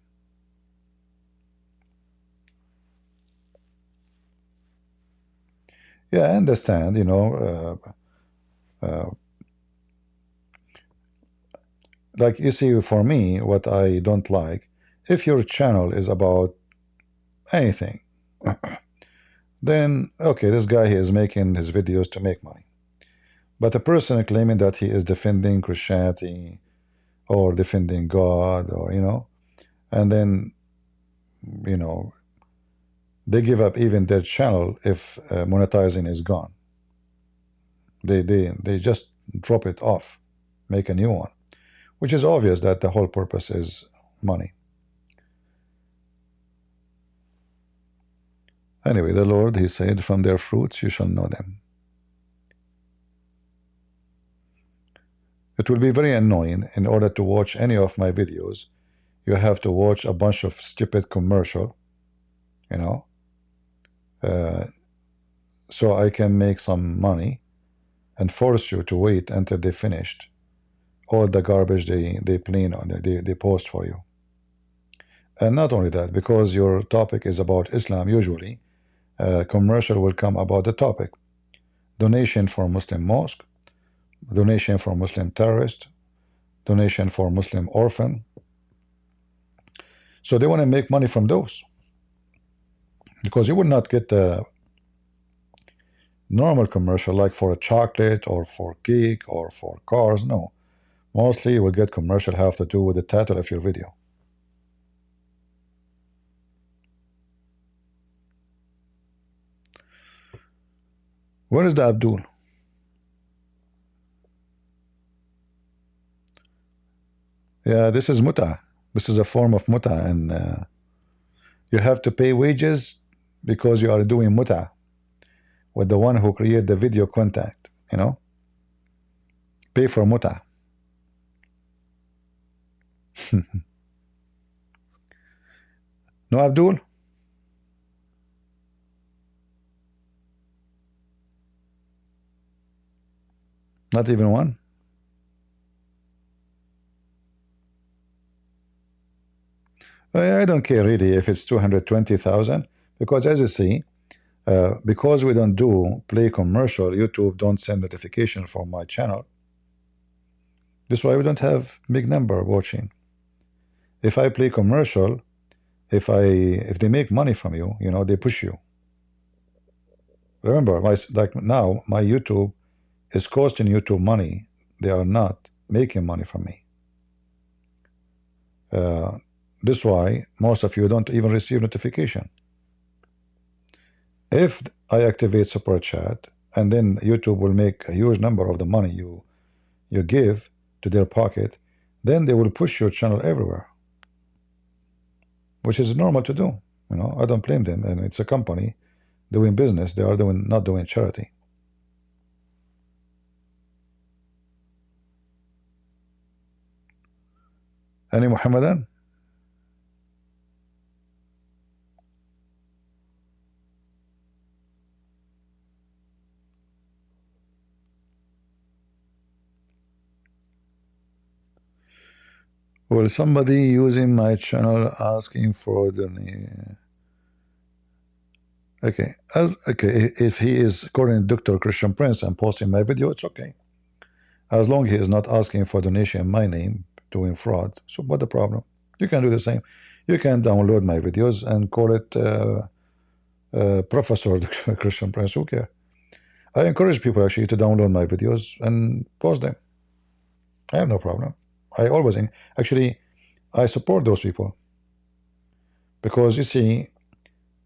Yeah, I understand, you know, like you see, for me, what I don't like, if your channel is about anything, then, okay, this guy, he is making his videos to make money. But a person claiming that he is defending Christianity or defending God, or, you know, and then, you know, they give up even their channel if monetizing is gone. They just drop it off, make a new one, which is obvious that the whole purpose is money. Anyway, the Lord, he said, from their fruits you shall know them. It will be very annoying. In order to watch any of my videos, you have to watch a bunch of stupid commercial, you know, so I can make some money and force you to wait until they finished all the garbage they play on, they post for you. And not only that, because your topic is about Islam, usually commercial will come about the topic: donation for Muslim mosque, donation for Muslim terrorist, donation for Muslim orphan. So they want to make money from those, because you will not get the normal commercial like for a chocolate or for cake or for cars. No, mostly you will get commercial have to do with the title of your video. Where is the Abdul? Yeah, this is muta. This is a form of muta, and you have to pay wages because you are doing muta with the one who created the video content, you know? Pay for muta. No, Abdul? Not even one? I don't care really if it's 220,000, because as you see, because we don't do play commercial, YouTube don't send notification for my channel. That's why we don't have big number watching. If I play commercial, if they make money from you, you know, they push you. Remember, like now, my YouTube is costing YouTube money. They are not making money from me. This is why most of you don't even receive notification. If I activate super chat, and then YouTube will make a huge number of the money you give to their pocket, then they will push your channel everywhere, which is normal to do. You know, I don't blame them, and it's a company doing business. They are not doing charity. Any Muhammadan? Well, somebody using my channel asking for the okay, if he is calling Dr. Christian Prince and posting my video, it's okay, as long as he is not asking for donation in my name, doing fraud. So what the problem? You can do the same. You can download my videos and call it Professor Christian Prince. Who cares? I encourage people actually to download my videos and post them. I have no problem. I always actually I support those people, because you see,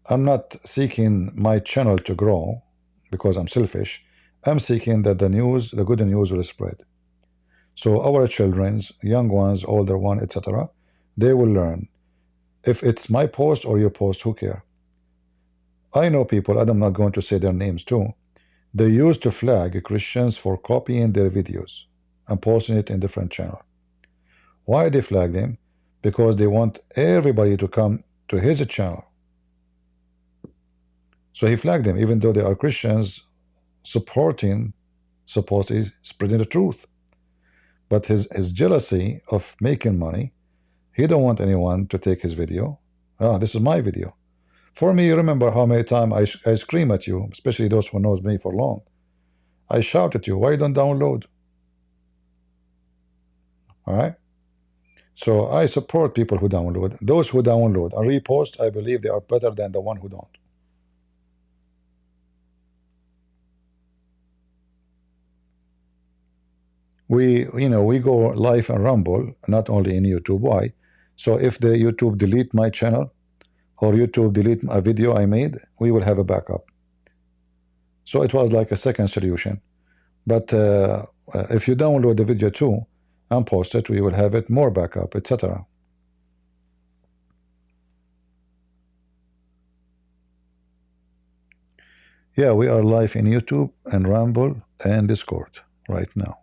I'm not seeking my channel to grow because I'm selfish. I'm seeking that the good news will spread. So our children's, young ones, older ones, etc., they will learn. If it's my post or your post, who care? I know people, and I'm not going to say their names too, they used to flag Christians for copying their videos and posting it in different channels. Why they flag them? Because they want everybody to come to his channel. So he flagged them, even though they are Christians supporting, supposedly spreading the truth. But his jealousy of making money, he don't want anyone to take his video. Ah, this is my video. For me, remember how many times I scream at you, especially those who knows me for long. I shout at you, why you don't download? All right? So I support people who download. Those who download and repost, I believe they are better than the one who don't. We go live and rumble, not only in YouTube. Why? So if the YouTube delete my channel or YouTube delete a video I made, we will have a backup. So it was like a second solution. But if you download the video too and post it, we will have it more backup, etc. Yeah, we are live in YouTube and Rumble and Discord right now.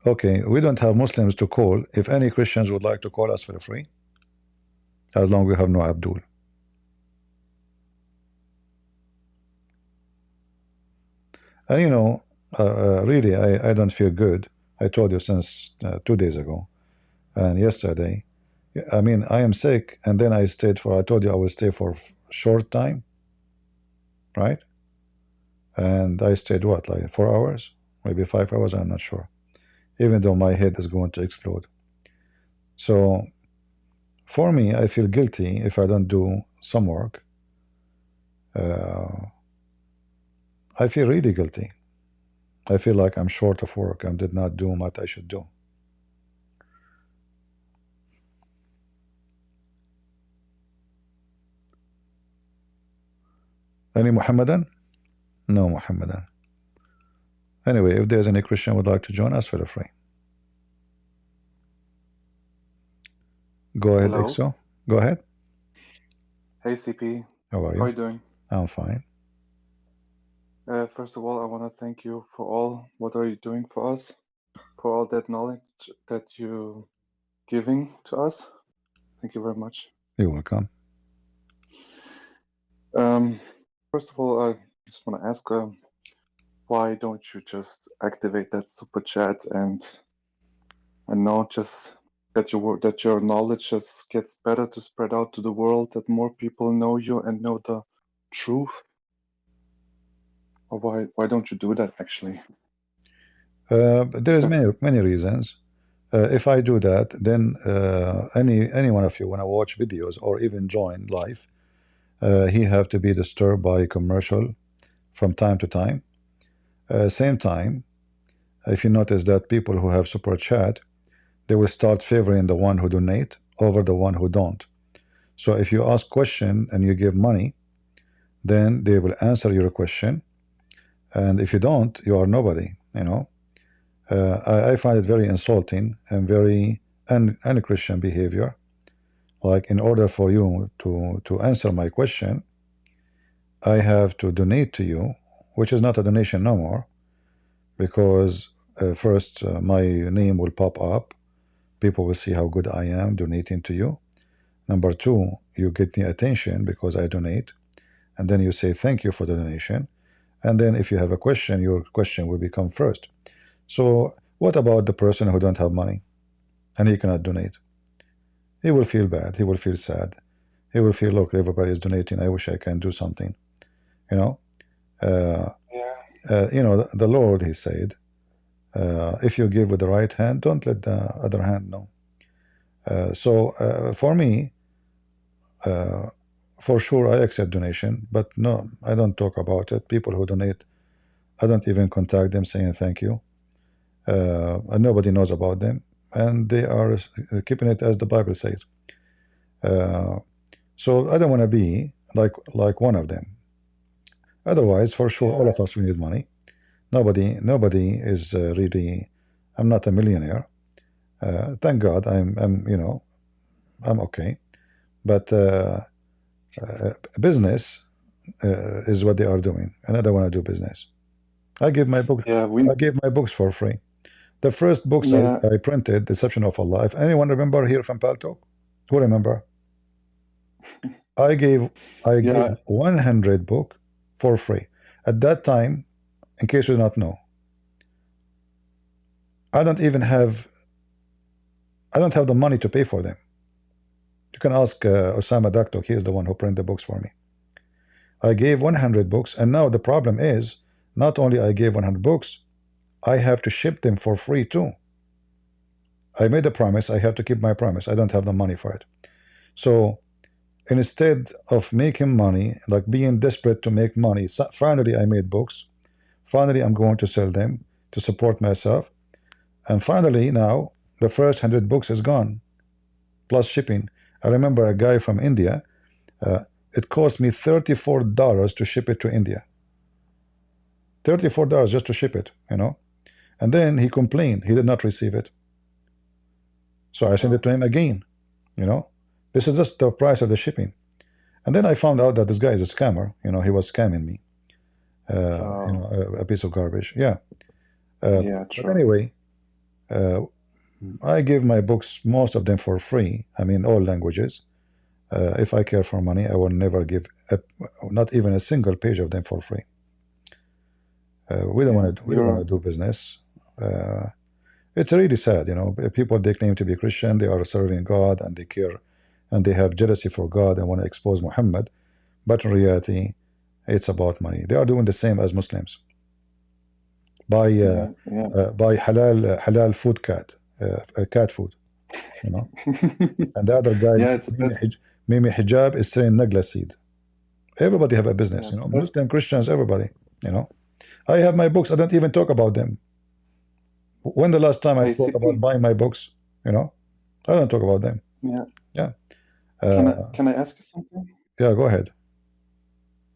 Okay, we don't have Muslims to call. If any Christians would like to call us for free, as long as we have no Abdul. And you know, really, I don't feel good. I told you since 2 days ago and yesterday. I mean, I am sick, and then I stayed for, I told you I will stay for short time, right? And I stayed what, like 4 hours? Maybe 5 hours, I'm not sure. Even though my head is going to explode. So, for me, I feel guilty if I don't do some work. I feel really guilty. I feel like I'm short of work. I did not do what I should do. Any Muhammadan? No Muhammadan. Anyway, if there's any Christian would like to join us, feel free. Go ahead, Hello. Exo. Go ahead. Hey CP, How are how are you you? doing? I'm fine. First of all, I want to thank you for all what are you doing for us, for all that knowledge that you giving to us. Thank you very much. You're welcome. First of all, I just want to ask, why don't you just activate that super chat and know just that your knowledge just gets better to spread out to the world, that more people know you and know the truth? Or why don't you do that actually? There is That's many reasons. If I do that, then any one of you want to watch videos or even join live, he have to be disturbed by commercial from time to time. Same time, if you notice that people who have super chat, they will start favoring the one who donate over the one who don't. So if you ask question and you give money, then they will answer your question, and if you don't, you are nobody, you know. I find it very insulting and very un-Christian behavior. Like, in order for you to answer my question, I have to donate to you, which is not a donation no more, because first my name will pop up, people will see how good I am donating to you. Number two, you get the attention because I donate, and then you say thank you for the donation, and then if you have a question, your question will become first. So what about the person who don't have money and he cannot donate? He will feel bad, he will feel sad, he will feel, look, everybody is donating, I wish I can do something, you know. You know, the Lord, he said, if you give with the right hand, don't let the other hand know. So for me, for sure I accept donation, but no, I don't talk about it. People who donate, I don't even contact them saying thank you, and nobody knows about them, and they are keeping it as the Bible says. So I don't want to be like one of them. Otherwise, for sure, all of us, we need money. Nobody is really. I'm not a millionaire. Thank God, I'm you know, I'm okay. But business is what they are doing, and I don't want to do business. I give my book. I gave my books for free. The first books I printed, Deception of Allah. If anyone remember here from Paltalk, who remember? I gave 100 book for free at that time. In case you do not know, I don't have the money to pay for them. You can ask Osama Daktok. He is the one who printed the books for me. I gave 100 books, and now the problem is not only I gave 100 books, I have to ship them for free too. I made a promise, I have to keep my promise. I don't have the money for it. So instead of making money, like being desperate to make money, so finally I made books. Finally I'm going to sell them to support myself. And finally now the first 100 books is gone, plus shipping. I remember a guy from India, it cost me $34 to ship it to India. $34 just to ship it, you know. And then he complained he did not receive it. So I sent it to him again, you know. This is just the price of the shipping. And then I found out that this guy is a scammer. You know, he was scamming me. You know, a piece of garbage. Yeah. Yeah, But true. anyway, I give my books, most of them for free. I mean, all languages. If I care for money, I will never give not even a single page of them for free. We don't want to. We don't want to do business. It's really sad, you know. People, they claim to be Christian, they are serving God, and they care, and they have jealousy for God and want to expose Muhammad. But in reality, it's about money. They are doing the same as Muslims. Buy halal food cat food, you know. And the other guy, Yeah, it's the best. Mimi Hijab, is saying Nagla seed. Everybody have a business, Yeah, you know. the best. Muslim, Christians, everybody, you know. I have my books. I don't even talk about them. When the last time I spoke about Basically, buying my books, you know, I don't talk about them. yeah. Yeah. Can I ask you something? Yeah, go ahead.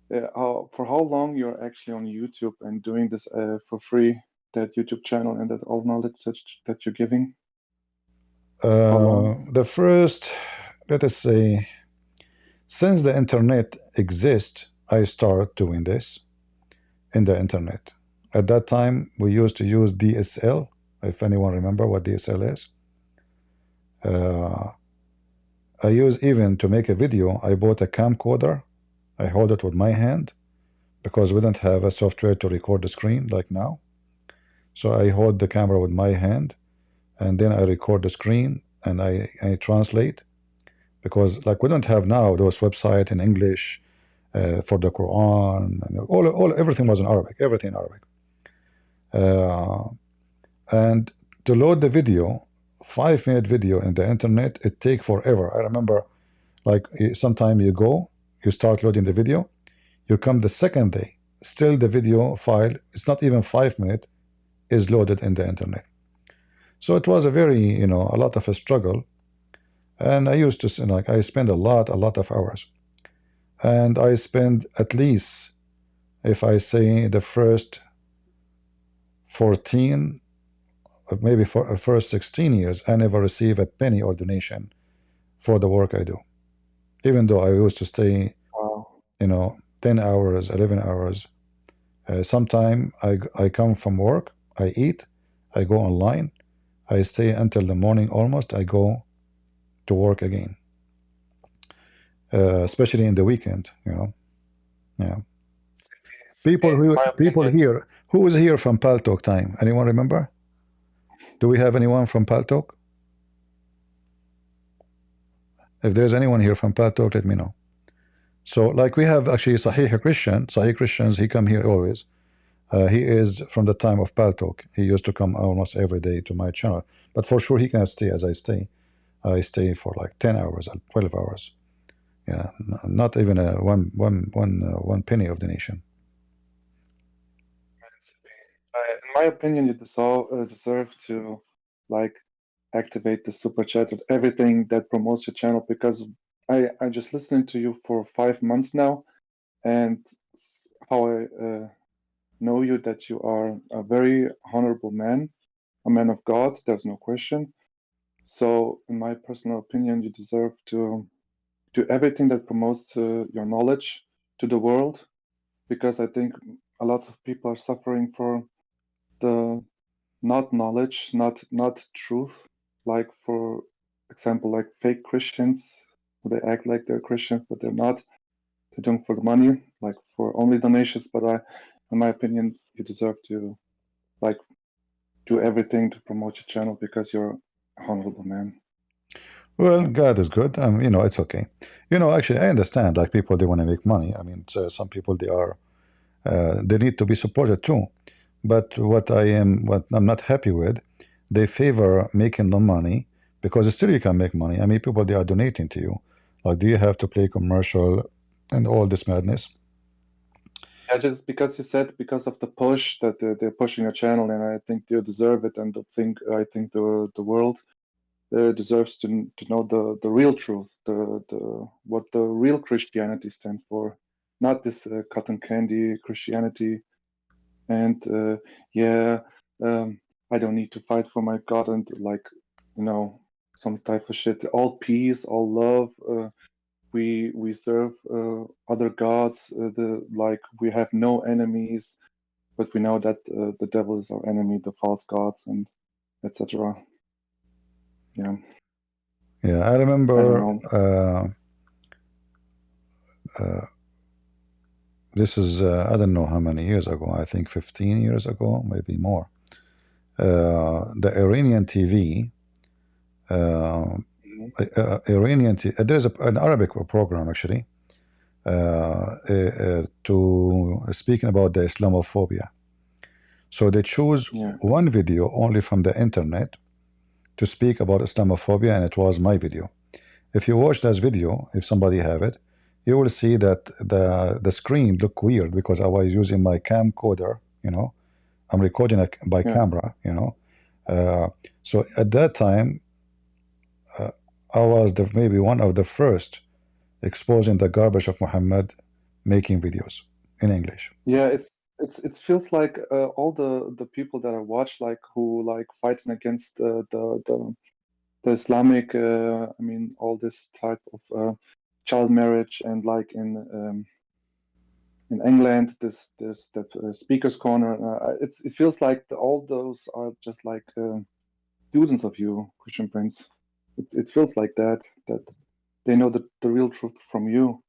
For how long you're actually on YouTube and doing this for free, that YouTube channel and that all knowledge that you're giving? How long? The first, let us say, since the internet exists, I start doing this in the internet. At that time, we used to use DSL, if anyone remember what DSL is. I use, even to make a video, I bought a camcorder. I hold it with my hand because we don't have a software to record the screen like now. So I hold the camera with my hand, and then I record the screen, and I translate, because like we don't have now those websites in English for the Quran, and everything was in Arabic, everything in Arabic. And to load the video, 5-minute video in the internet, it take forever. I remember, like, sometime you go, you start loading the video, you come the second day, still the video file, it's not even 5 minutes, is loaded in the internet. So it was a very, you know, a lot of a struggle. And I used to, like, I spend a lot of hours. And I spend at least, if I say the first 14, maybe for first 16 years, I never receive a penny or donation for the work I do. Even though I used to stay, you know, 10 hours, 11 hours. Sometime I come from work, I eat, I go online, I stay until the morning almost, I go to work again. Especially in the weekend, you know. Yeah. People here, who is here from Paltalk time? Anyone remember? Do we have anyone from Paltalk? If there's anyone here from Paltalk, let me know. So, like, we have actually Sahih Christians, he come here always. He is from the time of Paltalk. He used to come almost every day to my channel. But for sure, he cannot stay as I stay. I stay for like 10 hours, 12 hours. Yeah, not even one penny of donation. In my opinion, you deserve to, like, activate the super chat with everything that promotes your channel, because I just listening to you for 5 months now, and how I know you, that you are a very honorable man, a man of God. There's no question. So, in my personal opinion, you deserve to do everything that promotes your knowledge to the world, because I think a lot of people are suffering for the not knowledge, not truth. Like, for example, like fake Christians, they act like they're Christians, but they're not. They're doing for the money, like for only donations. But in my opinion, you deserve to, like, do everything to promote your channel, because you're a honorable man. Well, God is good. You know, it's okay. You know, actually, I understand. Like, people, they want to make money. I mean, so some people, they are, they need to be supported too. But what I'm not happy with, they favor making the money, because still you can make money. I mean, people, they are donating to you. Like, do you have to play commercial and all this madness? Yeah, just because you said, because of the push that they're pushing your channel, and I think you deserve it, and I think the world deserves to know the real truth, what the real Christianity stands for, not this cotton candy Christianity. And I don't need to fight for my God, and, like, you know, some type of shit. All peace, all love. we serve other gods. Like we have no enemies, but we know that the devil is our enemy, the false gods, and etc. Yeah. Yeah, I I remember don't know. this is I don't know how many years ago. I think 15 years ago, maybe more. The Iranian TV, Iranian. There's an Arabic program actually to speaking about the Islamophobia. So they choose Yeah. one video only from the internet to speak about Islamophobia, and it was my video. If you watch that video, if somebody have it, you will see that the screen look weird because I was using my camcorder. You know, I'm recording by Yeah. camera. You know, so at that time, I was maybe one of the first exposing the garbage of Muhammad making videos in English. Yeah, it feels like all the people that I watch, like who like fighting against the Islamic, I mean, all this type of child marriage, and like in England, this that speakers corner. It feels like all those are just like students of you, Christian Prince. It feels like that they know the real truth from you.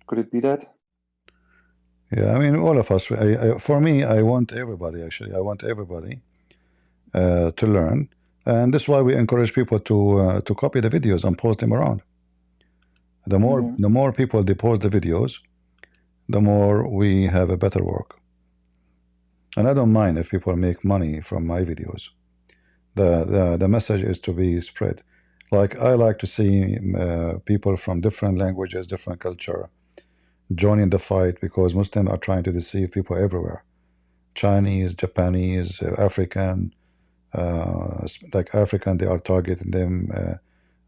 Could it be that? Yeah, I mean, all of us. For me, I want everybody. Actually, I want everybody to learn, and that's why we encourage people to copy the videos and post them around. The more people they post the videos, the more we have a better work. And I don't mind if people make money from my videos. The message is to be spread. Like I like to see people from different languages, different culture, joining the fight because Muslims are trying to deceive people everywhere. Chinese, Japanese, African, like African, they are targeting them.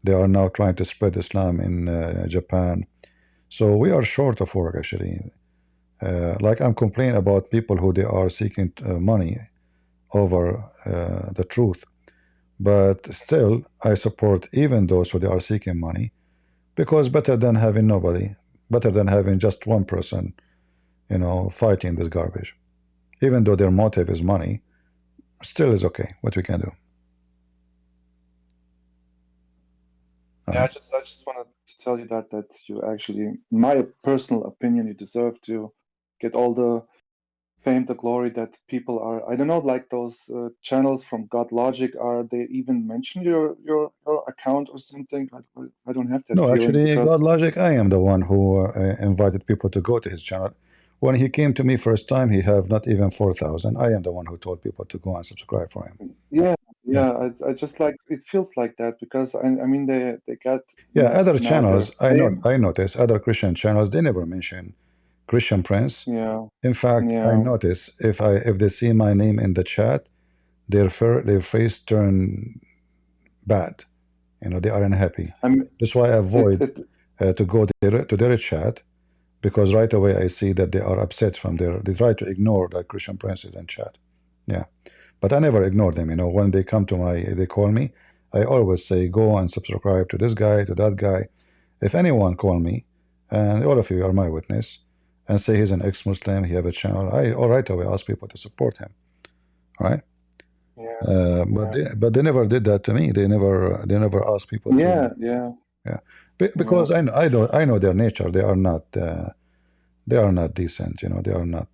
They are now trying to spread Islam in Japan. So we are short of work actually. Like I'm complaining about people who they are seeking money over the truth, but still I support even those who they are seeking money, because better than having nobody, better than having just one person, you know, fighting this garbage. Even though their motive is money, still is okay. What we can do. Yeah, I just wanted to tell you that you actually, in my personal opinion, you deserve to get all the fame, the glory that people are. I don't know, like those channels from God Logic. Are they even mention your account or something? I don't have that No, feeling actually, because God Logic, I am the one who invited people to go to his channel. When he came to me first time, he have not even 4,000. I am the one who told people to go and subscribe for him. yeah, I just like it feels like that because I mean they got Yeah, other now their channels, fame. I notice other Christian channels, they never mention Christian Prince. Yeah, In fact, I yeah. notice if they see my name in the chat, their face turn bad. You know, they are unhappy. That's why I avoid to go to their chat, because right away I see that they are upset from their. They try to ignore like Christian Princes in chat. Yeah, but I never ignore them. You know, when they come to they call me. I always say go and subscribe to this guy, to that guy. If anyone call me, and all of you are my witness, and say he's an ex-Muslim, he have a channel, I right away ask people to support him, right? But they never did that to me. They never asked people to. Yeah. Because I know their nature. They are not decent. You know, they are not.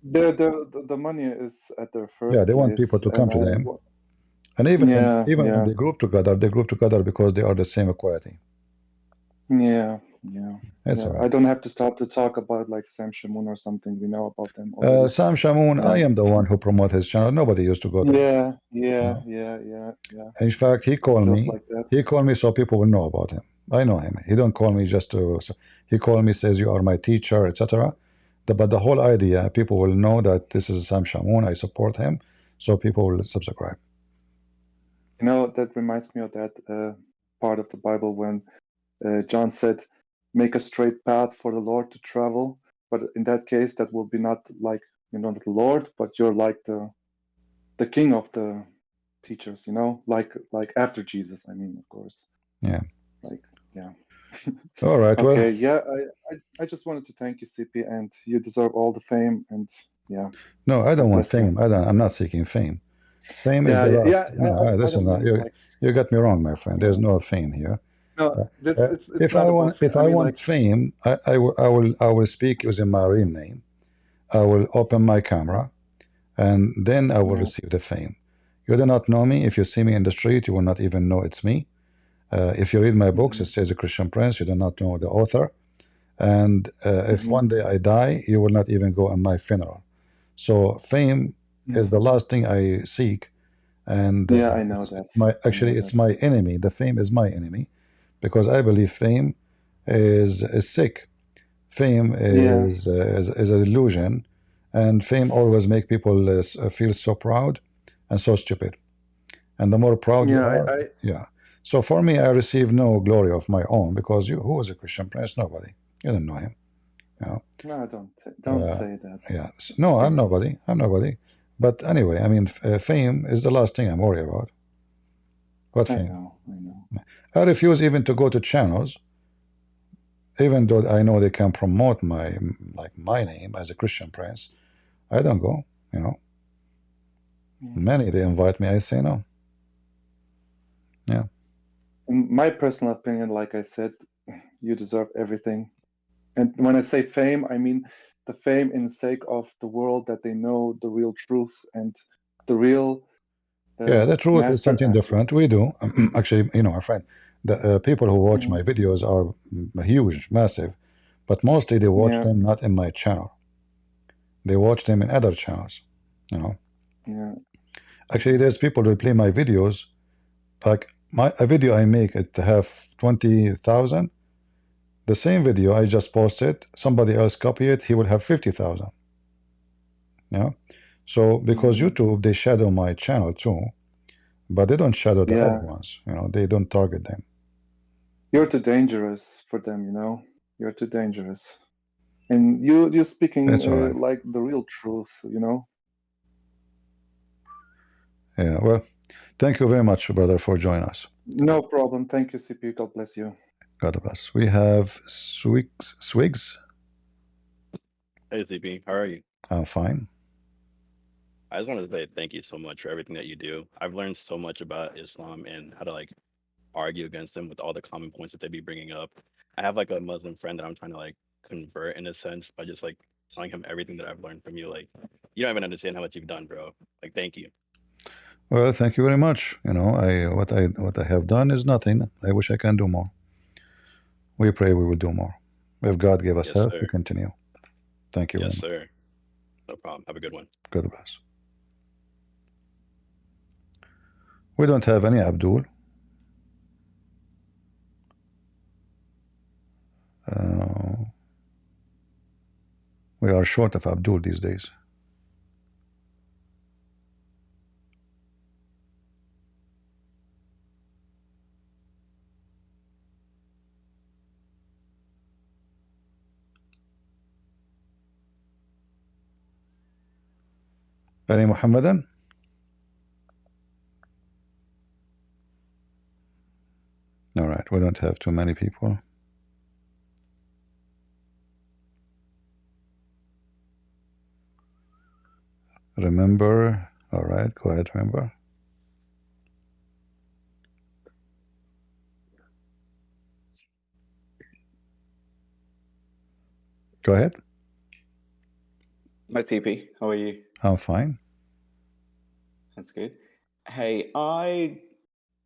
The money is at their Yeah, first they want people place, to come to them, and even when they group together because they are the same equality. Yeah. That's all right. I don't have to start to talk about like Sam Shamoon or something. We know about them Sam Shamoon, I am the one who promote his channel. Nobody used to go there. Yeah. In fact, he called Feels me. like that. He called me so people will know about him. I know him. He don't call me just to. He called me, says you are my teacher, etc. But the whole idea, people will know that this is Sam Shamoon. I support him, so people will subscribe. You know, that reminds me of that part of the Bible when John said, "Make a straight path for the Lord to travel." But in that case, that will be not like the Lord, but you're like the king of the teachers. You know, like after Jesus. I mean, of course. Yeah. Like, yeah. All right. Okay, Well, yeah, I just wanted to thank you, CP, and you deserve all the fame. And yeah, no, I God don't want bless you. fame. I'm not seeking fame. Fame is Yeah, the yeah, last. No, I listen. don't mean like, You got me wrong, my friend. There's yeah. no fame here. No, that's it's If I not about want, fame. if I I mean, want like, fame, I will speak using my real name. I will open my camera, and then I will yeah, receive the fame. You do not know me. If you see me in the street, you will not even know it's me. If you read my books, it says a Christian Prince. You do not know the author. And if one day I die, you will not even go on my funeral. So fame is the last thing I seek, and yeah, I know it's that. my I know it's that. my enemy. The fame is my enemy, because I believe fame is sick. Fame Yeah, is an illusion, and fame always make people feel so proud and so stupid. And the more proud you yeah, are, yeah. So for me, I receive no glory of my own, because who was a Christian Prince? Nobody. You don't know him. You know. no, don't say that. Yeah. No, I'm nobody. I'm nobody. But anyway, I mean, fame is the last thing I'm worried about. What I fame? know, I know. I refuse even to go to channels, even though I know they can promote my name as a Christian Prince. I don't go. You know, many they invite me. I say no. Yeah. In my personal opinion, like I said, you deserve everything. And when I say fame, I mean the fame in the sake of the world, that they know the real truth and the real Yeah, the truth is master. something different. We do. Actually, my friend, the people who watch my videos are huge, massive, but mostly they watch Yeah, them not in my channel. They watch them in other channels. You know. yeah, Actually, there's people who play my videos. Like a video I make, it have 20,000. The same video I just posted, somebody else copy it, he will have 50,000. Yeah. So because YouTube, they shadow my channel too, but they don't shadow the other yeah. ones. They don't target them. You're too dangerous for them, You're too dangerous. And you're speaking It's all right. like the real truth. Yeah. Well, thank you very much, brother, for joining us. No problem. Thank you, CP. God bless you. God bless. We have Swigs. Hey, CP, how are you? I'm fine. I just wanted to say thank you so much for everything that you do. I've learned so much about Islam and how to argue against them with all the common points that they be bringing up. I have a Muslim friend that I'm trying to convert in a sense by just telling him everything that I've learned from you. You don't even understand how much you've done, bro. Thank you. Well, thank you very much. What I have done is nothing. I wish I can do more. We pray we will do more. If God gave us Yes, health, sir. we continue. Thank you Yes, very much. sir. No problem. Have a good one. God bless. We don't have any Abdul. We are short of Abdul these days. Any Muhammadan? All right, we don't have too many people. Remember. All right, go ahead, remember. Go ahead. Hi, TP. How are you? I'm fine. That's good. Hey, I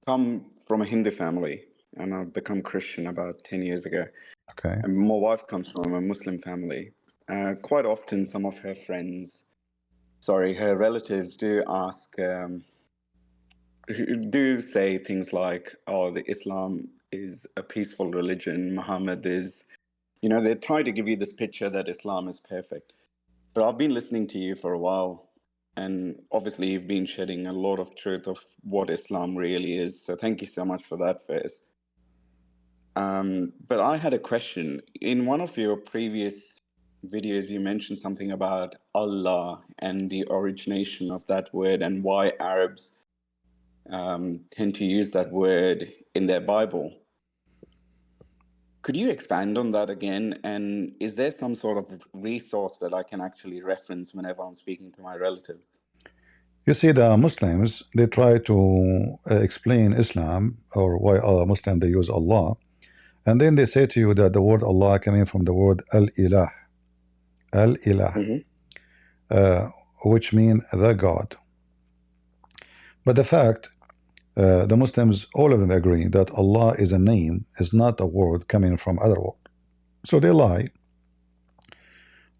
come from a Hindu family and I've become Christian about 10 years ago. Okay. And my wife comes from a Muslim family. Quite often, some of her her relatives do ask, do say things like, oh, the Islam is a peaceful religion. Muhammad is, they try to give you this picture that Islam is perfect. But I've been listening to you for a while, and obviously you've been shedding a lot of truth of what Islam really is. So thank you so much for that first. But I had a question. In one of your previous videos, you mentioned something about Allah and the origination of that word and why Arabs tend to use that word in their Bible. Could you expand on that again? And is there some sort of resource that I can actually reference whenever I'm speaking to my relative? You see, the Muslims, they try to explain Islam or why Muslim they use Allah, and then they say to you that the word Allah coming from the word al-ilah, al-ilah, which mean the God. But the fact, the Muslims, all of them agree that Allah is a name, is not a word coming from other word. So they lie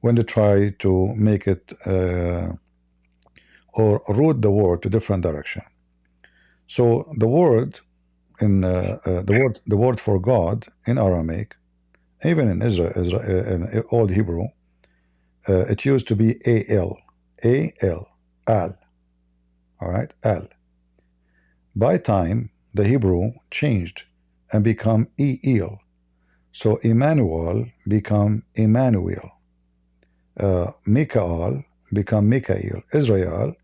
when they try to make it or route the word to different direction. So the word in the word for God in Aramaic, even in Israel in Old Hebrew, it used to be al, al. All right, al. By time, the Hebrew changed and become el. So Emmanuel become Emmanuel. Mikael become Mikael. Israel.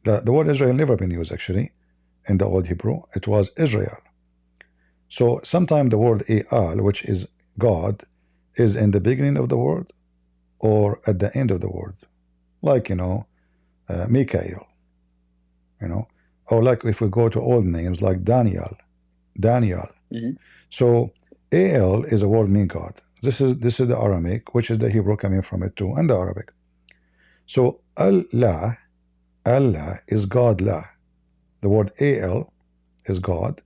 The word Israel never been used actually in the Old Hebrew. It was Israel. So sometimes the word Al, which is God, is in the beginning of the word or at the end of the word. Like, Mikael, or like if we go to old names like Daniel. So Al is a word mean God. This is the Aramaic, which is the Hebrew coming from it too, and the Arabic. So Allah is God La. The word Al is God.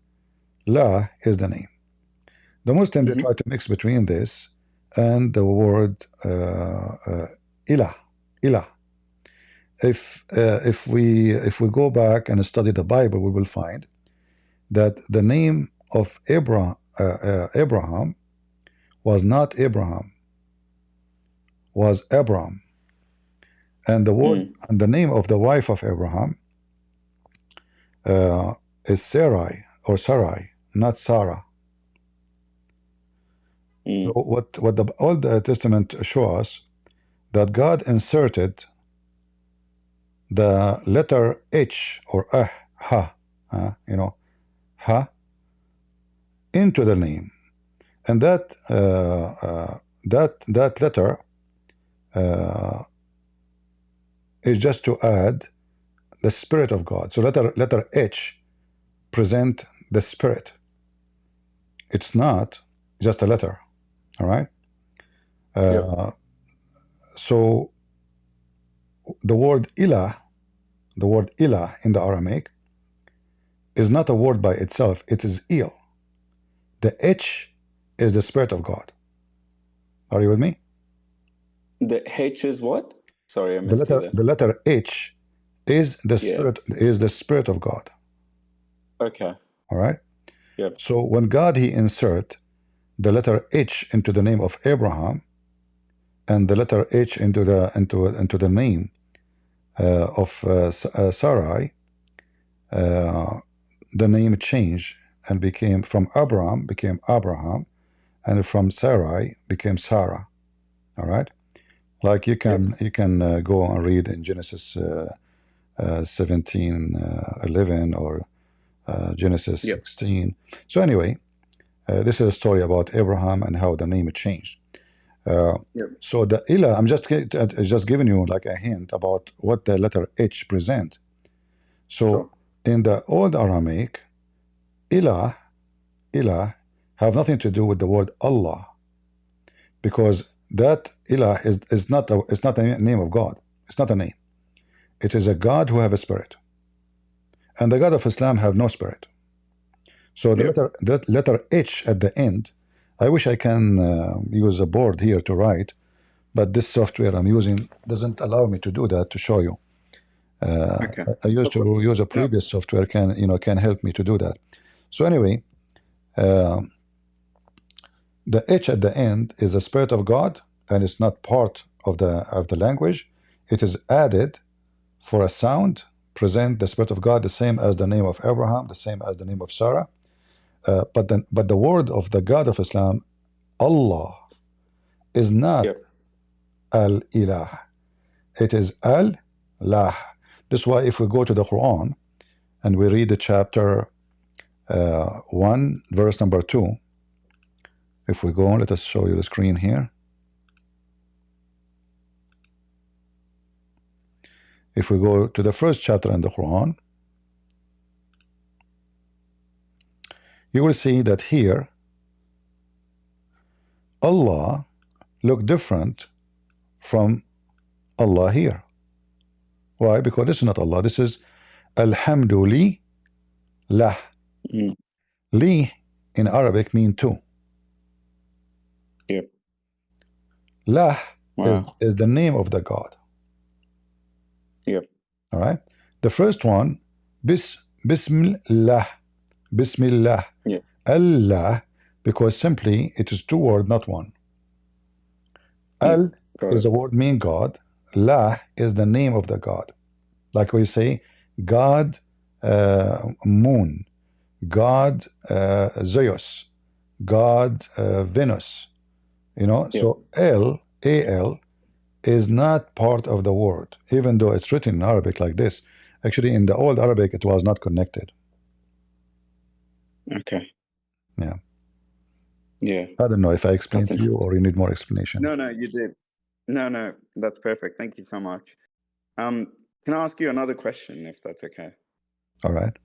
La is the name. The Muslims they try to mix between this and the word Ilah. If we go back and study the Bible, we will find that the name of Abraham was not Abraham, was Abram, and the word and the name of the wife of Abraham is Sarai or Sarai, not Sarah. So what the Old Testament shows us that God inserted the letter H or ha, ha, into the name, and that letter is just to add the Spirit of God. So letter H present the Spirit. It's not just a letter. All right. So the word ilah in the Aramaic is not a word by itself. It is il. The H is the Spirit of God. Are you with me? The H is what? Sorry, I missed you there. The letter H is the Spirit. Is the Spirit of God. Okay. All right. Yep. So when God he insert the letter H into the name of Abraham, and the letter H into the name of Sarai, the name changed and became from Abraham became Abraham, and from Sarai became Sarah. All right, like you can go and read in Genesis 17:11 or Genesis 16. So anyway, this is a story about Abraham and how the name changed. So the Ilah, I'm just giving you like a hint about what the letter H present. So in the old Aramaic, Ilah have nothing to do with the word Allah, because that Ilah is not a name of God. It's not a name. It is a God who have a spirit, and the God of Islam have no spirit. So the letter H at the end, I wish I can use a board here to write, but this software I'm using doesn't allow me to do that, to show you. I used to use a previous software can help me to do that. So anyway, the H at the end is the Spirit of God, and it's not part of the language. It is added for a sound, present the Spirit of God, the same as the name of Abraham, the same as the name of Sarah. But the word of the God of Islam, Allah, is not al-ilah. It is al-lah. This is why if we go to the Quran and we read the chapter 1, verse number 2, If we go on, let us show you the screen here. If we go to the first chapter in the Quran, you will see that here Allah look different from Allah here. Why? Because this is not Allah. This is Alhamdulillah. Li in Arabic mean two. Yep. Lah Wow. is the name of the God. Yep. All right. The first one, Bismillah. Bismillah. Yep. Allah, because simply it is two words, not one. Al is a word mean God. La is the name of the God. Like we say, God Moon, God Zeus, God Venus. You know, so Al is not part of the word, even though it's written in Arabic like this. Actually, in the old Arabic, it was not connected. Okay. Yeah. Yeah. I don't know if I explained That's to you or you need more explanation. No, you did. No, that's perfect. Thank you so much. Can I ask you another question, if that's okay? All right.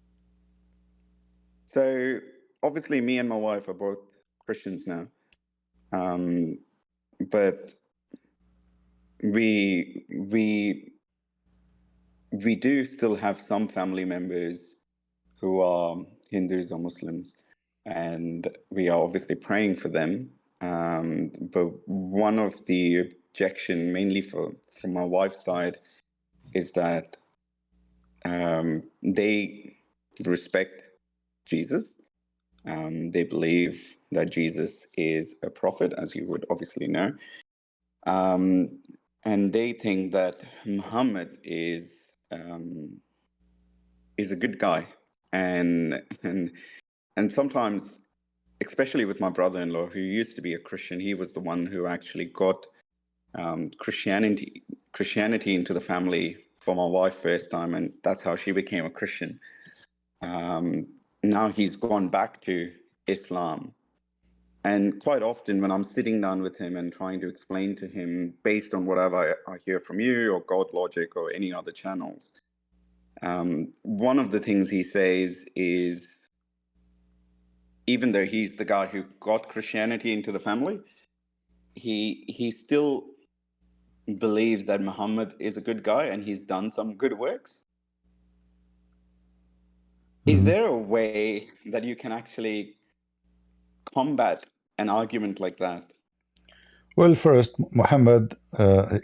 So obviously, me and my wife are both Christians now, but we do still have some family members who are Hindus or Muslims, and we are obviously praying for them. But one of the objection, mainly from my wife's side, is that they respect Jesus. They believe that Jesus is a prophet, as you would obviously know. And they think that Muhammad is a good guy. And sometimes, especially with my brother-in-law, who used to be a Christian, he was the one who actually got Christianity into the family for my wife first time, and that's how she became a Christian. Now he's gone back to Islam. And quite often when I'm sitting down with him and trying to explain to him based on whatever I hear from you or God Logic or any other channels, one of the things he says is, even though he's the guy who got Christianity into the family, he still believes that Muhammad is a good guy and he's done some good works. Is there a way that you can actually combat an argument like that? Well, first, Muhammad,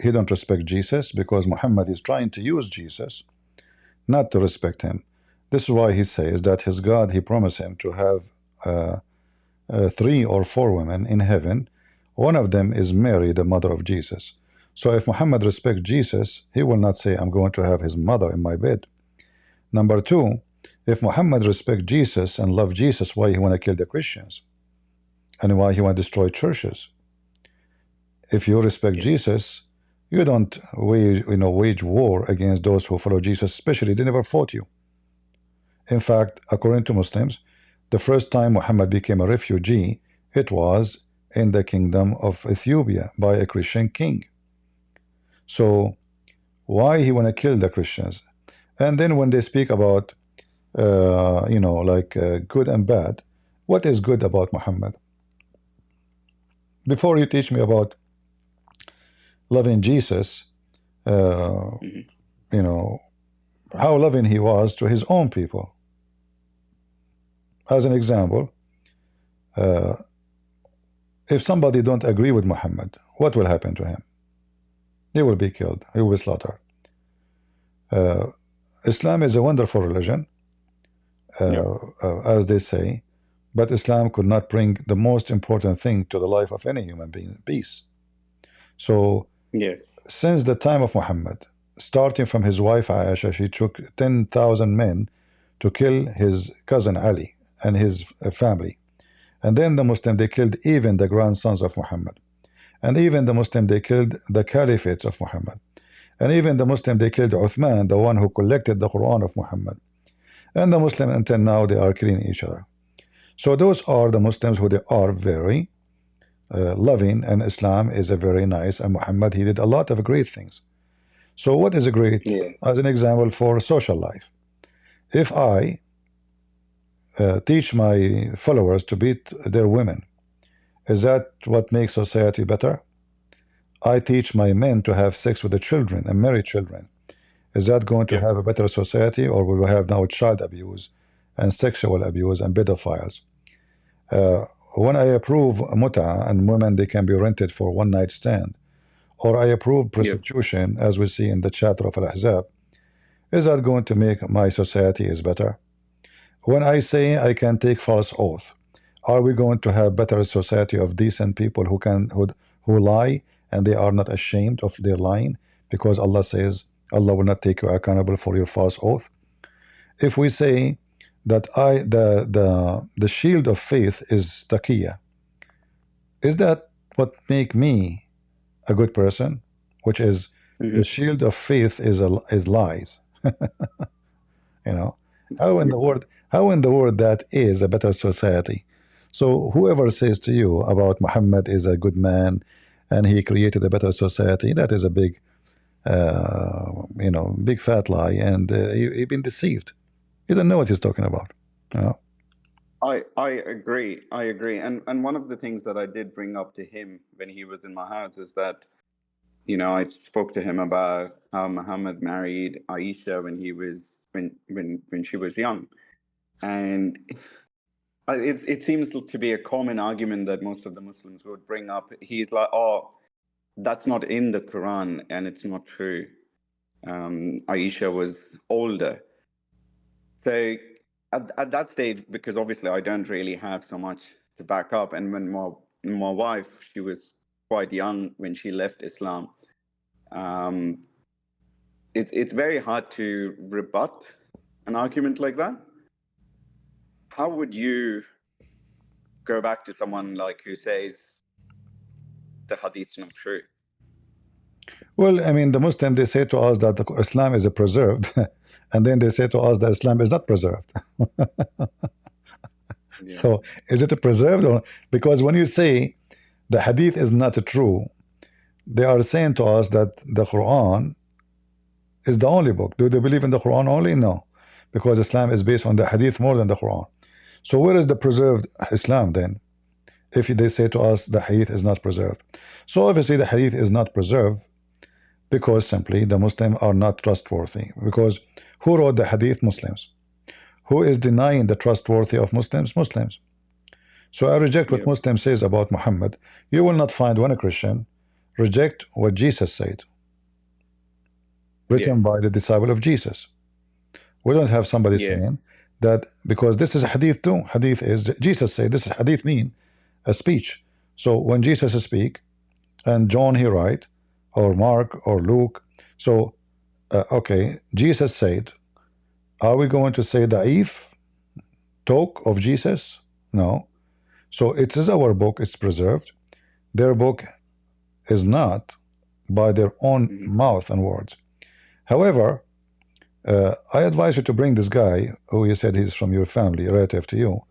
he don't respect Jesus because Muhammad is trying to use Jesus not to respect him. This is why he says that his God, he promised him to have 3 or 4 women in heaven. One of them is Mary, the mother of Jesus. So if Muhammad respects Jesus, he will not say, I'm going to have his mother in my bed. Number 2, if Muhammad respects Jesus and love Jesus, why he want to kill the Christians? And why he want to destroy churches? If you respect Jesus, you don't wage war against those who follow Jesus, especially they never fought you. In fact, according to Muslims, the first time Muhammad became a refugee, it was in the kingdom of Ethiopia by a Christian king. So why he want to kill the Christians? And then when they speak about good and bad, what is good about Muhammad? Before you teach me about loving Jesus, how loving he was to his own people. As an example, if somebody don't agree with Muhammad, what will happen to him? He will be killed. He will be slaughtered. Islam is a wonderful religion, as they say, but Islam could not bring the most important thing to the life of any human being, peace. So since the time of Muhammad, starting from his wife Aisha, she took 10,000 men to kill his cousin Ali and his family. And then the Muslim, they killed even the grandsons of Muhammad. And even the Muslim, they killed the caliphates of Muhammad. And even the Muslim, they killed Uthman, the one who collected the Quran of Muhammad. And the Muslim, until now, they are killing each other. So those are the Muslims who they are very loving, and Islam is a very nice, and Muhammad, he did a lot of great things. So what is a great? Yeah. As an example for social life, if I teach my followers to beat their women, is that what makes society better? I teach my men to have sex with the children and marry children. Is that going to have a better society, or will we have now child abuse and sexual abuse and pedophiles? When I approve muta and women, they can be rented for one night stand, or I approve prostitution, as we see in the chapter of Al-Ahzab, is that going to make my society is better? When I say I can take false oath, are we going to have better society of decent people who lie and they are not ashamed of their lying, because Allah says Allah will not take you accountable for your false oath? If we say that the shield of faith is taqiyya, is that what make me a good person? Which is the shield of faith is lies. You know, how in the world that is a better society? So whoever says to you about Muhammad is a good man and he created a better society, that is a big big fat lie, and you've been deceived. You don't know what he's talking about. You know? I agree. I agree. And one of the things that I did bring up to him when he was in my house is that, I spoke to him about how Muhammad married Aisha when she was young, and it seems to be a common argument that most of the Muslims would bring up. He's like, "Oh, that's not in the Quran, and it's not true. Aisha was older." So at that stage, because obviously I don't really have so much to back up, and when my wife, she was quite young when she left Islam. It's very hard to rebut an argument like that. How would you go back to someone like who says the hadith's not true? Well, I mean, the Muslim, they say to us that Islam is a preserved, and then they say to us that Islam is not preserved. So is it a preserved, or because when you say the hadith is not true, they are saying to us that the Quran is the only book. Do they believe in the Quran only? No, because Islam is based on the hadith more than the Quran. So where is the preserved Islam then, if they say to us the hadith is not preserved? So obviously the hadith is not preserved because simply the Muslims are not trustworthy. Because who wrote the hadith? Muslims. Who is denying the trustworthy of Muslims? Muslims. So I reject what Muslim says about Muhammad. You will not find one Christian reject what Jesus said, written by the disciple of Jesus. We don't have somebody saying that, because this is a hadith too. Hadith is, Jesus said, this is hadith mean a speech. So when Jesus speak, and John he write, or Mark or Luke, so okay, Jesus said, are we going to say da'if talk of Jesus? No. So it is our book, it's preserved. Their book is not, by their own mouth and words. However, I advise you to bring this guy who you said he's from your family, relative to you.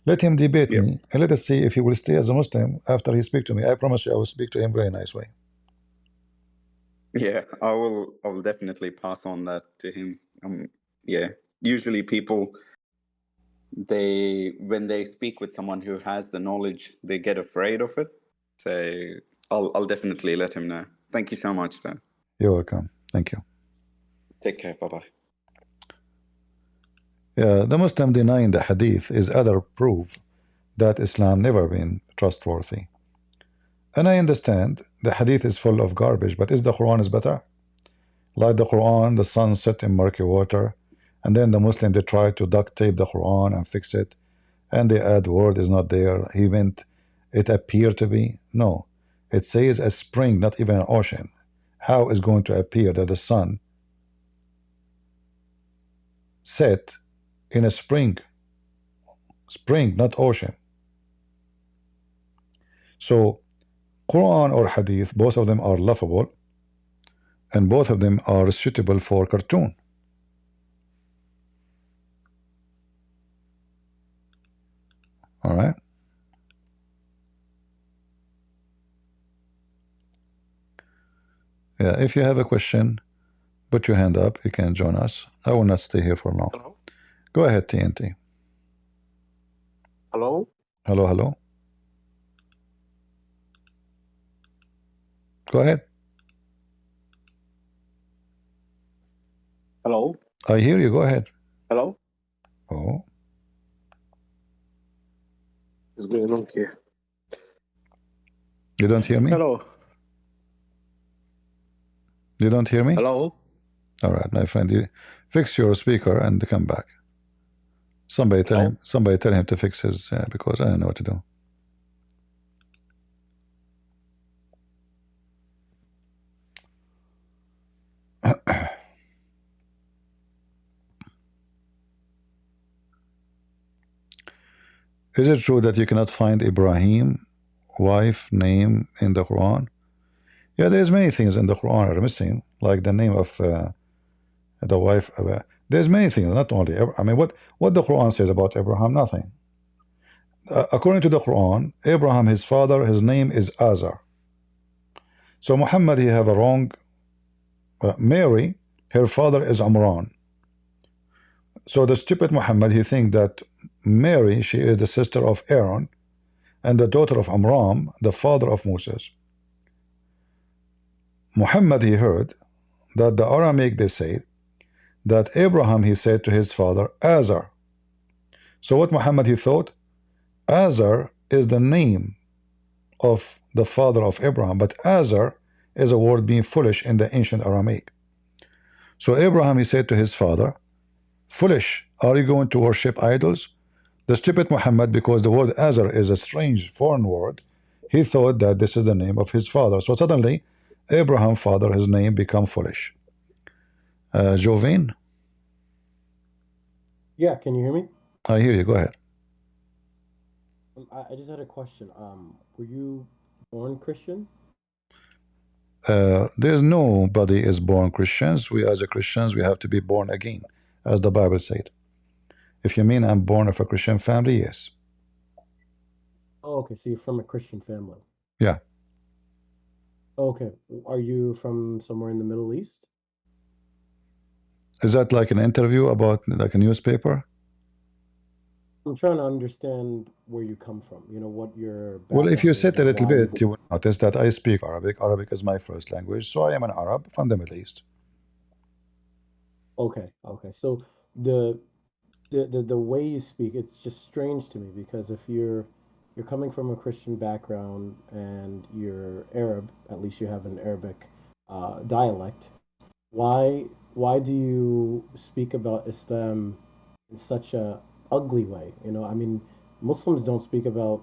Let him debate me, and let us see if he will stay as a Muslim after he speak to me. I promise you I will speak to him very nice way. Yeah, I will definitely pass on that to him. Usually people, when they speak with someone who has the knowledge, they get afraid of it. So I'll definitely let him know. Thank you so much, sir. You're welcome. Thank you. Take care. Bye-bye. Yeah, the Muslim denying the hadith is other proof that Islam never been trustworthy. And I understand the hadith is full of garbage, but is the Quran is better? Like the Quran, the sun set in murky water, and then the Muslim, they try to duct tape the Quran and fix it, and they add word is not there. He meant it appeared to be. No, it says a spring, not even an ocean. How is going to appear that the sun set in a spring, not ocean? So Quran or hadith, both of them are laughable, and both of them are suitable for cartoon. All right. Yeah, if you have a question, put your hand up. You can join us. I will not stay here for long. Hello? Go ahead, TNT. Hello? Hello, hello. Go ahead. Hello? I hear you. Go ahead. Hello? Oh, What's going on here? you don't hear me? Hello? You don't hear me? Hello? All right, my friend. You fix your speaker and come back. Somebody tell him. Somebody tell him to fix his because I don't know what to do. Is it true that you cannot find Ibrahim wife name in the Quran? Yeah, there's many things in the Quran are missing, like the name of the wife. There's many things, not only. I mean, what the Quran says about Abraham? Nothing. According to the Quran, Abraham, his father, his name is Azar. So Muhammad, he have a wrong. Mary, her father is Amran. So the stupid Muhammad, he think that Mary, she is the sister of Aaron and the daughter of Amram, the father of Moses. Muhammad, he heard that the Aramaic, they say that Abraham, he said to his father Azar. So what Muhammad, he thought Azar is the name of the father of Abraham, but Azar is a word being foolish in the ancient Aramaic. So Abraham, he said to his father, foolish, are you going to worship idols? The stupid Muhammad, because the word Azar is a strange foreign word, he thought that this is the name of his father. So suddenly Abraham father, his name become foolish. Jovin? Yeah, can you hear me? I hear you, go ahead. I just had a question. Were you born Christian? There's nobody is born Christians. We as a Christians, we have to be born again, as the Bible said. If you mean I'm born of a Christian family, yes. Oh, okay, so you're from a Christian family. Yeah. Okay, are you from somewhere in the Middle East? Is that like an interview about like a newspaper? I'm trying to understand where you come from, you know, what your Well, if background you is sit a and little why you bit, you will notice that I speak Arabic. Arabic is my first language, so I am an Arab from the Middle East. Okay, okay. So the way you speak, it's just strange to me because if you're coming from a Christian background and you're Arab, at least you have an Arabic dialect. Why do you speak about Islam in such a ugly way? You know, I mean, Muslims don't speak about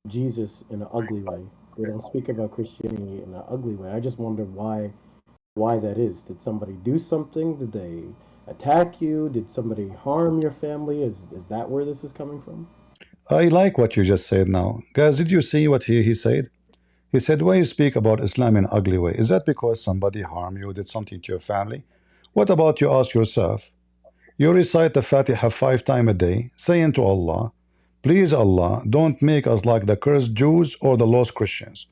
Jesus in an ugly way. They don't speak about Christianity in an ugly way. I just wonder why that is. Did somebody do something? Did they attack you? Did somebody harm your family? Is that where this is coming from? I like what you just said now. Guys, did you see what he said? He said, why you speak about Islam in an ugly way? Is that because somebody harmed you, did something to your family? What about you ask yourself, you recite the Fatiha 5 times a day, saying to Allah, please Allah, don't make us like the cursed Jews or the lost Christians.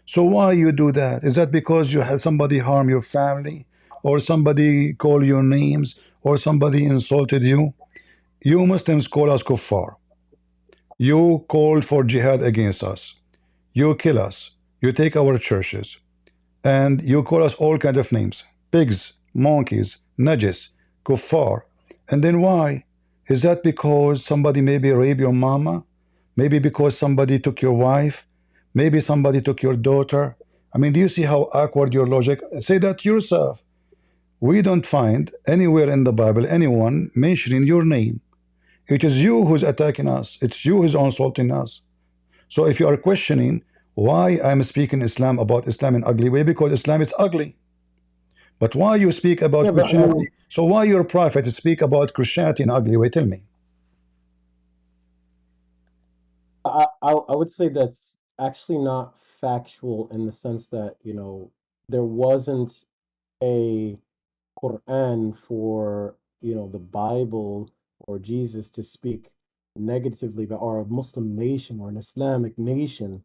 So why you do that? Is that because you had somebody harm your family, or somebody call your names, or somebody insulted you? You Muslims call us kuffar. You called for jihad against us. You kill us. You take our churches. And you call us all kind of names. Pigs, monkeys, najis, kuffar. And then why? Is that because somebody maybe raped your mama? Maybe because somebody took your wife? Maybe somebody took your daughter? I mean, do you see how awkward your logic? Say that yourself. We don't find anywhere in the Bible anyone mentioning your name. It is you who's attacking us. It's you who's insulting us. So if you are questioning why I'm speaking Islam about Islam in ugly way, because Islam is ugly. But why you speak about Christianity? So why your prophet speak about Christianity in ugly way? Tell me. I would say that's actually not factual in the sense that, you know, there wasn't a Quran for, you know, the Bible or Jesus to speak negatively about, or a Muslim nation or an Islamic nation,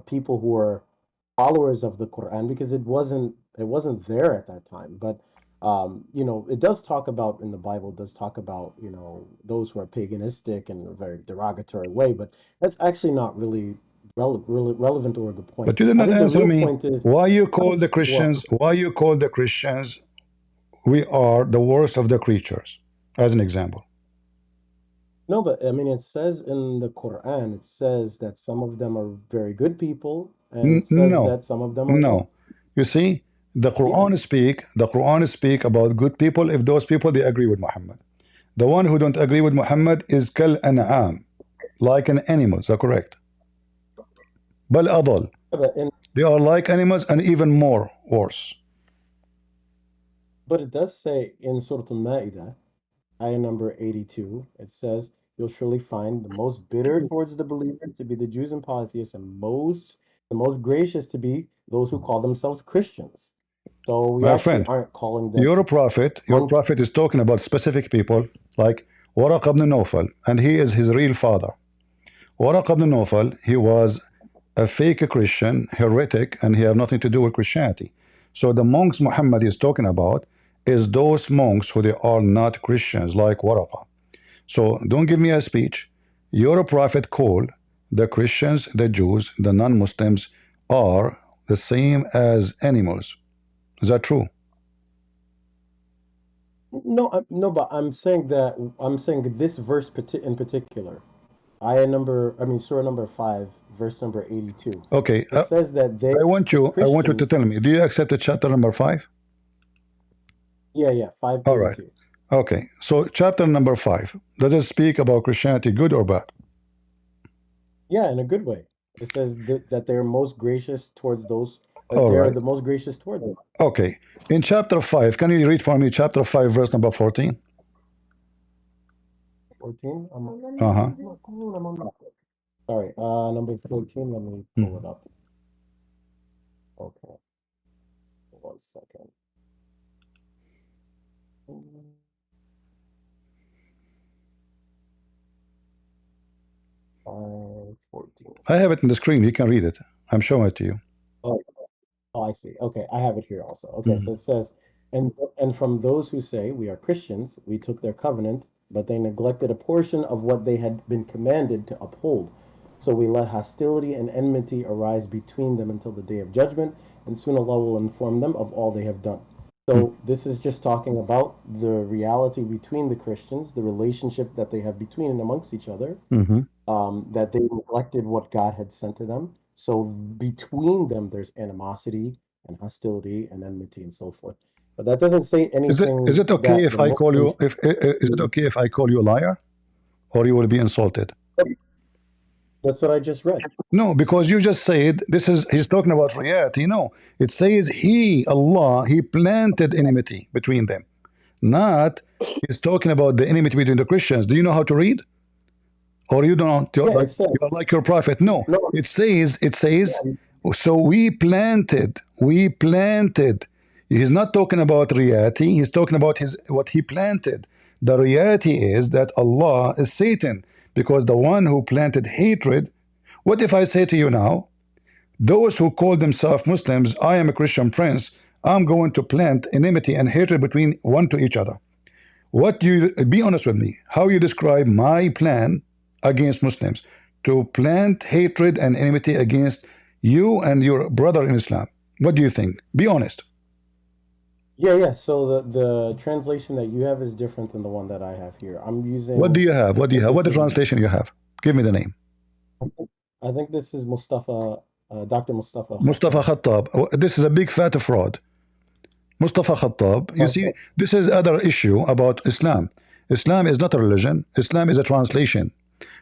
people who are followers of the Quran, because it wasn't It wasn't there at that time. But you know, it does talk about in the Bible, it does talk about, you know, those who are paganistic in a very derogatory way, but that's actually not really relevant or the point. But you did I not think the answer real me. point is Why you call the what? Christians? Why you call the Christians? We are the worst of the creatures, as an example. No, but I mean, it says in the Quran, it says that some of them are very good people, and it says No, that some of them are not. no. You see, the Quran speak about good people if those people they agree with Muhammad. The one who don't agree with Muhammad is kal an'am, like an animal. Is that correct? Bal adal. They are like animals and even more worse. But it does say in Surah Al-Ma'idah, ayah number 82, it says, you'll surely find the most bitter towards the believers to be the Jews and polytheists, and the most gracious to be those who call themselves Christians. So we My actually friend, aren't calling them your prophet is talking about specific people like Waraq ibn Nawfal, and he is his real father. Waraq ibn Nawfal, he was a fake Christian, heretic, and he have nothing to do with Christianity. So the monks Muhammad is talking about is those monks who they are not Christians, like Waraqah. So don't give me a speech. Your prophet called the Christians, the Jews, the non-Muslims are the same as animals. Is that true? No, no, but I'm saying this verse in particular, surah number 5, verse number 82. Okay, It says that I want you to Christians, tell me, do you accept the chapter number 5? yeah, All 532. right. Okay, so chapter number 5, does it speak about Christianity good or bad? Yeah, in a good way. It says that they're most gracious towards those, All they're right. the most gracious toward them. Okay, in chapter 5, can you read for me chapter 5, verse number 14? 14? Uh-huh. Sorry, number 14, let me pull it up. Okay, 1 second. 5:14. I have it on the screen. You can read it. I'm showing it to you. Oh, I see. Okay, I have it here also. Okay, so it says, and from those who say we are Christians, we took their covenant, but they neglected a portion of what they had been commanded to uphold. So we let hostility and enmity arise between them until the day of judgment, and soon Allah will inform them of all they have done. So this is just talking about the reality between the Christians, the relationship that they have between and amongst each other, that they neglected what God had sent to them. So between them, there's animosity and hostility and enmity and so forth. But that doesn't say anything. Is it okay that if the I call you Muslims- is it okay if I call you a liar, or you will be insulted? That's what I just read. No, because you just said he's talking about reality. No, it says Allah, he planted enmity between them. Not he's talking about the enmity between the Christians. Do you know how to read? Or you don't? You're like your prophet. No, it says, so we planted. He's not talking about reality. He's talking about what he planted. The reality is that Allah is Satan, because the one who planted hatred. What if I say to you now, those who call themselves Muslims, I am a Christian prince, I'm going to plant enmity and hatred between one to each other. What you be honest with me, how you describe my plan against Muslims to plant hatred and enmity against you and your brother in Islam? What do you think? Be honest. Yeah. So the translation that you have is different than the one that I have here. I'm using. What do you have? What the translation you have? Give me the name. I think this is Mustafa, Dr. Mustafa. Mustafa Khattab. This is a big fat fraud. Mustafa Khattab. You see, this is other issue about Islam. Islam is not a religion. Islam is a translation,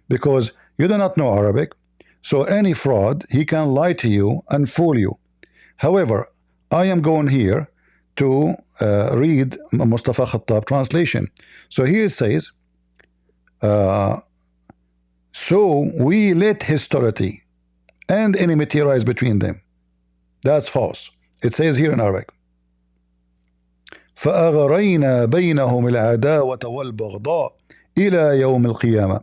because you do not know Arabic. So any fraud, he can lie to you and fool you. However, I am going here to read Mustafa Khattab translation. So here it says, so we let hostility and enmity rise between them. That's false. It says here in Arabic, فأغرينا بينهم العداوة والبغضاء إلى يوم القيامة.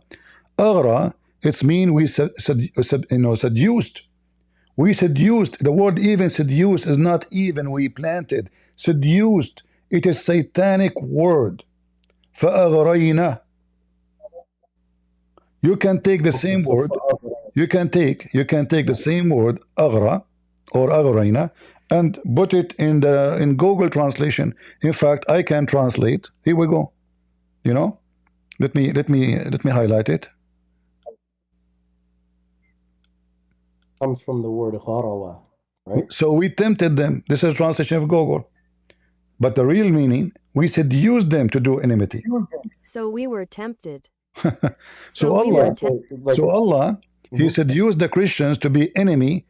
أغرى, it's mean we seduced. We seduced. The word even seduce is not even we planted. Seduced. It is satanic word. فأغرينا. You can take the same word. You can take the same word أغرى or أغرينا and put it in Google translation. In fact, I can translate. Here we go. You know, let me highlight it. Comes from the word غروا, right? So we tempted them. This is a translation of Google. But the real meaning, we seduced them to do enmity. So we were tempted. So Allah, He seduced the Christians to be enemy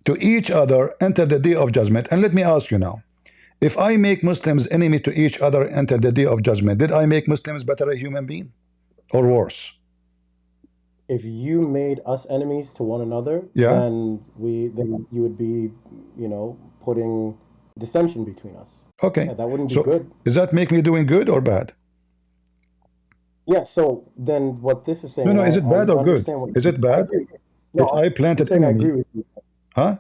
to each other until the day of judgment. And let me ask you now, if I make Muslims enemy to each other until the day of judgment, did I make Muslims better a human being or worse? If you made us enemies to one another, then you would be, you know, putting dissension between us. Okay. Yeah, that wouldn't be good. Does that make me doing good or bad? Yeah, so then what this is saying... No, is it bad or good? Is it bad? If I planted enemy... I agree with you. Huh?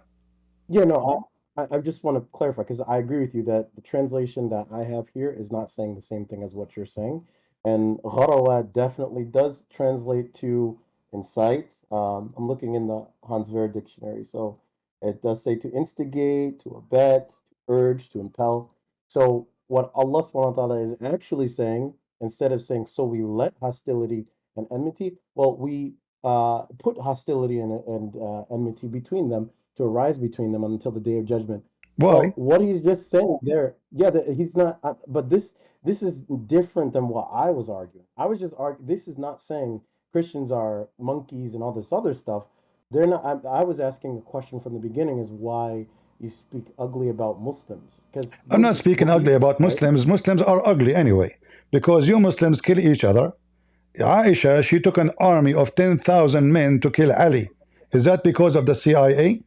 Yeah, no, I just want to clarify, because I agree with you that the translation that I have here is not saying the same thing as what you're saying. And غروا definitely does translate to incite. I'm looking in the Hans Ver dictionary. So it does say to instigate, to abet, to urge, to impel. So what Allah subhanahu wa ta'ala is actually saying, instead of saying, so we let hostility and enmity, well, we put hostility and enmity between them to arise between them until the day of judgment. Why? Well, what he's just saying there, yeah, he's not, but this is different than what I was arguing. I was just arguing, this is not saying Christians are monkeys and all this other stuff. They're not. I was asking the question from the beginning is why you speak ugly about Muslims. Because I'm not speaking ugly about Muslims. Muslims are ugly anyway, because you Muslims kill each other. Aisha, she took an army of 10,000 men to kill Ali. Is that because of the CIA?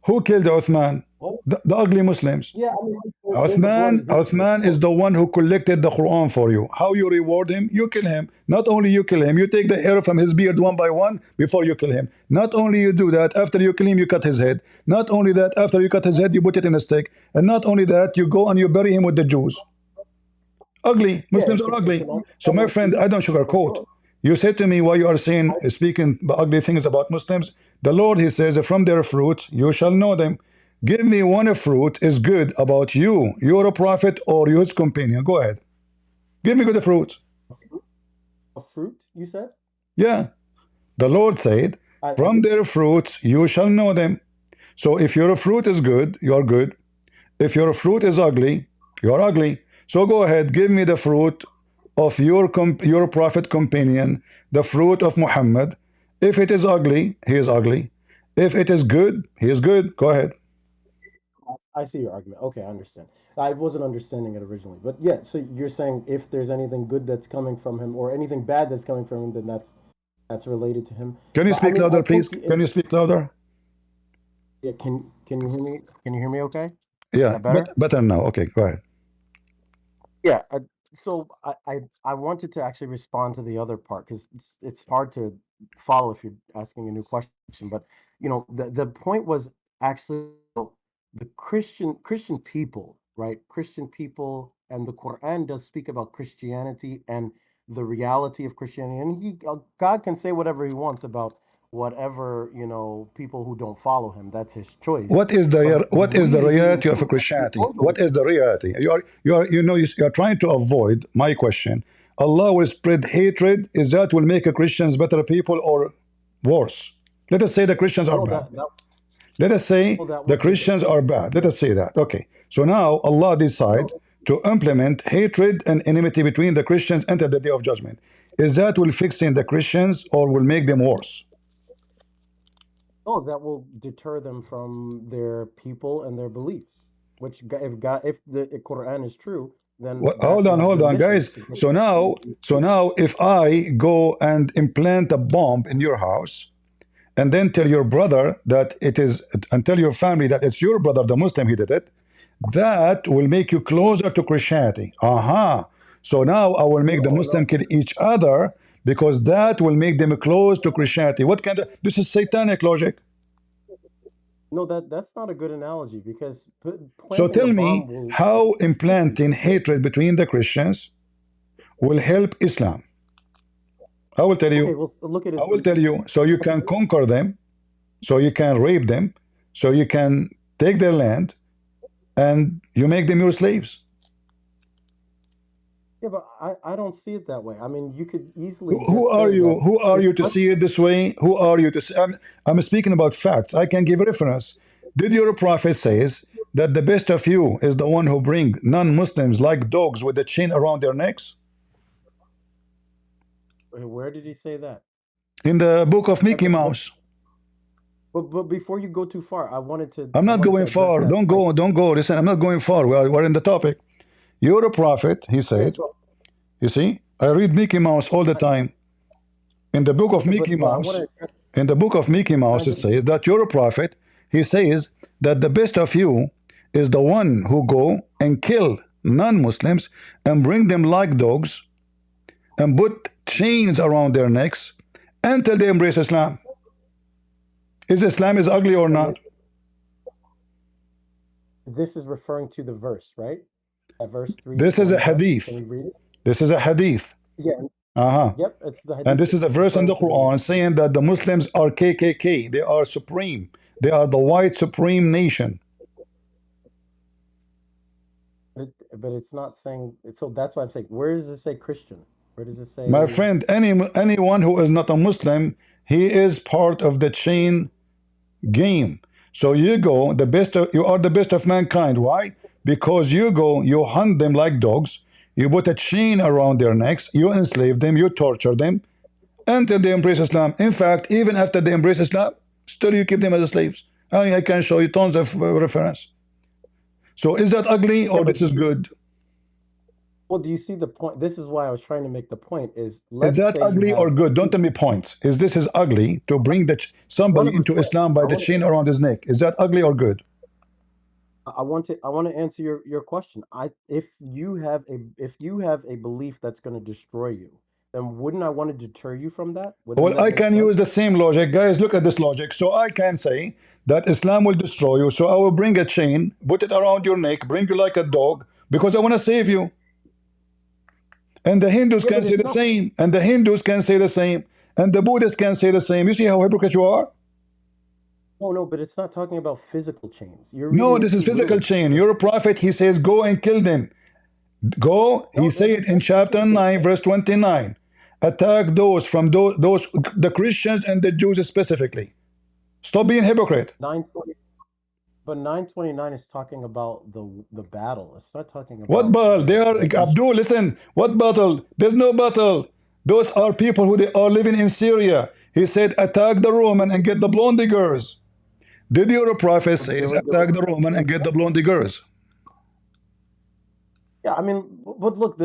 Who killed Uthman? The ugly Muslims. Yeah, I mean, Uthman is the one who collected the Quran for you. How you reward him? You kill him. Not only you kill him, you take the hair from his beard one by one before you kill him. Not only you do that, after you kill him, you cut his head. Not only that, after you cut his head, you put it in a stick. And not only that, you go and you bury him with the Jews. Ugly. Muslims are ugly. So my friend, I don't sugarcoat. You said to me why you are speaking ugly things about Muslims. The Lord, He says, from their fruit you shall know them. Give me one fruit is good about you. You're a prophet or you're his companion. Go ahead. Give me good fruit. A fruit, you said? Yeah. The Lord said, from their fruits you shall know them. So if your fruit is good, you're good. If your fruit is ugly, you're ugly. So go ahead, give me the fruit of your prophet companion, the fruit of Muhammad. If it is ugly, he is ugly. If it is good, he is good. Go ahead. I see your argument. Okay, I understand. I wasn't understanding it originally. But yeah, so you're saying if there's anything good that's coming from him or anything bad that's coming from him, then that's related to him. Can you speak louder, please? Can you speak louder? Yeah, can you hear me? Can you hear me okay? Yeah, better now. Okay, go ahead. Yeah, so I wanted to actually respond to the other part because it's hard to follow if you're asking a new question. But you know, the point was actually the Christian people, right? Christian people, and the Quran does speak about Christianity and the reality of Christianity, and God can say whatever He wants about whatever, you know, people who don't follow Him. That's His choice. What is the reality of Christianity? What is the reality? You are trying to avoid my question. Allah will spread hatred. Is that will make Christians better people or worse? Let us say the Christians are bad. Let us say the Christians are bad. Let us say that. Okay. So now Allah decide to implement hatred and enmity between the Christians until the day of judgment. Is that will fix in the Christians or will make them worse? Oh, that will deter them from their people and their beliefs. Which, if the Quran is true, then hold on, guys. So now, if I go and implant a bomb in your house, and then tell your brother that it is, and tell your family that it's your brother, the Muslim, he did it, that will make you closer to Christianity. So now I will make the Muslim kill each other because that will make them close to Christianity. What kind of, this is satanic logic. No, that's not a good analogy because So planting a tell bomb me will how implanting hatred between the Christians will help Islam. I will tell okay, you. well look at I it. will tell you. So you can conquer them, so you can rape them, so you can take their land, and you make them your slaves. Yeah, but I don't see it that way. I mean, you could easily Who just are say you? that Who are if you to see it this way? Who are you to see? I'm speaking about facts. I can give a reference. Did your prophet says that the best of you is the one who bring non-Muslims like dogs with a chain around their necks? where did he say that? In the book of Yeah, Mickey Mouse. but before you go too far, I'm I not wanted to going address far. that Don't point. go. Don't go. Listen, I'm not going far. We're in the topic. You're a prophet, he Okay, said. so You see, I read Mickey Mouse all the time. In the book of okay, Mickey but I want Mouse, to address. in the book of Mickey Can I Mouse, it just says that you're a prophet. He says that the best of you is the one who go and kill non-Muslims and bring them like dogs and put chains around their necks until they embrace Islam. Is Islam is ugly or and not? this is referring to the verse, right? At verse This is a 3:21. hadith. Can we read it? This is a hadith. Yeah. Uh-huh. Yep, it's the And hadith this is a it's verse in the referring to the Quran saying that the Muslims are KKK. They are supreme. They are the white supreme nation. but it's not saying so that's why I'm saying where does it say Christian? Where does it say My friend, anyone who is not a Muslim, he is part of the chain game. So you go, you are the best of mankind. Why? Because you go, you hunt them like dogs, you put a chain around their necks, you enslave them, you torture them until they embrace Islam. In fact, even after they embrace Islam, still you keep them as slaves. I can show you tons of reference. So is that ugly or this is good? Well, do you see the point? This is why I was trying to make the point is Is let's that say you ugly or have good? Don't tell me points. Is this is ugly to bring somebody into 100%. Islam by the chain around his neck? Is that ugly or good? I want to answer your question. If you have a belief that's going to destroy you, then wouldn't I want to deter you from that? Wouldn't Well, that I make can use sense? the same logic. Guys, look at this logic. So I can say that Islam will destroy you. So I will bring a chain, put it around your neck, bring you like a dog, because I want to save you. And the Hindus Yeah, can but say it's the not. same. And the Hindus can say the same. And the Buddhists can say the same. You see how hypocrite you are? No, but it's not talking about physical chains. You're No, reading it this is too physical literally. chain. You're a prophet. He says, go and kill them. Go, he No, said it in chapter 9, verse 29. Attack those the Christians and the Jews specifically. Stop being hypocrite. 920, but 929 is talking about the battle. It's not talking What about battle? They are the Abdul, listen, what battle? There's no battle. Those are people who they are living in Syria. He said, attack the Roman and get the blonde girls. Did your prophet say, attack the Roman and get the blonde girls? Yeah, I mean, but look,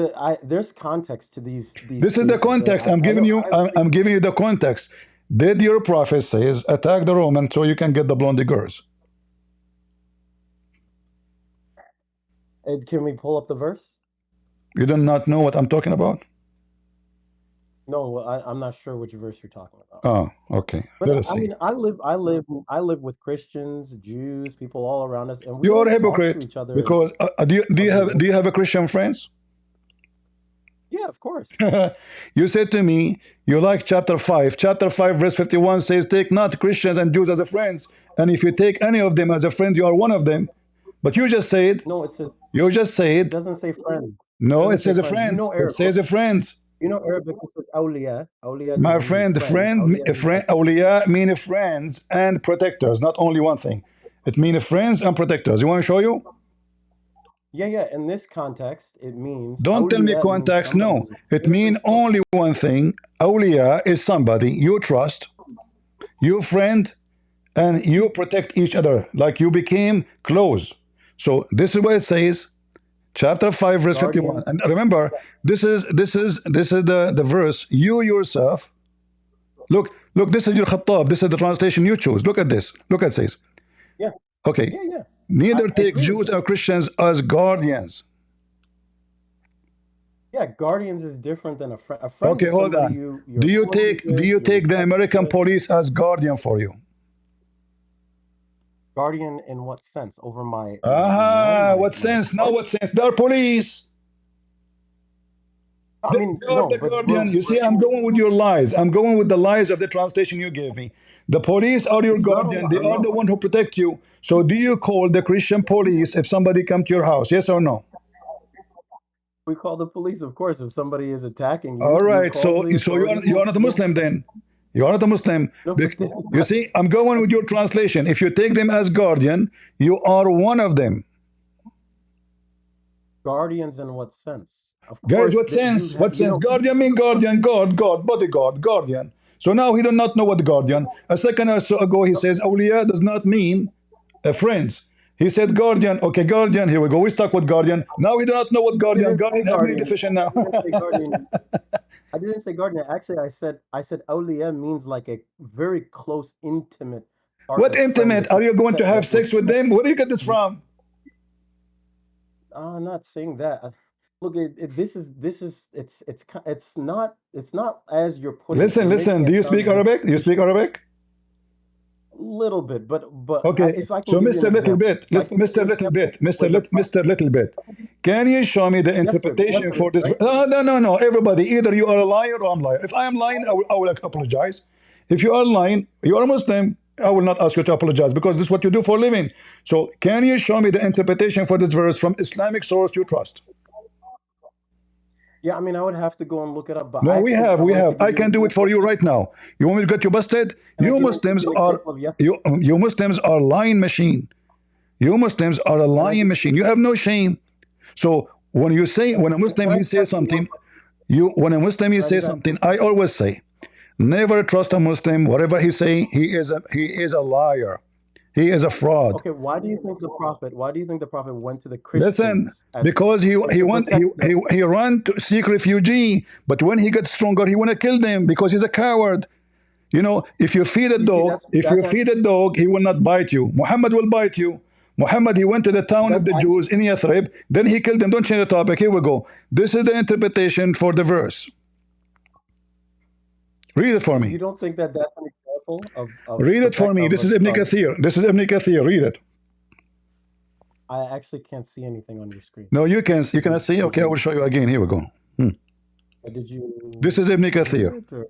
there's context to these This is the statements, and context. I'm giving you. I'm giving you the context. Did your prophet says attack the Roman so you can get the blonde girls? Can we pull up the verse? You do not know what I'm talking about? No, well, I'm not sure which verse you're talking about. Oh, okay. But Let us I see. mean, I live with Christians, Jews, people all around us, and we You are a don't talk to hypocrite each other. because do you have a Christian friends? Yeah, of course. You said to me you like chapter 5. Chapter 5 verse 51 says, take not Christians and Jews as a friends, and if you take any of them as a friend, you are one of them. But you just said, no, it says, you just said, it doesn't say friend. no, it say says a friends. friend. You know It Arabic. says a friends. You know Arabic, it says awliya. Awliya My doesn't friend, mean friends. awliya mean friends and protectors, not only one thing. It means friends and protectors. You want to show you? Yeah. In this context, it means. Don't tell me context. No, it means only one thing. Awliya is somebody you trust, you friend, and you protect each other like you became close. So this is what it says. Chapter 5 verse 51, and remember this is the verse. You yourself look, this is your Khattab, this is the translation you choose. Look at this, look at it says, yeah, okay, neither take Jews or Christians as guardians. Yeah, guardians is different than a friend. A friend okay, is hold somebody on. Do you take the American police as guardian for you? Guardian in what sense? Over my what sense? No, what sense? They are police. I mean, They are the guardian. You see, I'm going with your lies. I'm going with the lies of the translation you gave me. The police are your guardian. They are the one who protect you. So do you call the Christian police if somebody come to your house? Yes or no? We call the police, of course, if somebody is attacking you. All right. So you are not a Muslim then. You are not a Muslim. No, You see, I'm going with your translation. If you take them as guardian, you are one of them. Guardians in what sense? Of Guys, course, what sense? What sense? Guardian mean guardian, God, bodyguard, guardian. So now he does not know what guardian. A second or so ago he says awliya does not mean friends. He said guardian. Okay, guardian. Here we go. We stuck with guardian. Now we do not know what guardian. Guardian have many definition now. I didn't say guardian. Actually, I said awliya means like a very close, intimate. What intimate? Are you going to have sex with them? Where do you get this from? I'm not saying that. Look, this is it's not as you're putting. Listen. Do you speak Arabic? Do you speak Arabic? Little bit, but okay. If I can So, Mr. Little Bit, Mr. Little Bit, can you show me the interpretation for this? No. Everybody, either you are a liar or I'm liar. If I am lying, I will apologize. If you are lying, you are a Muslim. I will not ask you to apologize because this is what you do for a living. So, can you show me the interpretation for this verse from Islamic source you trust? Yeah, I mean, I would have to go and look it up. But no, we have. I can do it for you right now. You want me to get you busted? You Muslims are lying machine. You Muslims are a lying machine. You have no shame. So when you say, when a Muslim he says something, I always say, never trust a Muslim. Whatever he say, he is a liar. He is a fraud. Okay, why do you think the prophet went to the Christians? Listen, because he ran to seek refugee, but when he gets stronger, he want to kill them because he's a coward. You know, if you feed a dog, he will not bite you. Muhammad will bite you. Muhammad, he went to the town of the Jews in Yathrib, then he killed them. Don't change the topic. Here we go. This is the interpretation for the verse. Read it for me. You don't think that that's an example of read it for me. This is Ibn Kathir. This is Ibn Kathir. Read it. I actually can't see anything on your screen. No, you can. You cannot see. Okay, I will show you again. Here we go. Did you? This is Ibn Kathir.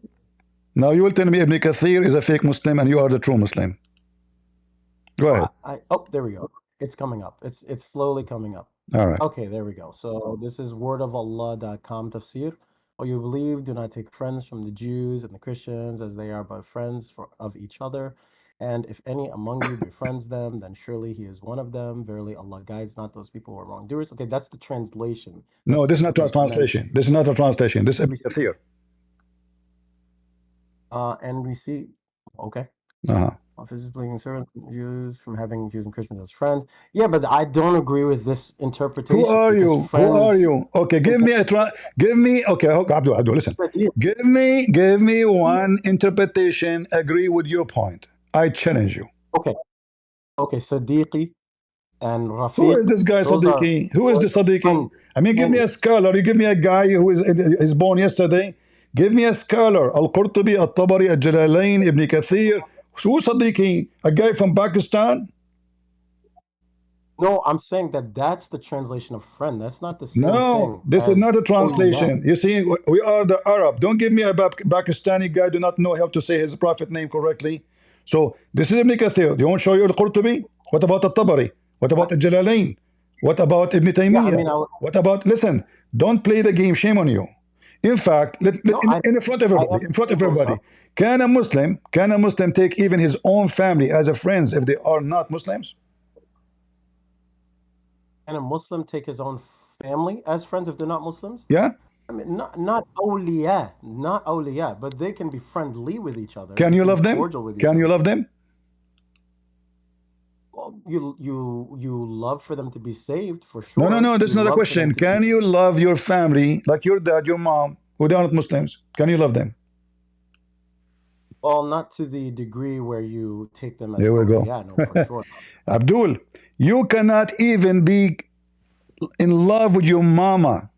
Now you will tell me Ibn Kathir is a fake Muslim and you are the true Muslim. Go ahead. Oh, there we go. It's coming up. It's slowly coming up. All right. Okay, there we go. So this is wordofallah.com tafsir. Or you believe, do not take friends from the Jews and the Christians, as they are but friends of each other. And if any among you befriends them, then surely he is one of them. Verily, Allah guides not those people who are wrongdoers. Okay, that's the translation. No, this is not a translation. This is not a translation. This is Ibn Kathir. And we see, okay. Offices believing servants Jews from having Jews and Christians as friends. Yeah, but I don't agree with this interpretation. Who are you? Who are you? Okay, give me okay, Abdul, listen. Give me one interpretation agree with your point. I challenge you. Okay, Sadiqi and Rafiq. Who is this guy Sadiqi? Who is the Sadiqi? I mean, give me a scholar. You give me a guy who is born yesterday. Give me a scholar. Al-Qurtubi, Al-Tabari, Al-Jalalain, Ibn Kathir. Who's Sadiqi? A guy from Pakistan? No, I'm saying that's the translation of friend. That's not the same thing. No, this is not a translation. You see, we are the Arab. Don't give me a Pakistani guy do not know how to say his prophet name correctly. So this is Ibn Kathir. You want to show you Al-Qurtubi? What about Al-Tabari? What about Al-Jalalain? What about Ibn Taymiyyah? What about, listen, don't play the game. Shame on you. In fact, in front of everybody, can a Muslim take even his own family as a friends if they are not Muslims? Can a Muslim take his own family as friends if they're not Muslims? Yeah. I mean, not awliya, but they can be friendly with each other. Can you love them? Can you love them? Well, you love for them to be saved for sure. No. That's not a question. Can you love your family like your dad, your mom, who they are not Muslims? Can you love them? Well, not to the degree where you take them as there we go. Yeah, no, for sure. Abdul, you cannot even be in love with your mama.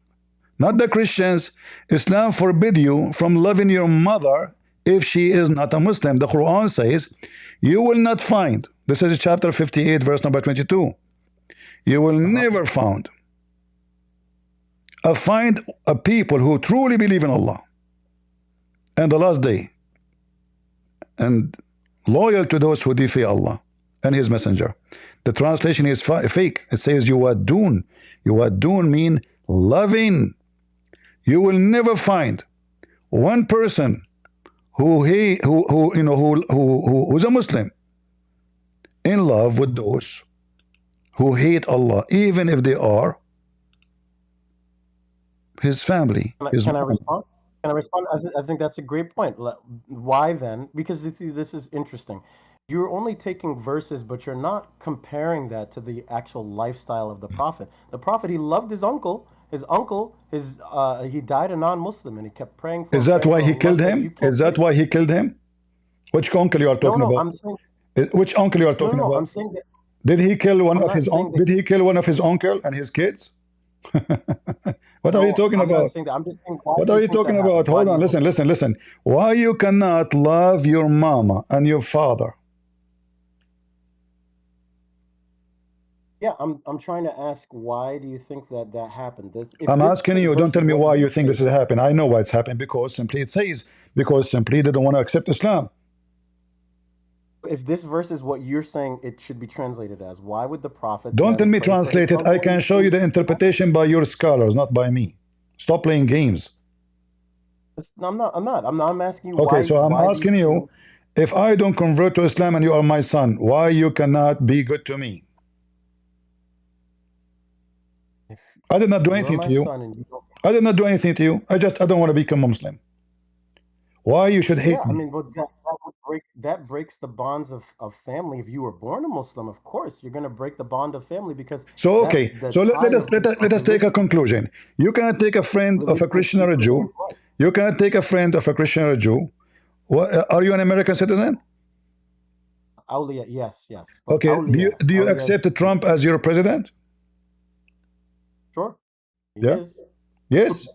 Not the Christians. Islam forbid you from loving your mother if she is not a Muslim. The Quran says, you will not find, this is chapter 58, verse number 22. You will never find a people who truly believe in Allah and the last day and loyal to those who defy Allah and His Messenger. The translation is fake. It says yuwaddun. Yuwaddun mean loving. You will never find one person who's a Muslim in love with those who hate Allah, even if they are his family. Can I respond? Can I respond? I think that's a great point. Why then? Because this is interesting. You're only taking verses, but you're not comparing that to the actual lifestyle of the Prophet. The Prophet, he loved his uncle. His uncle, he died a non-Muslim, and he kept praying for him. Is that why he killed him? Is that why he killed him? Which uncle you are talking about? I'm saying, which uncle you are talking about? I'm saying that. Did he kill one of his Did he kill one of his uncle and his kids? What are you talking about? Not saying that. I'm just saying, what are you talking about? Hold on, listen. Why you cannot love your mama and your father? Yeah, I'm trying to ask, why do you think that happened? I'm asking you, don't tell me why you think this has happened. I know why it's happened, because simply it says, because simply they don't want to accept Islam. If this verse is what you're saying it should be translated as, why would the Prophet... Don't tell me translate it. I can show you the interpretation by your scholars, not by me. Stop playing games. I'm asking you okay, why... so I'm asking you, if I don't convert to Islam and you are my son, why you cannot be good to me? I did not do anything to you. I did not do anything to you. I don't want to become a Muslim. Why you should hate me? I mean, but that breaks the bonds of family. If you were born a Muslim, of course, you're going to break the bond of family, because... So, okay, so let us take a conclusion. You cannot take a friend of a Christian or a Jew. You cannot take a friend of a Christian or a Jew. Are you an American citizen? Awliya, yes. Okay, Awliya, do you accept Trump as your president? Sure. Yes.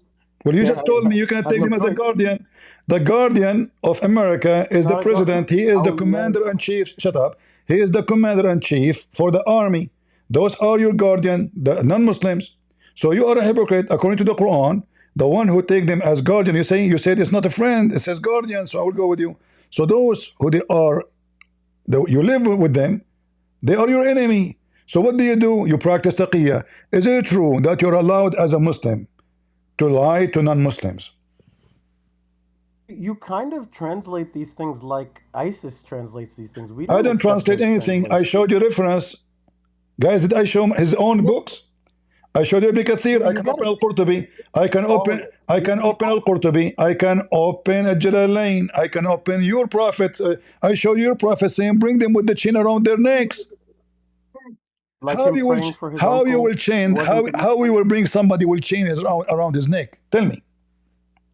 Well, you just told me you can take him as a guardian. The guardian of America is the president. He is the commander-in-chief. Shut up. He is the commander-in-chief for the army. Those are your guardian, the non-Muslims. So you are a hypocrite according to the Quran. The one who take them as guardian, you said it's not a friend, it says guardian, so I will go with you. So those who you live with them, they are your enemy. So what do? You practice taqiyya. Is it true that you're allowed as a Muslim to lie to non-Muslims? You kind of translate these things like ISIS translates these things. I don't translate anything. I showed you reference. Guys, did I show his own books? I showed you Ibn Kathir. I can open Al-Qurtubi. I can open Al-Qurtubi. I can open Al-Jalalain. I can open your prophet. I showed your prophet saying, bring them with the chain around their necks. Like how you will chain? How we will bring somebody will chain around his neck? Tell me.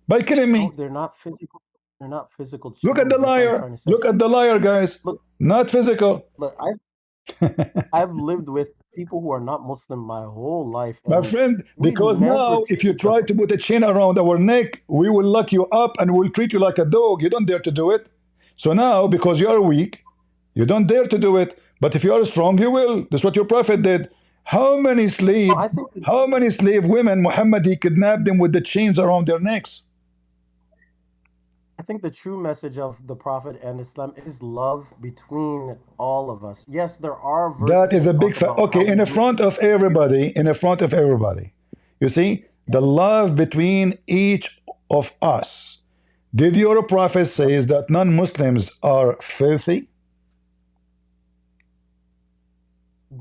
By killing me. No, they're not physical. They're not physical. Look at the liar. Look at the liar, guys. Look, not physical. Look, I've lived with people who are not Muslim my whole life. My friend, because now if you try to put a chain around our neck, we will lock you up and we'll treat you like a dog. You don't dare to do it. So now, because you are weak, you don't dare to do it. But if you are strong, you will. That's what your prophet did. How many slave women Muhammad he kidnapped them with the chains around their necks? I think the true message of the Prophet and Islam is love between all of us. Yes, there are verses that is a big fact. Okay, in front of everybody, you see, the love between each of us. Did your prophet say that non-Muslims are filthy?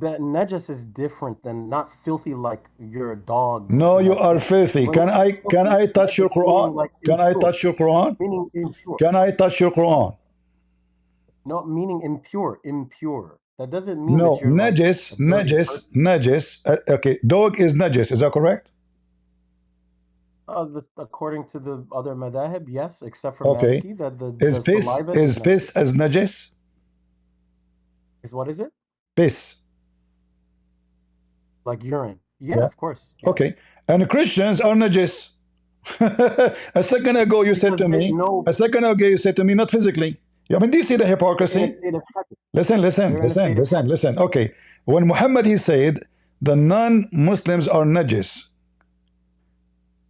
That najas is different than not filthy like your dogs. No, you are filthy. Can I touch your Quran? Can I touch your Quran? Meaning impure. Can I touch your Quran? No, meaning impure. That doesn't mean no. That you're najis. Okay, dog is najis. Is that correct? According to the other madhahib, yes, except for Maliki, that is piss as najis? Is what is it? Piss. Like urine. Yeah, of course. Yeah. Okay. And Christians are najis. A second ago you said because to they me, know a second ago you said to me, not physically. I mean, do you see the you're in hypocrisy? a state of heaven. Listen, listen, You're in a listen, state of listen, heaven. listen. Okay. When Muhammad he said the non-Muslims are najis,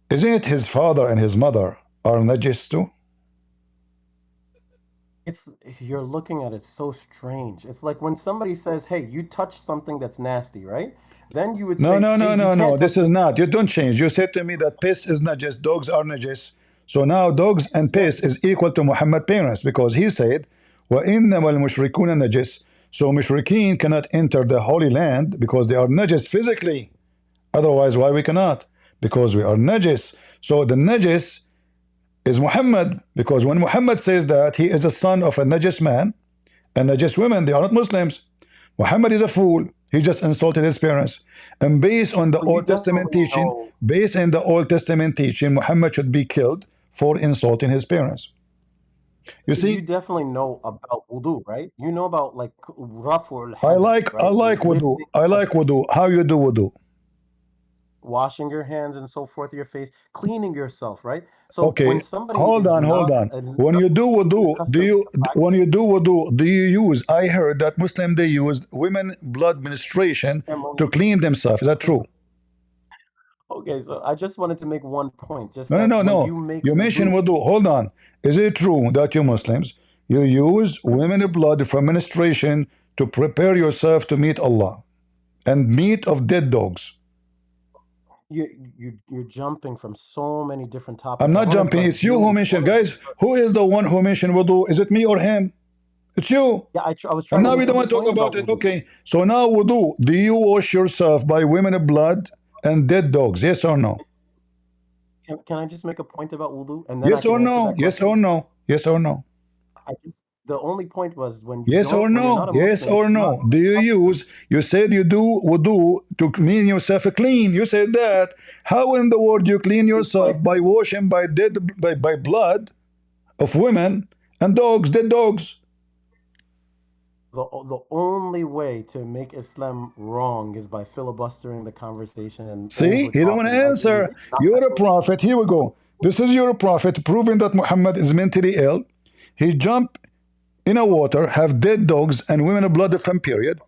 isn't it his father and his mother are najis too? It's you're looking at it so strange. It's like when somebody says, "Hey, you touch something that's nasty," right? Then you would No, say, no, "Hey, no, you no, no. can't touch This is this." not. You don't change. You said to me that piss is najis, dogs are najis. So now dogs and Yes, piss is equal to Muhammad parents because he said, وَإِنَّمَا الْمُشْرِكُونَ najis. So mushrikeen cannot enter the Holy Land because they are najis physically. Otherwise, why we cannot? Because we are najis. So the najis is Muhammad because when Muhammad says that he is a son of a najis man and najis women, they are not Muslims. Muhammad is a fool. He just insulted his parents. And based on the Well, you Old Testament definitely teaching, know. Muhammad should be killed for insulting his parents. You You see, definitely know about wudu, right? You know about like raf'ul I hadath, like I right? like wudu. Lifting I of like wudu. How you do wudu? washing your hands and so forth, your face, cleaning yourself, right? So Okay, when somebody is hold not on. When you do wudu, accustomed to the do you use? I heard that Muslim they use women blood menstruation ceremony. to clean themselves. Is that true? Okay, so I just wanted to make one point, just No, no, that no, when no. you make You mentioned wudu, wudu. Hold on. Is it true that you Muslims you use women blood from menstruation to prepare yourself to meet Allah and meat of dead dogs? you're jumping from so many different I'm topics. I not want to jumping. like It's you deal who with mentioned, one of guys. Who is the one who mentioned wudu? Is it me or him? It's you. yeah, I was And trying to now we make don't a want to talk point about about it. wudu. Okay. So now wudu. Do you wash yourself by women blood and dead dogs? Yes or no? Can I just make a point about wudu and then I Yes can or answer no? that Yes or question? no? Yes or no? The only point was when you Yes or don't, when you're no? not a Yes Muslim, or you're not no? Do you use, you said you do wudu to clean yourself clean. You said that. How in the world you clean yourself by washing by by blood of women and dogs, dead dogs? the only way to make Islam wrong is by filibustering the conversation and See, over you don't want to talking like answer. idiots. Not You're that a way. prophet. Here we go. This is your prophet proving that Muhammad is mentally ill. He jumped in a water, have dead dogs and women blood from period,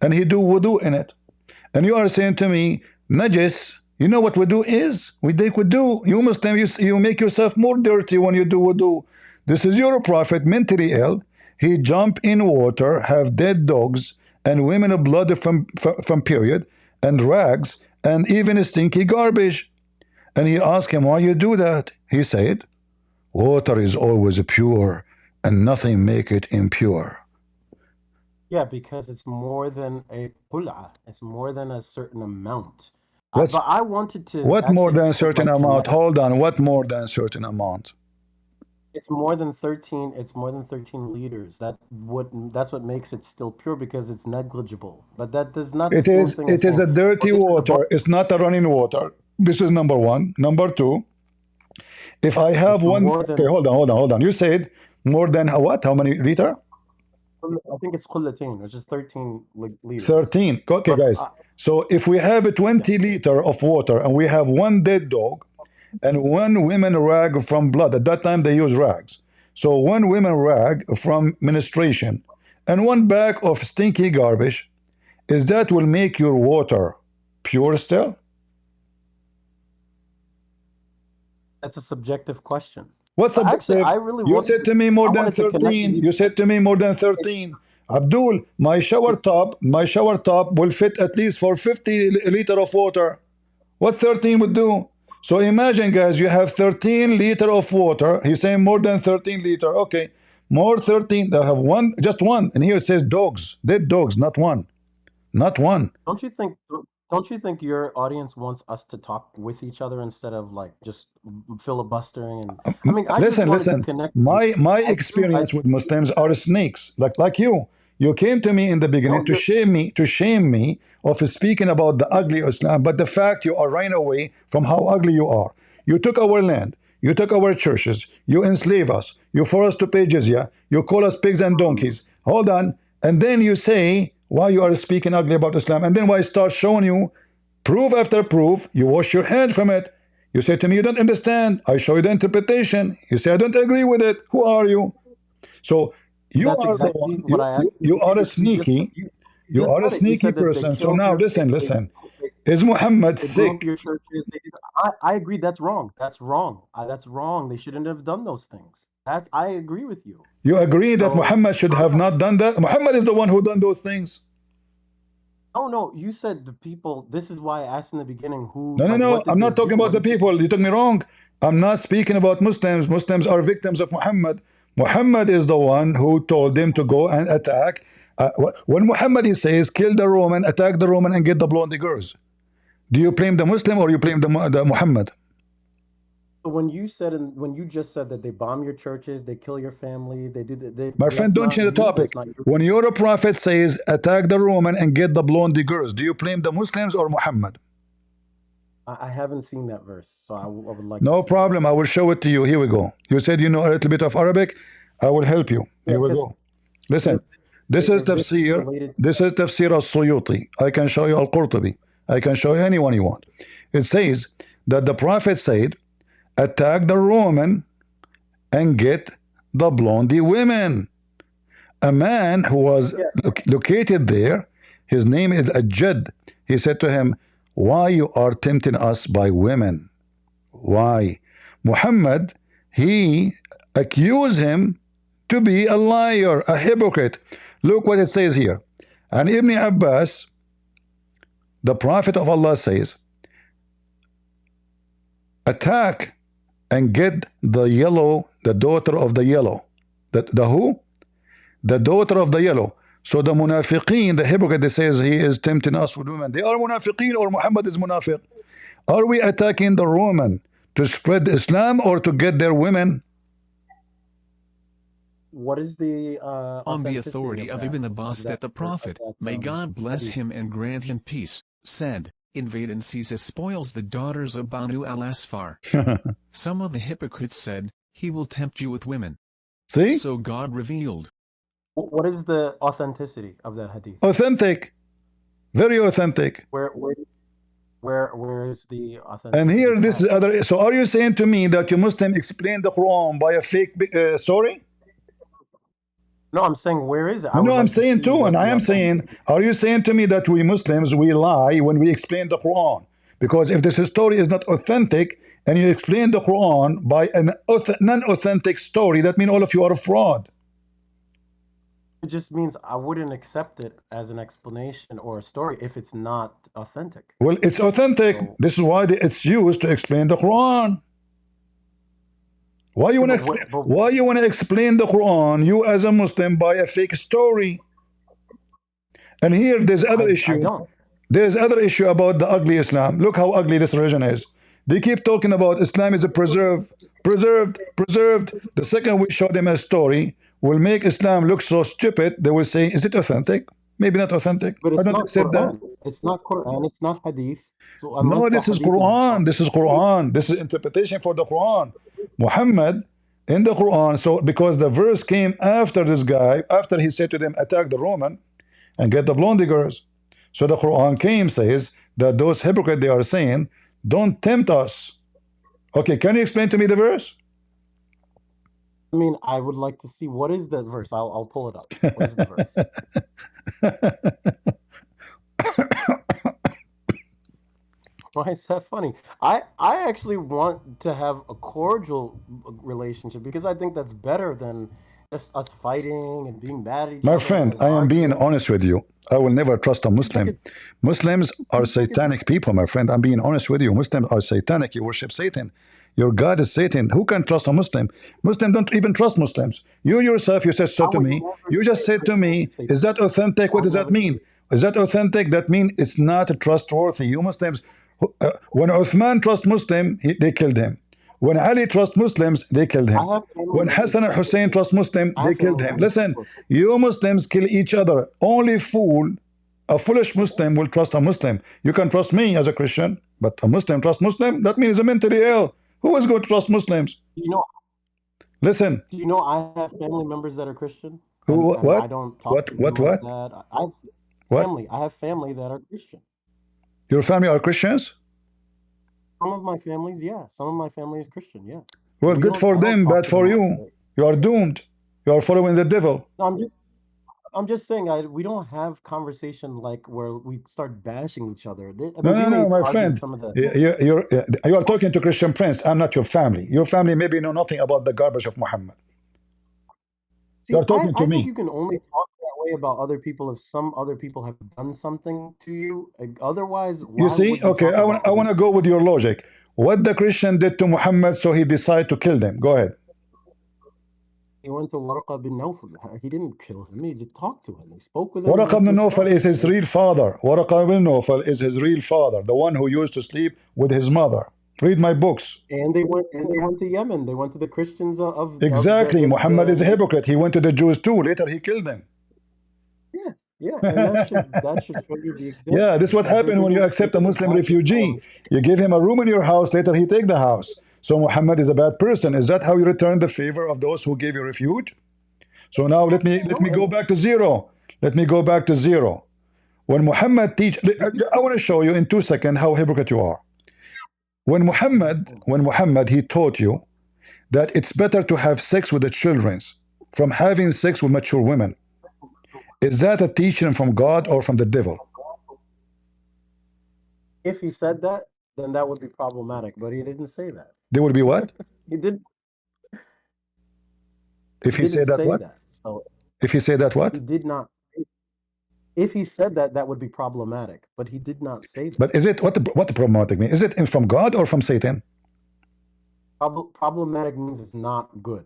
and he do wudu in it. And you are saying to me, najis, you know what wudu is? We take wudu. You Muslim, you make yourself more dirty when you do wudu. This is your prophet mentally ill. He jump in water, have dead dogs and women blood from period and rags and even stinky garbage. And he asked him, why you do that? He said, water is always pure and nothing make it impure. Yeah, because it's more than a qul'ah. It's more than a certain amount. Let's, But I wanted to what more actually than a certain like amount? connect. Hold on. What more than a certain amount? It's more than 13. It's more than 13 liters. That's what makes it still pure because it's negligible. But that is not the same thing as It is saying, a dirty well, this is water. It's not a running water. This is number one. Number two, if I have it's one, more okay, than. hold on. You said more than what? How many liter? I think it's qullatain, which is 13 liters. 13. Okay, But guys. So if we have a 20 liter of water and we have one dead dog and one women rag from blood, at that time they use rags. So one women rag from menstruation and one bag of stinky garbage, is that will make your water pure still? that's a subjective question. What's But actually, subjective? I really You wanted said to me more I than wanted to connect 13. these. You said to me more than 13. Abdul, my shower top will fit at least for 50 liter of water. What 13 would do? So imagine, guys, you have 13 liter of water. He's saying more than 13 liter. Okay, more 13. They have one, just one. And here it says dogs, dead dogs, not one. Not one. Don't you think your audience wants us to talk with each other instead of like just filibustering? And I mean, I just wanted to connect. My experience with Muslims are snakes, like you. You came to me in the beginning No, to shame me of speaking about the ugly Islam, but the fact you are running away from how ugly you are. You took our land, you took our churches, you enslave us, you force us to pay jizya, you call us pigs and donkeys. Hold on, and then you say why you are speaking ugly about Islam, and then when I start showing you proof after proof, you wash your hand from it. You say to me, you don't understand. I show you the interpretation. You say, I don't agree with it. Who are you? So you That's are the exactly one, what I asked you are a you just sneaky, you just are a said it. You sneaky said that they person. So killed now your listen. Is Muhammad they blew up sick? your churches. I agree. That's wrong. That's wrong. That's wrong. They shouldn't have done those things. I agree with you. You agree that So Muhammad should have not done that? Muhammad is the one who done those things. no. You said the people. This is why I asked in the beginning who. No. What did I'm they not talking do? about the people. You took me wrong. I'm not speaking about Muslims. Muslims are victims of Muhammad. Muhammad is the one who told them to go and attack. When Muhammad he says, kill the Roman, attack the Roman, and get the blonde girls. Do you blame the Muslim or you blame the Muhammad? When you just said that they bomb your churches, they kill your family, they do. My friend, don't change the topic. When your prophet says, attack the Roman and get the blonde girls, do you blame the Muslims or Muhammad? I haven't seen that verse, so I would like. No problem. I will show it to you. Here we go. You said you know a little bit of Arabic. I will help you. Here we go. Listen. This is tafsir. This is tafsir al-Suyuti. I can show you al-Qurtubi. I can show you anyone you want. It says that the prophet said, attack the Roman and get the blondie women. A man who was located there, his name is Ajad. He said to him, why you are tempting us by women? Why? Muhammad, he accused him to be a liar, a hypocrite. Look what it says here. And Ibn Abbas, the Prophet of Allah says, attack and get the yellow, the daughter of the yellow. The who? The daughter of the yellow. So the munafiqeen, the hypocrite, they says he is tempting us with women. They are munafiqeen or Muhammad is munafiq. Are we attacking the Roman to spread Islam or to get their women? What is the on the authority of Ibn Abbas that the Prophet, may God bless him and grant him peace, said, invade and seize as spoils the daughters of Banu al-Asfar. Some of the hypocrites said, he will tempt you with women. See? So God revealed. What is the authenticity of that hadith? Authentic. Very authentic. Where is the authenticity? And here this is other. So are you saying to me that you Muslim explain the Quran by a fake story? No, I'm saying where is it? No, I'm saying too, and I am saying, are you saying to me that we Muslims, we lie when we explain the Quran? Because if this story is not authentic, and you explain the Quran by an non-authentic story, that means all of you are a fraud. It just means I wouldn't accept it as an explanation or a story if it's not authentic. Well, it's authentic. So, this is why it's used to explain the Quran. Why you want to explain the Quran, you as a Muslim, by a fake story? And here there's other issue. There's other issue about the ugly Islam. Look how ugly this religion is. They keep talking about Islam is a preserved. The second we show them a story will make Islam look so stupid, they will say, is it authentic? Maybe not authentic. But it's I don't not accept Quran. that. It's not Quran. It's not hadith. So no, this is Quran. This is Quran. This is interpretation for the Quran. Muhammad in the Quran. So because the verse came after this guy, after he said to them, attack the Roman and get the blonde girls. So the Quran came, says that those hypocrites, they are saying, don't tempt us. Okay, can you explain to me the verse? I mean, I would like to see what is the verse. I'll pull it up. What is the verse? Why is that funny? I actually want to have a cordial relationship because I think that's better than just us fighting and being mad at each other. My friend, I am being honest with you. I will never trust a Muslim. Muslims are satanic people, my friend. I'm being honest with you. Muslims are satanic. You worship Satan. Your God is Satan. Who can trust a Muslim? Muslims don't even trust Muslims. You yourself, you said so to me. You just said to me, is that authentic? What does that mean? Is that authentic? That means it's not trustworthy. You Muslims, when Uthman trusts Muslim, they killed him. When Ali trusts Muslims, they killed him. When Hassan and Hussein trust Muslim, they killed him. Listen, you Muslims kill each other. Only a foolish Muslim will trust a Muslim. You can trust me as a Christian, but a Muslim trust Muslim, that means he's mentally ill. Who is going to trust Muslims? Listen. Do you know I have family members that are Christian? Who? What? I don't talk to what? that. I have family that are Christian. Your family are Christians? Some of my families, yeah. Some of my family is Christian, yeah. Well, good for them, bad for you. You are doomed. You are following the devil. No, I'm just saying we don't have conversation like where we start bashing each other. No, my friend. You are talking to Christian Prince. I'm not your family. Your family maybe know nothing about the garbage of Muhammad. See, You're talking to I me. think you can only talk that way about other people if some other people have done something to you. Otherwise, You see, okay, I want to go with your logic. What the Christian did to Muhammad, so he decided to kill them. Go ahead. He went to Warqa bin Nawfal. He didn't kill him. He just talked to him. He spoke with him. Warqa bin Nawfal is his real father. Warqa bin Nawfal is his real father, the one who used to sleep with his mother. Read my books. And they went to Yemen. They went to the Christians of exactly. Muhammad is a hypocrite. He went to the Jews too. Later he killed them. Yeah, and that should show you the example. Yeah, this is what happened when you accept a Muslim refugee. You give him a room in your house, later he take the house. So Muhammad is a bad person. Is that how you return the favor of those who gave you refuge? So now let me go back to zero. Let me go back to zero. When Muhammad I want to show you in 2 seconds how hypocrite you are. When Muhammad he taught you that it's better to have sex with the children from having sex with mature women. Is that a teaching from God or from the devil? If he said that, then that would be problematic, but he didn't say that. There would be what? He did. If he said that what? If he said that what? He did not. If he said that, that would be problematic, but he did not say that. But is it what the problematic mean? Is it from God or from Satan? Problematic means it's not good.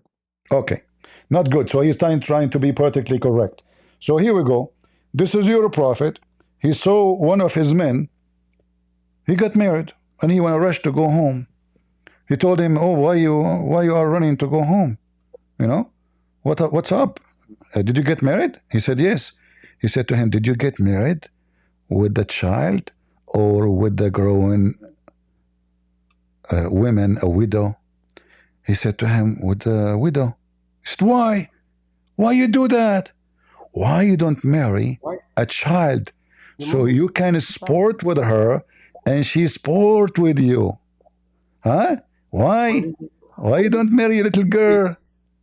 Okay, not good. So he's trying to be politically correct. So here we go. This is your prophet. He saw one of his men. He got married, and he went to rush to go home. He told him, "Oh, why you are running to go home? You know, what's up? Did you get married?" He said, "Yes." He said to him, "Did you get married with the child or with the growing women, a widow?" He said to him, "With the widow." He said, "Why? Why you do that? Why you don't marry a child so you can sport with her and she sport with you? Huh? Why? Why you don't marry a little girl?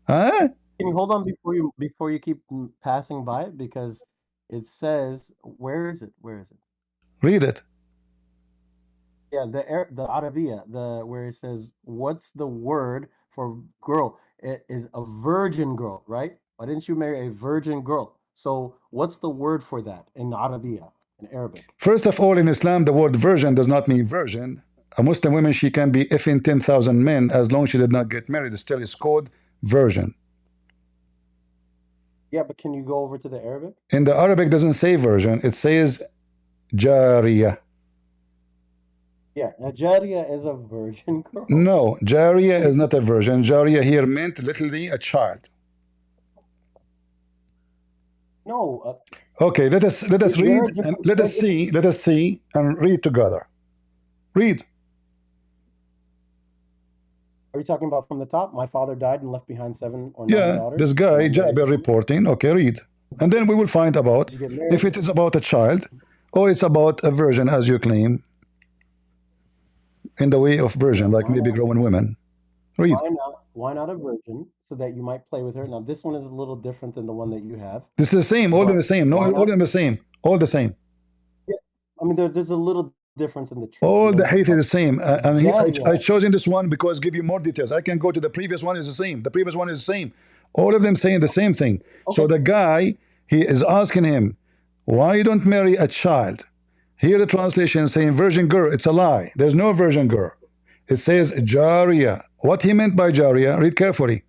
Huh?" Can you hold on before you keep passing by it? Because it says, where is it? Where is it? Read it. Yeah, the Arabiya, where it says, what's the word for girl? It is a virgin girl, right? Why didn't you marry a virgin girl? So what's the word for that in Arabiya, in Arabic? First of all, in Islam, the word virgin does not mean virgin. A Muslim woman, she can be effing 10,000 men as long as she did not get married. It still is called virgin. Yeah, but can you go over to the Arabic? In the Arabic, doesn't say virgin. It says jariya. Yeah, a jariya is a virgin girl. No, jariya is not a virgin. Jariya here meant literally a child. No. Okay, let us read and let us see and read together. Read. Are you talking about from the top? My father died and left behind 7 or 9 daughters. This guy Jabir reporting. Okay, read, and then we will find about if it is about a child or it's about a virgin, as you claim, in the way of virgin, like maybe growing women. Read. Why not a virgin, so that you might play with her? Now, this one is a little different than the one that you have. This is the same, all the same. No, all the same, all the same. Yeah, I mean, there's a little difference in the truth. All the hadith is the same. And here I chosen this one because give you more details. I can go to the previous one, is the same. The previous one is the same. All of them saying the same thing. Okay. So the guy, he is asking him, why you don't marry a child? Here the translation saying virgin girl. It's a lie. There's no virgin girl. It says jariya. What he meant by jariya, read carefully.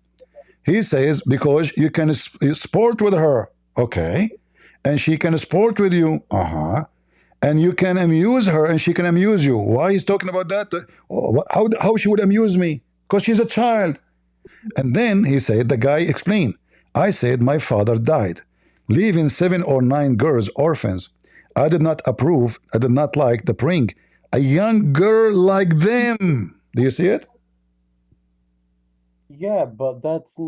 He says because you can sport with her. Okay. And she can sport with you. And you can amuse her and she can amuse you. Why he's talking about that? How she would amuse me? Because she's a child. And then he said, the guy explained, I said my father died, leaving 7 or 9 girls orphans. I did not approve, I did not like the bring a young girl like them. Do you see it? Yeah, but that's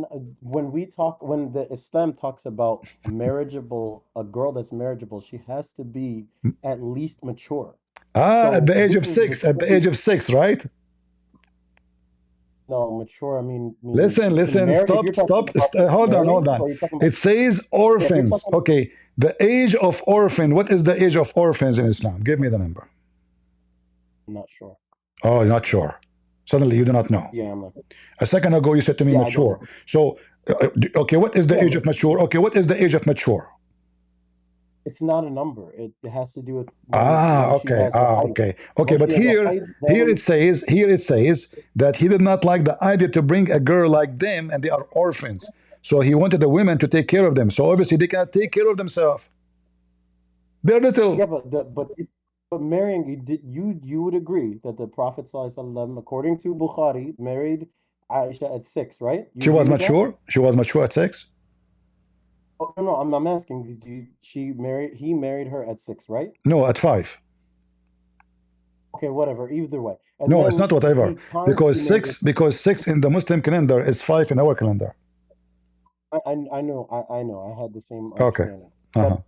when the Islam talks about marriageable, a girl that's marriageable, she has to be at least mature. Ah, So at the age this of is 6, at the age of 6, right? no mature. I mean Listen, to listen, marry. If you're stop, talking stop. about Hold on, marrying, hold on. or you're talking about It says yeah, if you're orphans. talking Okay, the age of orphan. What is the age of orphans in Islam? Give me the number. I'm not sure. Oh, you're not sure. Suddenly you do not know. Yeah, I'm not. A second ago you said to me Yeah, I don't mature. know. So, okay, what is the Yeah, age of mature? Okay, what is the age of mature? it's not a number. It has to do with Ah, when she okay. has her Ah, height. okay. Okay, Once but she has a here, height, here then it says that he did not like the idea to bring a girl like them, and they are orphans. So he wanted the women to take care of them. So obviously they cannot take care of themselves. They're little. yeah, but marrying you would agree that the Prophet ﷺ, according to Bukhari, married Aisha at 6, right? You She agree was with that? mature. She was mature at 6. Oh, no, I'm asking. He married her at 6, right? No, at 5. Okay, whatever. Either way, and No, it's not then whatever. he consummated. Because 6 in the Muslim calendar is 5 in our calendar. I know. I had the same Okay. understanding. Uh-huh.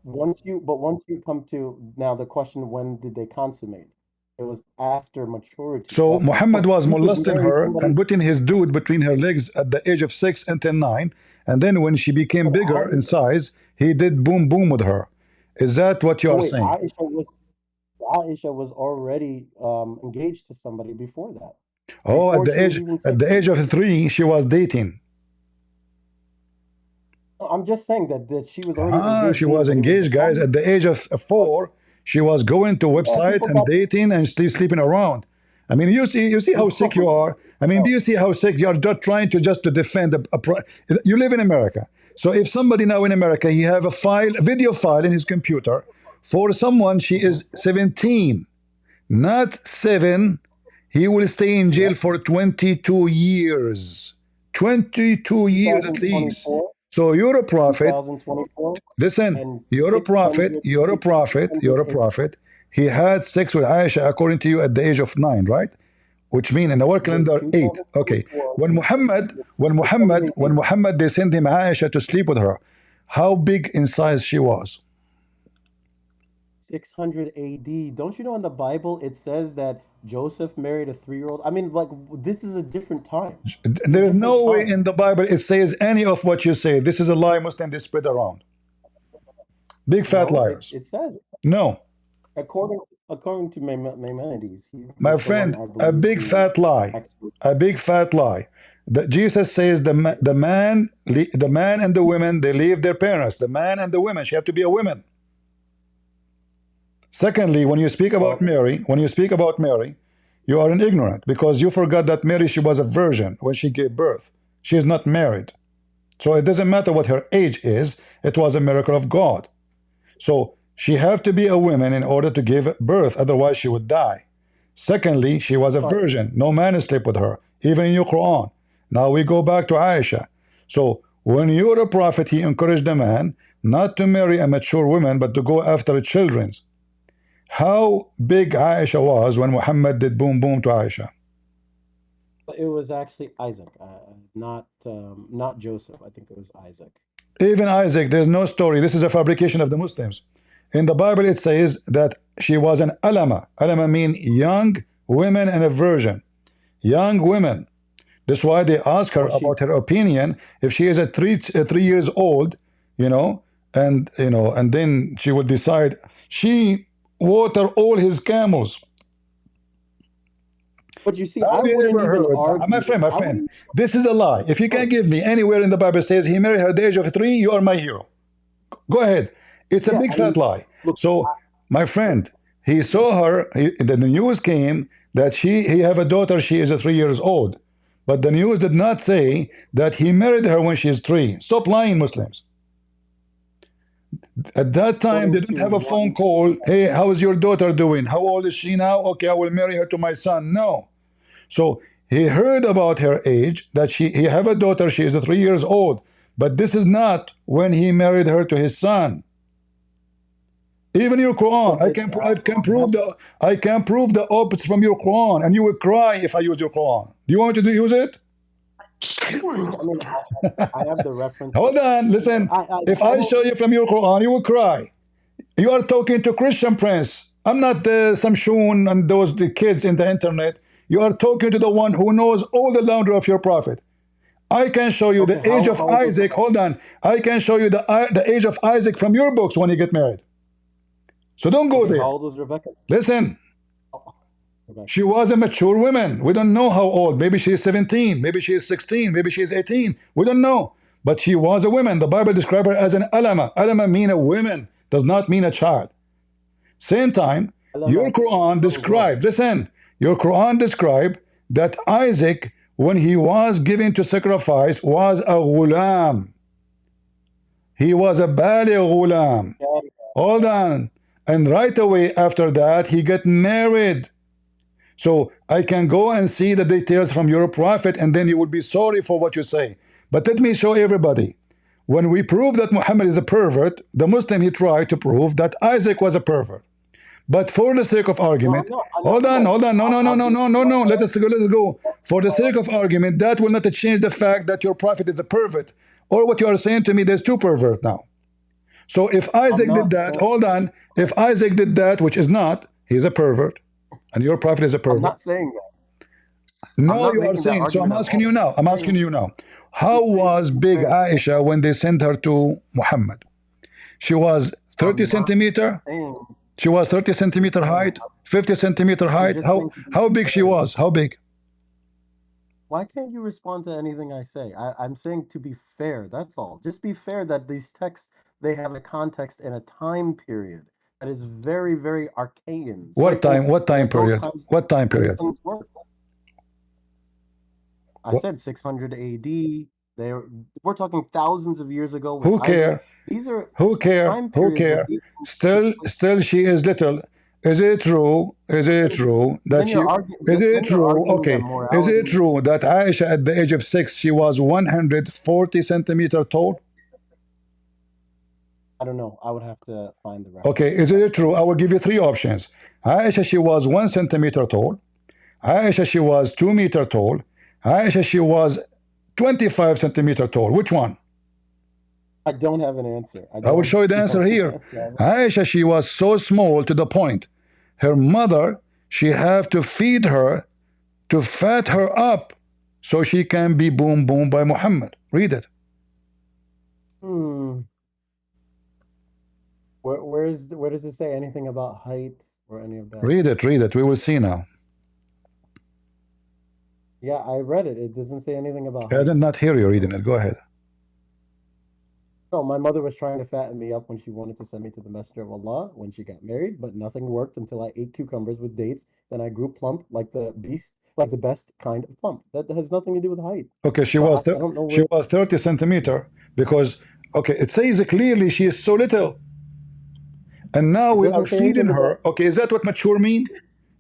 But once you come to now the question, when did they consummate? It was after maturity. So That's my Muhammad point. was You could molesting marry her somebody, and putting his dude between her legs at the age of 6 until 9, and then when she became but bigger in size, he did boom boom with her. Is that what you but are wait, saying? Aisha was already engaged to somebody before that. Oh, Before she was even 6. age of 3, she was dating. I'm just saying that she was already engaged. She was But it was engaged, guys. At the age of 4, she was going to website people and got dating and still sleeping around. I mean, you see how sick you are. I mean, do you see how sick you are? Just trying to defend you live in America. So if somebody now in America, he have a video file in his computer for someone, she is 17, not 7, he will stay in jail for 22 years. 22 years at least. 2024, So you're a prophet. 2024, Listen, and you're a prophet, 600, you're a prophet, you're a prophet. He had sex with Aisha according to you at the age of 9, right? Which means in our calendar 8. Okay. When Muhammad they sent him Aisha to sleep with her, how big in size she was? 600 AD. Don't you know in the Bible it says that Joseph married a 3-year-old? I mean, like, this is a different time. There is no way in the Bible it says any of what you say. This is a lie Muslim they spread around. Big fat No, liars. it says. No. According to Maimonides, My friend, a big fat lie. A big fat lie. Jesus says the man and the women, they leave their parents. The man and the women, she have to be a woman. Secondly, when you speak about Mary, you are an ignorant because you forgot that Mary, she was a virgin when she gave birth. She is not married. So it doesn't matter what her age is. It was a miracle of God. So she have to be a woman in order to give birth, otherwise she would die. Secondly, she was a virgin. No man slept with her, even in your Quran. Now we go back to Aisha. So when you're a prophet, he encouraged a man not to marry a mature woman, but to go after children's. How big Aisha was when Muhammad did boom boom to Aisha? It was actually Isaac, not Joseph. I think it was Isaac. Even Isaac, there's no story. This is a fabrication of the Muslims. In the Bible, it says that she was an alama. Alama mean young women and a virgin. Young women. That's why they ask her about her opinion. If she is a 3 years old, and then she will decide. She water all his camels. But you see, I wouldn't even argue. My friend, this is a lie. If you can give me anywhere in the Bible says he married her at the age of 3, you are my hero. Go ahead. It's a big fat lie. So, my friend, he saw her. The news came that he have a daughter. She is 3 years old, but the news did not say that he married her when she is 3. Stop lying, Muslims. At that time, they didn't have a phone call. Hey, how is your daughter doing? How old is she now? Okay, I will marry her to my son. No. So he heard about her age, that he have a daughter. She is 3 years old. But this is not when he married her to his son. Even your Quran, I can prove the opposite from your Quran, and you will cry if I use your Quran. Do you want me to use it? I mean, I have the reference. Hold on, listen. If I show you from your Quran, you will cry. You are talking to Christian Prince. I'm not some Shun and the kids in the internet. You are talking to the one who knows all the laundry of your prophet. I can show you the age of Isaac. Hold on. I can show you the age of Isaac from your books when you get married. So don't go there. How old was Rebecca? Listen. Rebecca. She was a mature woman. We don't know how old. Maybe she is 17. Maybe she is 16. Maybe she is 18. We don't know. But she was a woman. The Bible describes her as an alama. Alama mean a woman. Does not mean a child. Same time, your Quran described, listen, your Quran described that Isaac, when he was given to sacrifice, was a ghulam. He was a baligh ghulam. Hold on. And right away after that, he got married. So I can go and see the details from your prophet, and then you will be sorry for what you say. But let me show everybody. When we prove that Muhammad is a pervert, the Muslim, he tried to prove that Isaac was a pervert. But for the sake of argument, hold on, no, let's go. For the sake of argument, that will not change the fact that your prophet is a pervert. Or what you are saying to me, there's two perverts now. So if Isaac did that, hold on, if Isaac did that, which is not, he's a pervert, and your prophet is a pervert. I'm not saying that. No, you are saying. So I'm asking you now. I'm asking you now. How was big Aisha when they sent her to Muhammad? She was 30 centimeter. She was 30 centimeter height, 50 centimeter height. How big she was? How big? Why can't you respond to anything I say? I'm saying to be fair. That's all. Just be fair that these texts, they have a context and a time period that is very, very arcane. What time? What time period? What time period? I said 600 AD. We're talking thousands of years ago. Who care? These are who care? Who care? Still, she is little. Is it true? Is it true that she? Is it true? Okay. Is it true that Aisha at the age of 6 she was 140 centimeter tall? I don't know. I would have to find the reference. Okay. Is it true? I will give you three options. Aisha she was 1 centimeter tall. Aisha she was 2 meter tall. Aisha she was 25 centimeter tall. Which one? I don't have an answer. I will show you the answer here. Aisha, she was so small to the point. Her mother, she have to feed her to fat her up so she can be boom boom by Muhammad. Read it. Where does it say anything about height or any of that? Read it, read it. We will see now. Yeah, I read it. It doesn't say anything about height. I did not hear you reading it. Go ahead. No, my mother was trying to fatten me up when she wanted to send me to the Messenger of Allah when she got married, but nothing worked until I ate cucumbers with dates. Then I grew plump like the beast, like the best kind of plump. That has nothing to do with height. Okay, she was 30 centimeter because it says clearly she is so little, and now we are feeding her. Okay, is that what mature mean?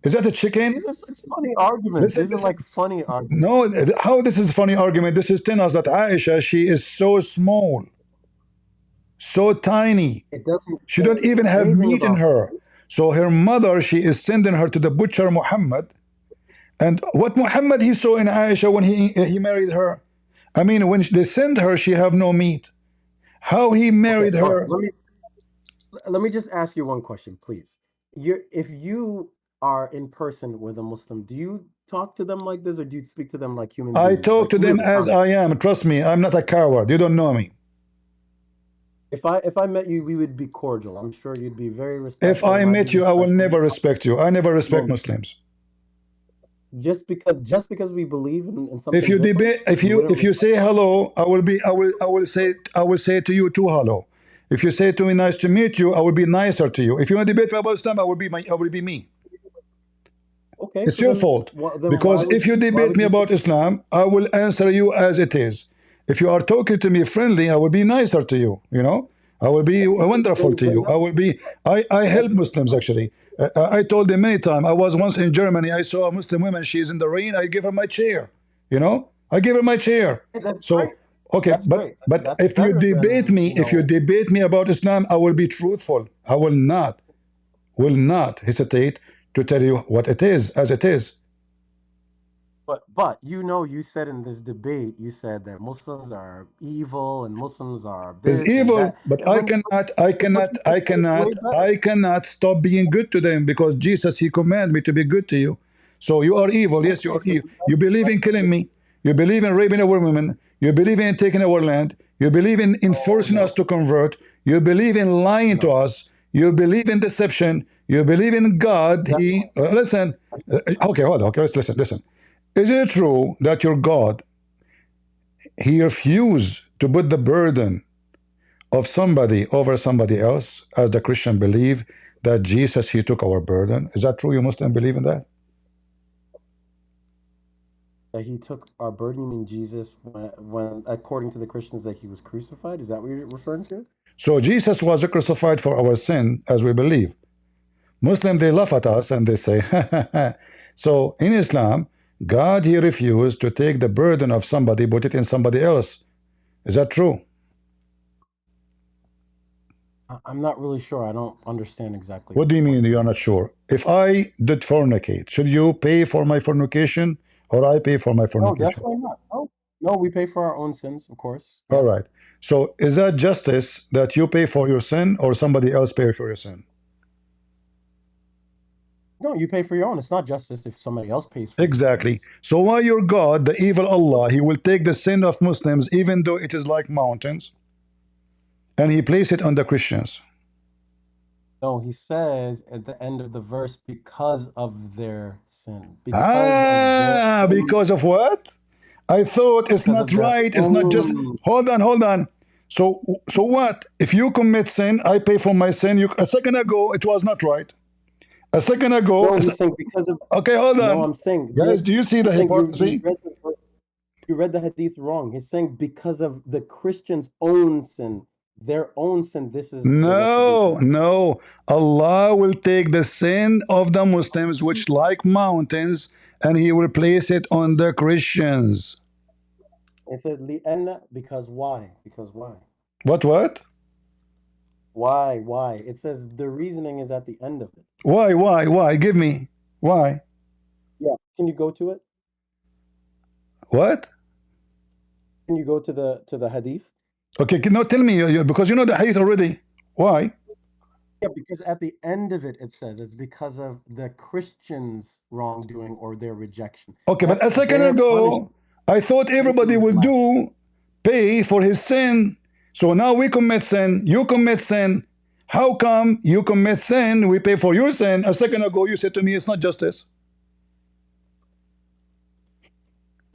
Is that a chicken? These are such funny arguments. These are like funny arguments. No, how this is funny argument? This is telling us that Aisha, she is so small, so tiny. She don't even have meat in her. So her mother, she is sending her to the butcher Muhammad. And what Muhammad he saw in Aisha when he married her? I mean, when they send her, she have no meat. How he married her? Let me just ask you one question, please. If you are in person with a Muslim, do you talk to them like this, or do you speak to them like human beings? I talk to them as I am. Trust me, I'm not a coward. You don't know me. If I met you, we would be cordial. I'm sure you'd be very respectful. If I met you, I will never respect you. I never respect Muslims. Just because we believe in something. If you debate, if you say hello, I will say to you too hello. If you say to me nice to meet you, I will be nicer to you. If you want to debate about Islam, I will be me. Okay, it's your fault. Because if you debate me about Islam, I will answer you as it is. If you are talking to me friendly, I will be nicer to you. You know, I will be wonderful to you. I help Muslims actually. I told them many times. I was once in Germany. I saw a Muslim woman. She is in the rain. I give her my chair. You know, I give her my chair. Okay, but if you debate me, if you debate me about Islam, I will be truthful. I will not hesitate to tell you what it is as it is. But you know, you said in this debate, you said that Muslims are evil and Muslims are Is this and evil, that. but And when what you just said is way better. I cannot stop being good to them because Jesus, he commanded me to be good to you. So you are evil. Yes, you Okay, are so evil. You believe in killing me. You believe in raping our women. You believe in taking our land. You believe in forcing us to convert. You believe in lying to us. You believe in deception. You believe in God. He listen. Okay, hold on. Okay, let's listen. Is it true that your God, he refused to put the burden of somebody over somebody else, as the Christian believe that Jesus, he took our burden? Is that true? You Muslim believe in that? That he took our burden, you mean Jesus, when according to the Christians, that he was crucified? Is that what you're referring to? So Jesus was crucified for our sin, as we believe. Muslim, they laugh at us and they say, so in Islam, God, he refused to take the burden of somebody, put it in somebody else. Is that true? I'm not really sure. I don't understand exactly. What do you mean you're not sure? If I did fornicate, should you pay for my fornication or I pay for my No, fornication? definitely not. No, we pay for our own sins, of course. All right. So is that justice that you pay for your sin or somebody else pay for your sin? No, you pay for your own. It's not justice if somebody else pays for Exactly. So why your God, the evil Allah, he will take the sin of Muslims even though it is like mountains and he place it on the Christians? No, he says at the end of the verse, because of their sin. Because of what? I thought it's Because not of their right. It's not just. own. Hold on. So what? If you commit sin, I pay for my sin. A second ago, it was not right. A second ago. No, he's saying because of. Okay, hold on. No, I'm saying. Guys, do you see the hypocrisy? You read the hadith wrong. He's saying because of the Christians' own sin. Their own sin. This is No. Allah will take the sin of the Muslims, which like mountains, and he will place it on the Christians. It said li'anna, because why? Because why? What? Why? It says the reasoning is at the end of it. Why? Give me. Why? Yeah. Can you go to it? What? Can you go to the hadith? Okay, now tell me, because you know the hadith already. Why? Yeah, because at the end of it, it says it's because of the Christians' wrongdoing or their rejection. Okay, but a second ago, I thought everybody would pay for his sin. So now we commit sin, you commit sin. How come you commit sin, we pay for your sin? A second ago, you said to me, it's not justice.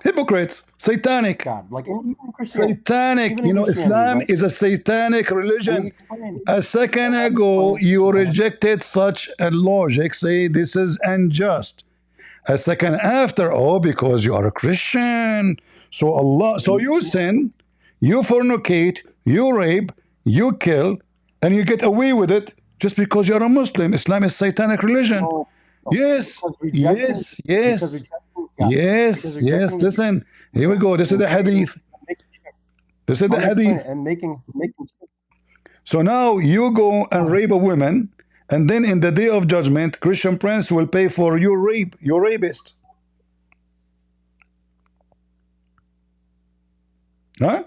Hypocrites, satanic. God, like even satanic. You know, Islam is a satanic religion. A second ago, you rejected such a logic, say this is unjust. A second after, because you are a Christian. So you sin, you fornicate, you rape, you kill, and you get away with it just because you're a Muslim. Islam is satanic religion. Yes. Listen, here we go. This is the hadith. So now you go and rape a woman, and then in the day of judgment, Christian prince will pay for your rape, your rapist. Huh?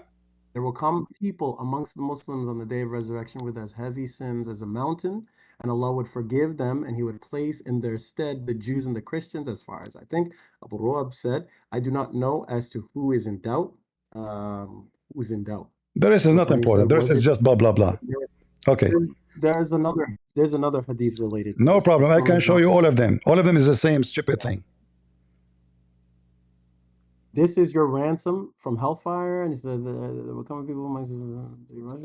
There will come people amongst the Muslims on the day of resurrection with as heavy sins as a mountain, and Allah would forgive them, and He would place in their stead the Jews and the Christians, as far as I think Abu Ruab said. I do not know as to who is in doubt. Who's in doubt? The rest is not important. The rest is just blah blah blah. Okay. There's another hadith related to no this. problem. I can show you all of them. All of them is the same stupid thing. This is your ransom from hellfire, and it says there will come people amongst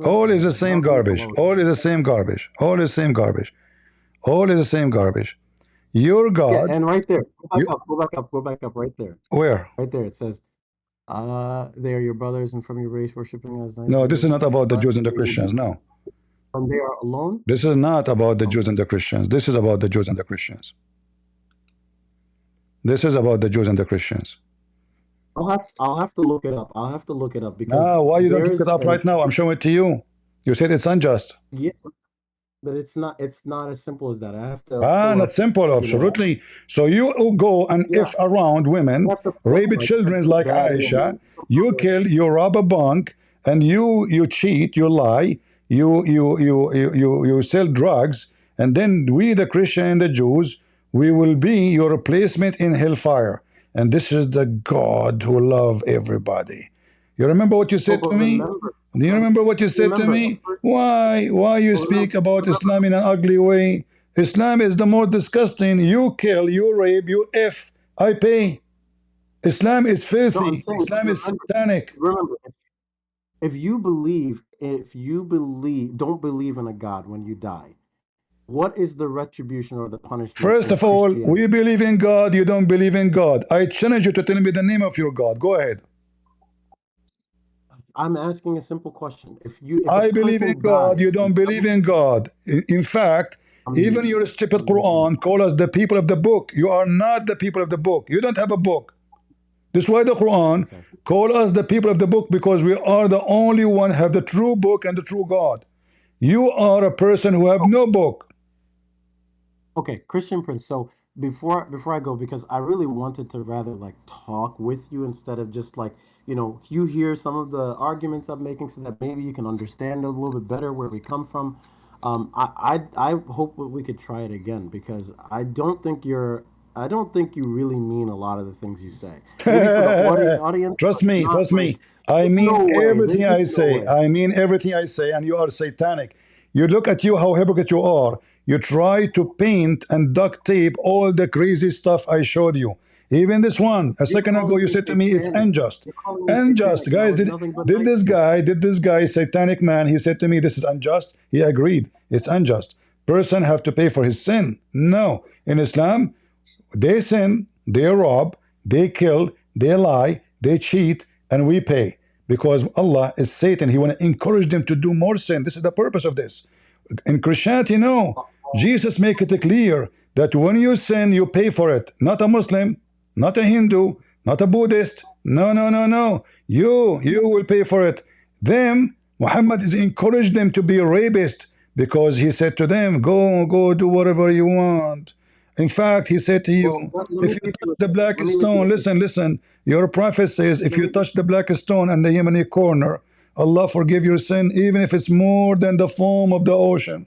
all is the same garbage. All is the same garbage. All is the same garbage. All is the same garbage. Your God. Yeah, and right there. Go back up right there. Where? Right there. It says, they are your brothers and from your race worshiping as no, this is not about the Jews and the Christians. No. From they are alone? This is not about the Jews and the Christians. This is about the Jews and the Christians. This is about the Jews and the Christians. I'll have to look it up. I'll have to look it up because why you don't look it up right now? I'm showing it to you. You said it's unjust. Yeah. but it's not as simple as that. I have to Not pull up, simple, absolutely. So you will go and yeah, if around women, have to rape like children like bad Aisha, you kill, you rob a bank, and you cheat, you lie, you sell drugs, and then we, the Christian and the Jews, we will be your replacement in hellfire. And this is the God who love everybody. You remember what you said to me? Do you remember what you said to me? Why you speak about Islam in an ugly way? Islam is the more disgusting. You kill, you rape, you F. I pay. Islam is No, filthy. I'm saying, Islam is satanic. remember, if you don't believe in a God when you die, what is the retribution or the punishment? First in of all, Christianity? we believe in God. You don't believe in God. I challenge you to tell me the name of your God. Go ahead. I'm asking a simple question. If a I believe in person God. You dies, don't believe in God. In fact, even your stupid Quran call us the people of the book. You are not the people of the book. You don't have a book. This is why the Quran call us the people of the book, because we are the only one have the true book and the true God. You are a person who have no book. Okay, Christian Prince. So before I go, because I really wanted to rather like talk with you instead of just like, you hear some of the arguments I'm making so that maybe you can understand a little bit better where we come from. I hope that we could try it again, because I don't think you really mean a lot of the things you say. Maybe for the audience, Trust but me, not trust me. like, I there's mean no way. everything There's I just no say. way. I mean everything I say, and you are satanic. You look at you, how hypocrite you are. You try to paint and duct tape all the crazy stuff I showed you. Even this one, a You're second ago, calling you me said to me it's satanic. unjust. You're calling me Unjust, satanic, and I guys. was Did, nothing but did nice this to you. guy, did this guy, satanic man, he said to me this is unjust? He agreed. It's unjust. Person have to pay for his sin. No. In Islam, they sin, they rob, they kill, they lie, they cheat, and we pay. Because Allah is Satan. He want to encourage them to do more sin. This is the purpose of this. In Christianity, no. Jesus make it clear that when you sin, you pay for it. Not a Muslim, not a Hindu, not a Buddhist. No, no, no, no. You will pay for it. Them, Muhammad is encouraged them to be rapist, because he said to them, go do whatever you want. In fact, he said to you, if you touch the black stone, listen, your prophet says, if you touch the black stone and the Yemeni corner, Allah forgive your sin, even if it's more than the foam of the ocean.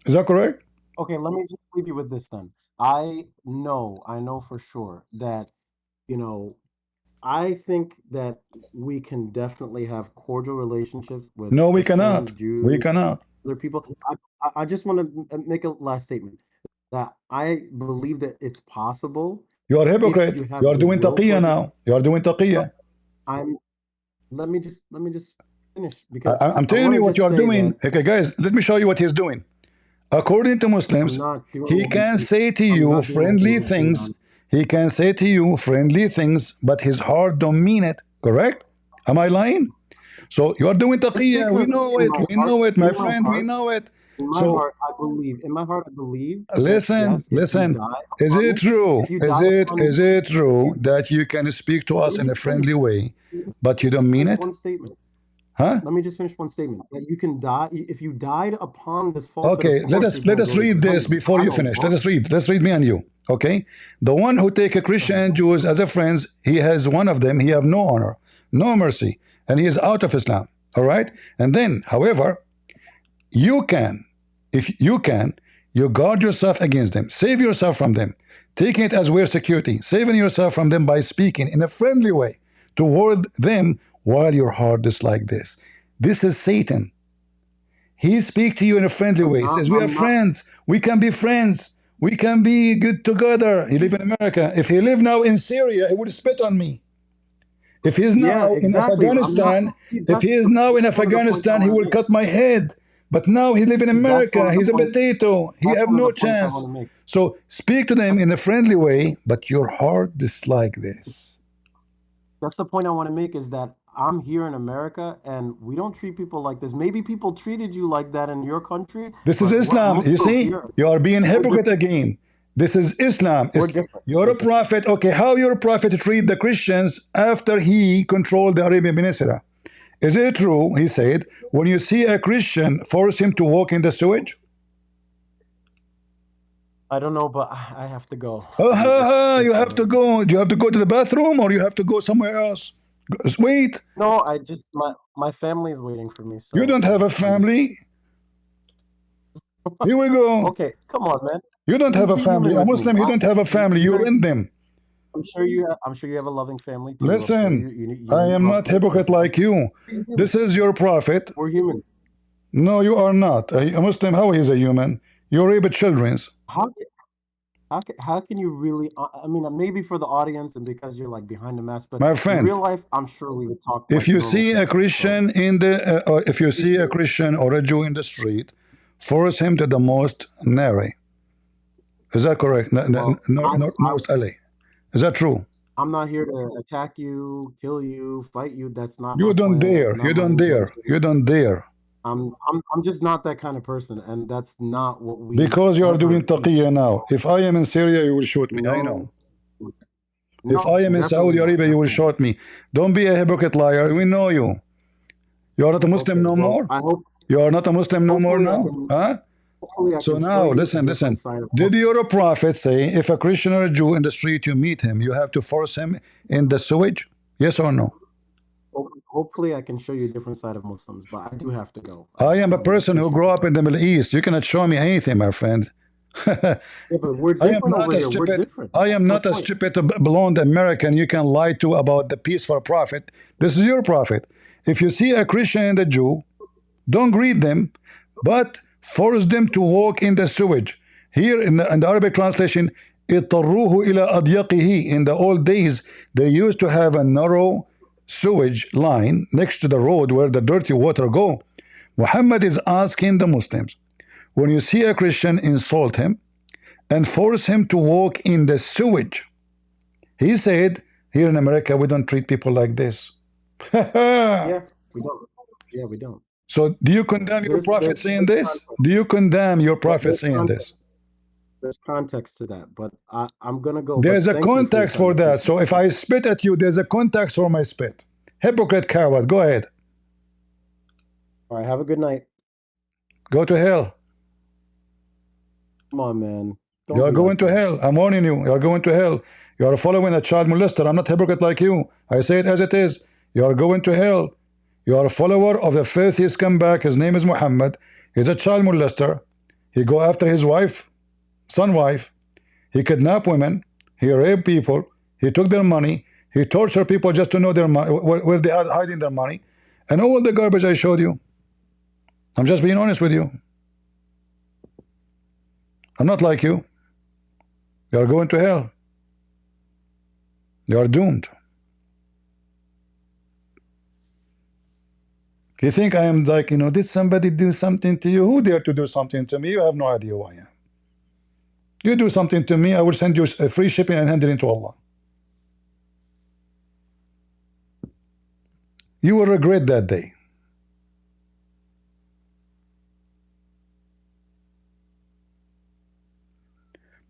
Is that correct? Okay, let me just leave you with this then. I know for sure that, I think that we can definitely have cordial relationships with No, we Christians, cannot. We Jews, cannot. other people. I just want to make a last statement that I believe that it's possible You are a if you hypocrite. You have are doing goodwill taqiyya towards it. now. You are doing taqiyya. I'm. Let me just finish, because I'm I telling want you to what you just are say doing. that Okay, guys, let me show you what he's doing. According to I'm Muslims, not doing he can anything. say to I'm you not doing friendly anything with things. He can say to you friendly things, but his heart don't mean it. Correct? Am I lying? So you are doing Just taqiyya. We because know in it. my We heart, know it, my friend. We know it. So I believe. In my heart, I believe that listen, yes, if you listen. die Is upon it it, true? if you Is die it upon is it true that you can speak to Let us me in a just finish. friendly way, but you don't mean Finish it? one statement. Huh? Let me just finish one statement. That you can die if you died upon this falsehood. Okay, Of course, you're let going to us go to read this Jahannam. before I you know finish. why. Let's read me and you. Okay, the one who take a Christian and Jews as a friends, he has one of them. He have no honor, no mercy, and he is out of Islam. All right, and then, however, you can, if you can, you guard yourself against them, save yourself from them, taking it as we're security, saving yourself from them by speaking in a friendly way toward them while your heart is like this. This is Satan. He speaks to you in a friendly way. He says, we are I'm not. friends. We can be friends. We can be good together. He live in America. If he live now in Syria, he would spit on me. If he is Yeah, now in exactly. I'm not. Afghanistan, See, if he is now in that's one of the points I Afghanistan, he want to will make. cut my head. But now he live in See, that's one America. of the He's a points. potato. He That's have one of no the points I want chance. to make. So speak to them in a friendly way, but your heart dislike this. That's the point I want to make, is that I'm here in America and we don't treat people like this. Maybe people treated you like that in your country. This is but Islam. You Muslims see, here, you are being hypocrite again. This is Islam. we're different. You're a prophet. Okay, how your prophet treat the Christians after he controlled the Arabian Peninsula? Is it true, he said, when you see a Christian, force him to walk in the sewage? I don't know, but I have to go. You have to go. Do you have to go to the bathroom or you have to go somewhere else? Wait. No, I just my family is waiting for me. So You don't have a family. Here we go. Okay, come on, man. You don't have a family. A Muslim, he don't have a family. You're in them. I'm sure you have a loving family too. Listen, I am not hypocrite like you. This is your prophet. We're human. No, you are not. A Muslim, how is a human? You rape children. How can you really? I mean, maybe for the audience and because you're like behind the mask, but My friend, in real life, I'm sure we would talk. If you see a Christian in the, or if you see a Christian or a Jew in the street, force him to the most nary. Is that correct? Most LA. Is that true? I'm not here to attack you, kill you, fight you. That's not. You don't dare. You don't dare. You don't dare. I'm just not that kind of person, and that's not what we. Because you are doing taqiyya now. If I am in Syria, you will shoot me. I know. If I am in Saudi Arabia, you will shoot me. Don't be a hypocrite liar. We know you. You are not a Muslim no more. I hope you are not a Muslim no more now. Huh? So now, listen. Did your prophet say if a Christian or a Jew in the street you meet him, you have to force him in the sewage? Yes or no? Hopefully I can show you a different side of Muslims, but I do have to go. I am a person who grew up in the Middle East. You cannot show me anything, my friend. Yeah, but we're different over here. We're different. I am not a stupid blonde American you can lie to about the peaceful prophet. This is your prophet. If you see a Christian and a Jew, don't greet them, but force them to walk in the sewage. Here in the Arabic translation, اضطروه إلى أضيقه. In the old days, they used to have a narrow sewage line next to the road where the dirty water go. Muhammad is asking the Muslims, when you see a Christian, insult him and force him to walk in the sewage. He said, here in America, we don't treat people like this. Yeah, we don't. Yeah, we don't. So do you condemn your prophet saying this? Do you condemn your prophet saying this? There's context to that, but I'm going to go. There's a context for that. So if I spit at you, there's a context for my spit. Hypocrite coward, go ahead. All right, have a good night. Go to hell. Come on, man. You are going to hell. I'm warning you. You are going to hell. You are following a child molester. I'm not hypocrite like you. I say it as it is. You are going to hell. You are a follower of a filthy scumbag. His name is Muhammad. He's a child molester. He go after his wife, son wife. He kidnapped women. He raped people. He took their money. He tortured people just to know their money, where they are hiding their money. And all the garbage I showed you. I'm just being honest with you. I'm not like you. You are going to hell. You are doomed. You think I am like, did somebody do something to you? Who dared to do something to me? You have no idea who I am. You do something to me, I will send you a free shipping and hand it into Allah. You will regret that day.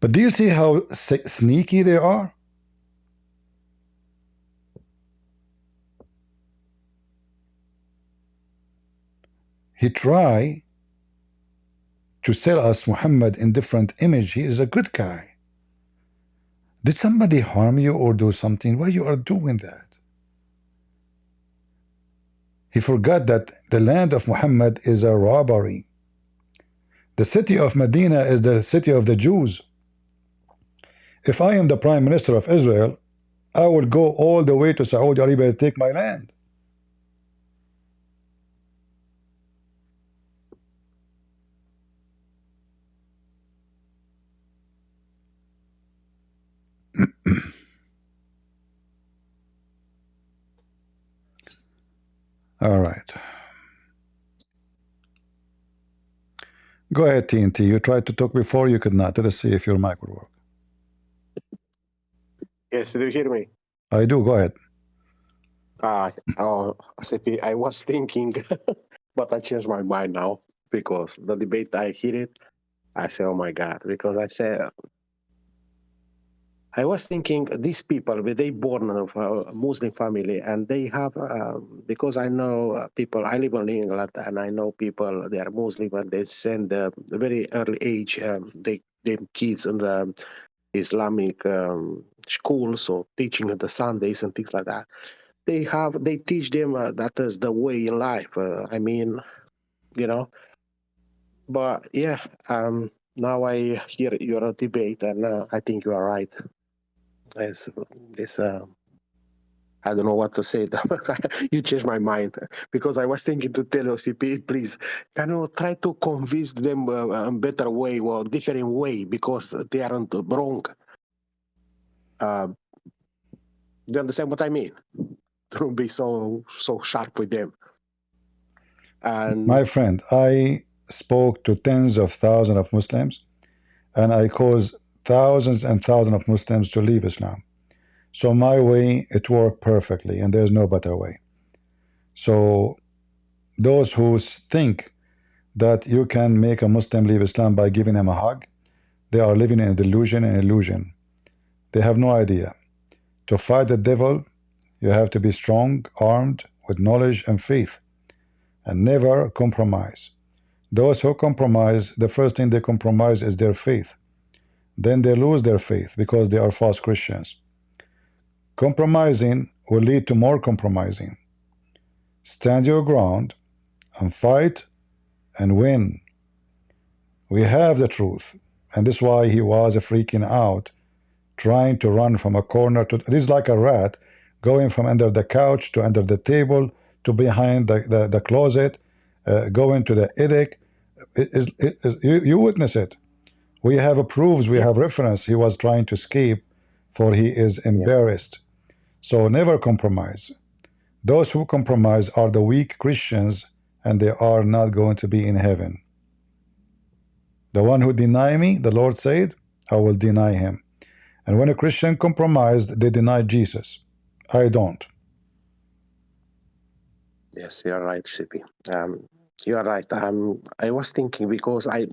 But do you see how sneaky they are? He tried to sell us Muhammad in different image. He is a good guy. Did somebody harm you or do something? Why you are doing that? He forgot that the land of Muhammad is a robbery. The city of Medina is the city of the Jews. If I am the Prime Minister of Israel, I will go all the way to Saudi Arabia to take my land. All right. Go ahead, TNT. You tried to talk before, you could not. Let us see if your mic will work. Yes, do you hear me? I do. Go ahead. CP, I was thinking, but I changed my mind now because the debate I hear it, I say, oh my God, because I was thinking these people, they born of a Muslim family, and they have, because I know people, I live in England, and I know people, they are Muslim, and they send a very early age, they them kids in the Islamic schools or teaching on the Sundays and things like that. They teach them that is the way in life. I mean, you know. But yeah, now I hear your debate, and I think you are right. This I don't know what to say. You changed my mind because I was thinking to tell OCP, please, can you try to convince them a better way or different way because they aren't wrong. Do you understand what I mean? Don't be so sharp with them. And my friend, I spoke to tens of thousands of Muslims, and I caused thousands and thousands of Muslims to leave Islam. So my way, it worked perfectly, and there's no better way. So those who think that you can make a Muslim leave Islam by giving him a hug, they are living in a delusion and illusion. They have no idea. To fight the devil, you have to be strong, armed with knowledge and faith, and never compromise. Those who compromise, the first thing they compromise is their faith. Then they lose their faith because they are false Christians. Compromising will lead to more compromising. Stand your ground and fight and win. We have the truth, and this is why he was freaking out, trying to run from a corner to. It is like a rat going from under the couch to under the table to behind the closet, going to the attic. You witness it. We have proofs, we have reference. He was trying to escape, for he is embarrassed. So never compromise. Those who compromise are the weak Christians, and they are not going to be in heaven. The one who deny me, the Lord said, I will deny him. And when a Christian compromised, they denied Jesus. I don't. yes, you're right, CP. You are right. I was thinking because I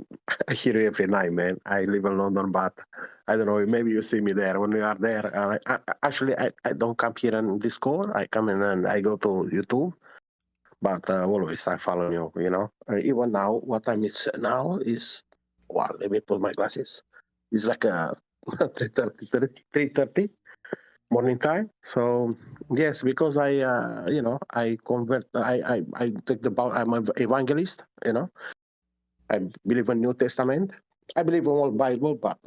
hear you every night, man. I live in London, but I don't know. Maybe you see me there. When we are there, actually, I don't come here on Discord. I come in and I go to YouTube. But always I follow you. You know, even now, what time is now is. Well, let me put my glasses. It's like a 3:30 morning time. So yes, because I I convert. I take the. I'm an evangelist. You know, I believe in New Testament. I believe in all Bible, but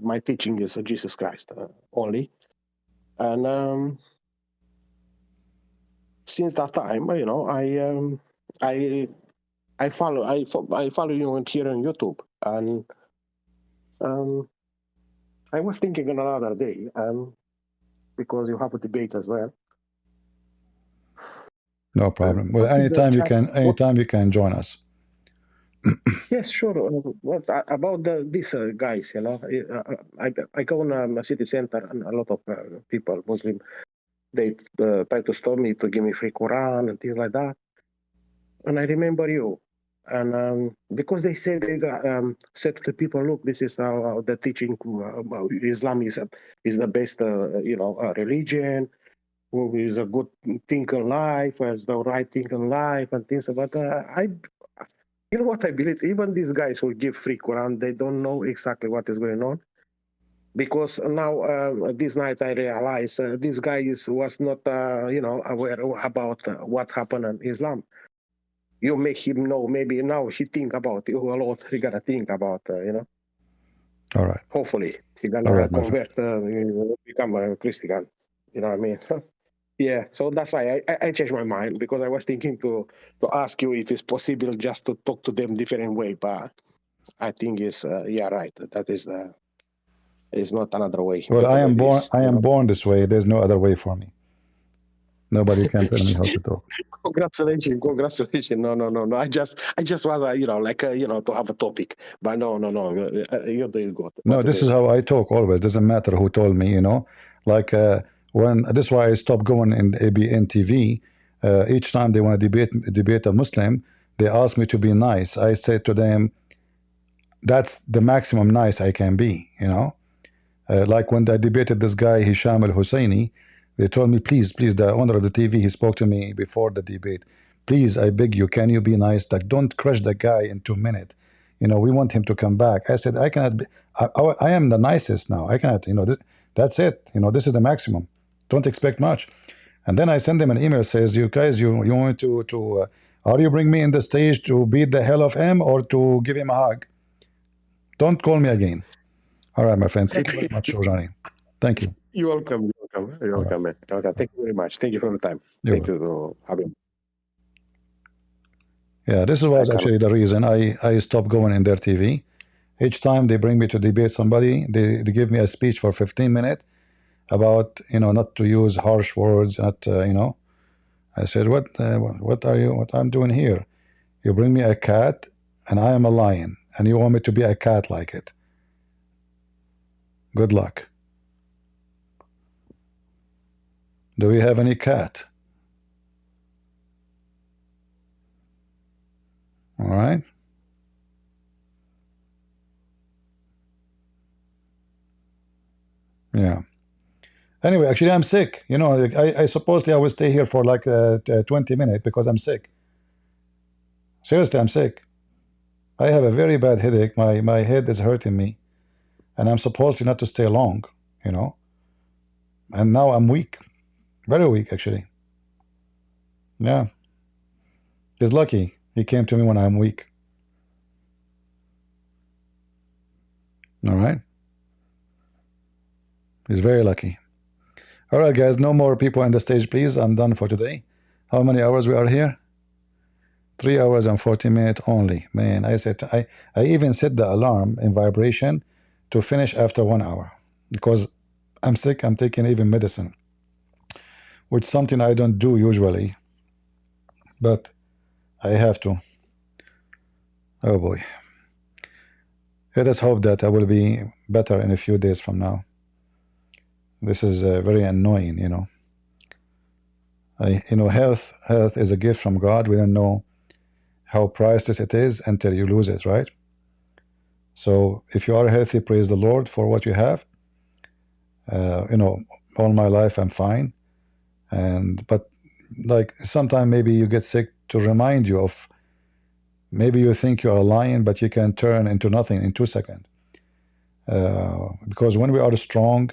my teaching is Jesus Christ only. And since that time, I follow you here on YouTube, and I was thinking on another day, because you have a debate as well. No problem. Well, anytime you can join us. Yes, sure. What about these guys? I go on a city center, and a lot of people, Muslim, they try to stop me to give me free Quran and things like that. And I remember you, and because they said they said to the people, look, this is how the teaching Islam is the best, religion. Who is a good thing in life, has the right thing in life, and things. But you know what I believe? Even these guys who give free Quran, they don't know exactly what is going on. Because now, this night, I realized this guy was not, aware about what happened in Islam. You make him know. Maybe now he think about it a lot. He gotta think about, All right. Hopefully, he gonna convert, become a Christian. You know what I mean? Yeah, so that's why I changed my mind, because I was thinking to ask you if it's possible just to talk to them different way, but I think it's right. That is not another way. Well, I am born this way. There's no other way for me. Nobody can tell me how to talk. Congratulations. No. I just was, to have a topic, but no. You're doing good. No, this is how I talk always. Doesn't matter who told me, like when this is why I stopped going in ABN TV. Each time they want to debate a Muslim, they ask me to be nice. I say to them, that's the maximum nice I can be, like when I debated this guy Hisham al-Husseini, they told me, please, the owner of the TV, he spoke to me before the debate. Please, I beg you, can you be nice? Like, don't crush the guy in 2 minutes. we want him to come back. I said, I cannot be, I am the nicest now. I cannot, that's it. This is the maximum. Don't expect much. And then I send them an email, says, you guys, you want me to or you bring me in the stage to beat the hell of him or to give him a hug. Don't call me again. All right, my friend. Thank you very much, Johnny. Thank you. You're welcome. You're welcome, man. Okay, thank you very much. Thank you for the time. Thank you, Habib. Yeah, this was actually the reason I stopped going in their TV. Each time they bring me to debate somebody, they give me a speech for 15 minutes about, not to use harsh words, not, I said, what I'm doing here? You bring me a cat and I am a lion and you want me to be a cat like it. Good luck. Do we have any cat? All right. Yeah. Anyway, actually, I'm sick. I supposedly I will stay here for like 20 minutes because I'm sick. Seriously, I'm sick. I have a very bad headache. My head is hurting me, and I'm supposed not to stay long. And now I'm weak, very weak actually. Yeah. He's lucky he came to me when I'm weak. All right. He's very lucky. All right, guys, no more people on the stage, please. I'm done for today. How many hours we are here? 3 hours and 40 minutes only. Man, I even set the alarm in vibration to finish after 1 hour because I'm sick. I'm taking even medicine, which is something I don't do usually, but I have to. Oh boy. Let us hope that I will be better in a few days from now. This is very annoying, health is a gift from God. We don't know how priceless it is until you lose it, right? So if you are healthy, praise the Lord for what you have. All my life I'm fine, but like sometimes maybe you get sick to remind you of. Maybe you think you're a lion, but you can turn into nothing in 2 seconds. Because when we are strong,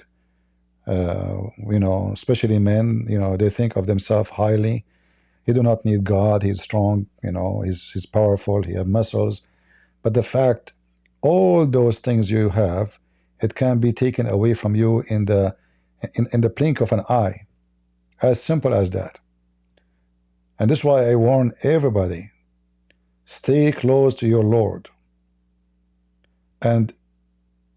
especially men, they think of themselves highly. He do not need God. He's strong. He's powerful. He have muscles. But the fact, all those things you have, it can be taken away from you in the blink of an eye. As simple as that. And this is why I warn everybody. Stay close to your Lord. And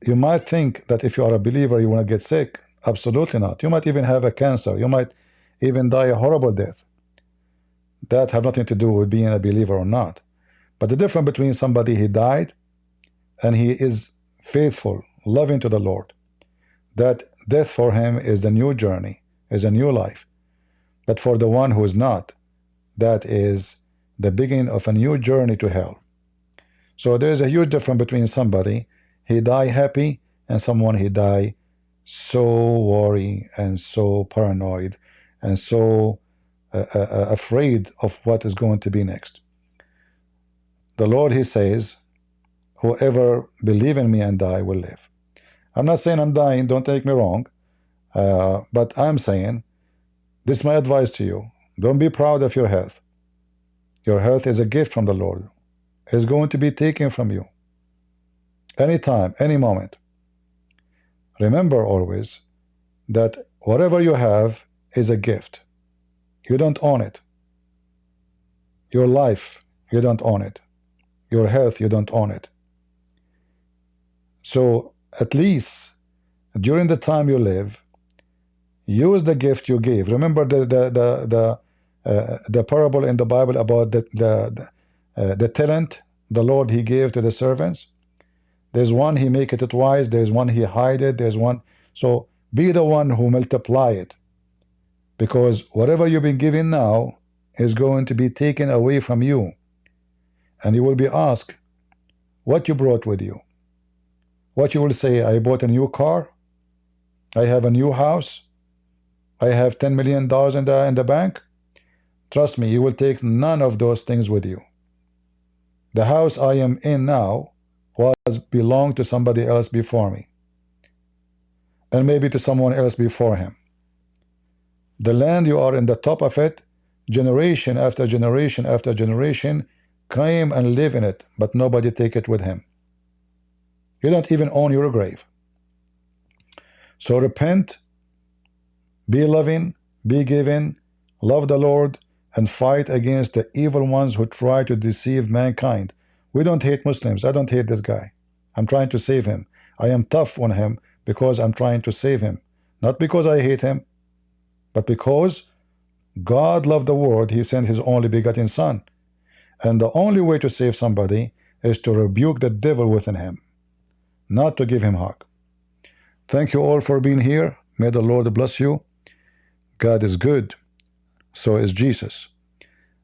you might think that if you are a believer, you want to get sick. Absolutely not. You might even have a cancer. You might even die a horrible death. That have nothing to do with being a believer or not. But the difference between somebody he died and he is faithful, loving to the Lord, that death for him is the new journey, is a new life. But for the one who is not, that is the beginning of a new journey to hell. So there is a huge difference between somebody he die happy and someone he die so worried and so paranoid and so afraid of what is going to be next. The Lord, he says, whoever believe in me and die will live. I'm not saying I'm dying, don't take me wrong, but I'm saying this is my advice to you. Don't be proud of your health. Your health is a gift from the Lord. It's going to be taken from you anytime, any moment. Remember always that whatever you have is a gift. You don't own it. Your life, you don't own it. Your health, you don't own it. So at least during the time you live, use the gift you gave. Remember the parable in the Bible about the talent the Lord he gave to the servants. There's one he make it wise, there's one he hide it, there's one. So be the one who multiply it, because whatever you've been given now is going to be taken away from you, and you will be asked what you brought with you. What you will say, I bought a new car, I have a new house, I have $10 million in the bank. Trust me, you will take none of those things with you. The house I am in now was belonged to somebody else before me, and maybe to someone else before him. The land, you are in the top of it, generation after generation after generation came and live in it, but nobody take it with him. You don't even own your grave. So repent, be loving, be giving, love the Lord, and fight against the evil ones who try to deceive mankind. We don't hate Muslims. I don't hate this guy. I'm trying to save him. I am tough on him because I'm trying to save him. Not because I hate him, but because God loved the world. He sent his only begotten Son. And the only way to save somebody is to rebuke the devil within him, not to give him a hug. Thank you all for being here. May the Lord bless you. God is good. So is Jesus.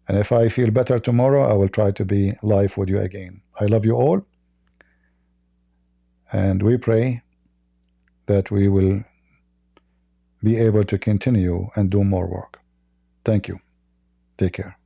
And if I feel better tomorrow, I will try to be live with you again. I love you all. And we pray that we will be able to continue and do more work. Thank you. Take care.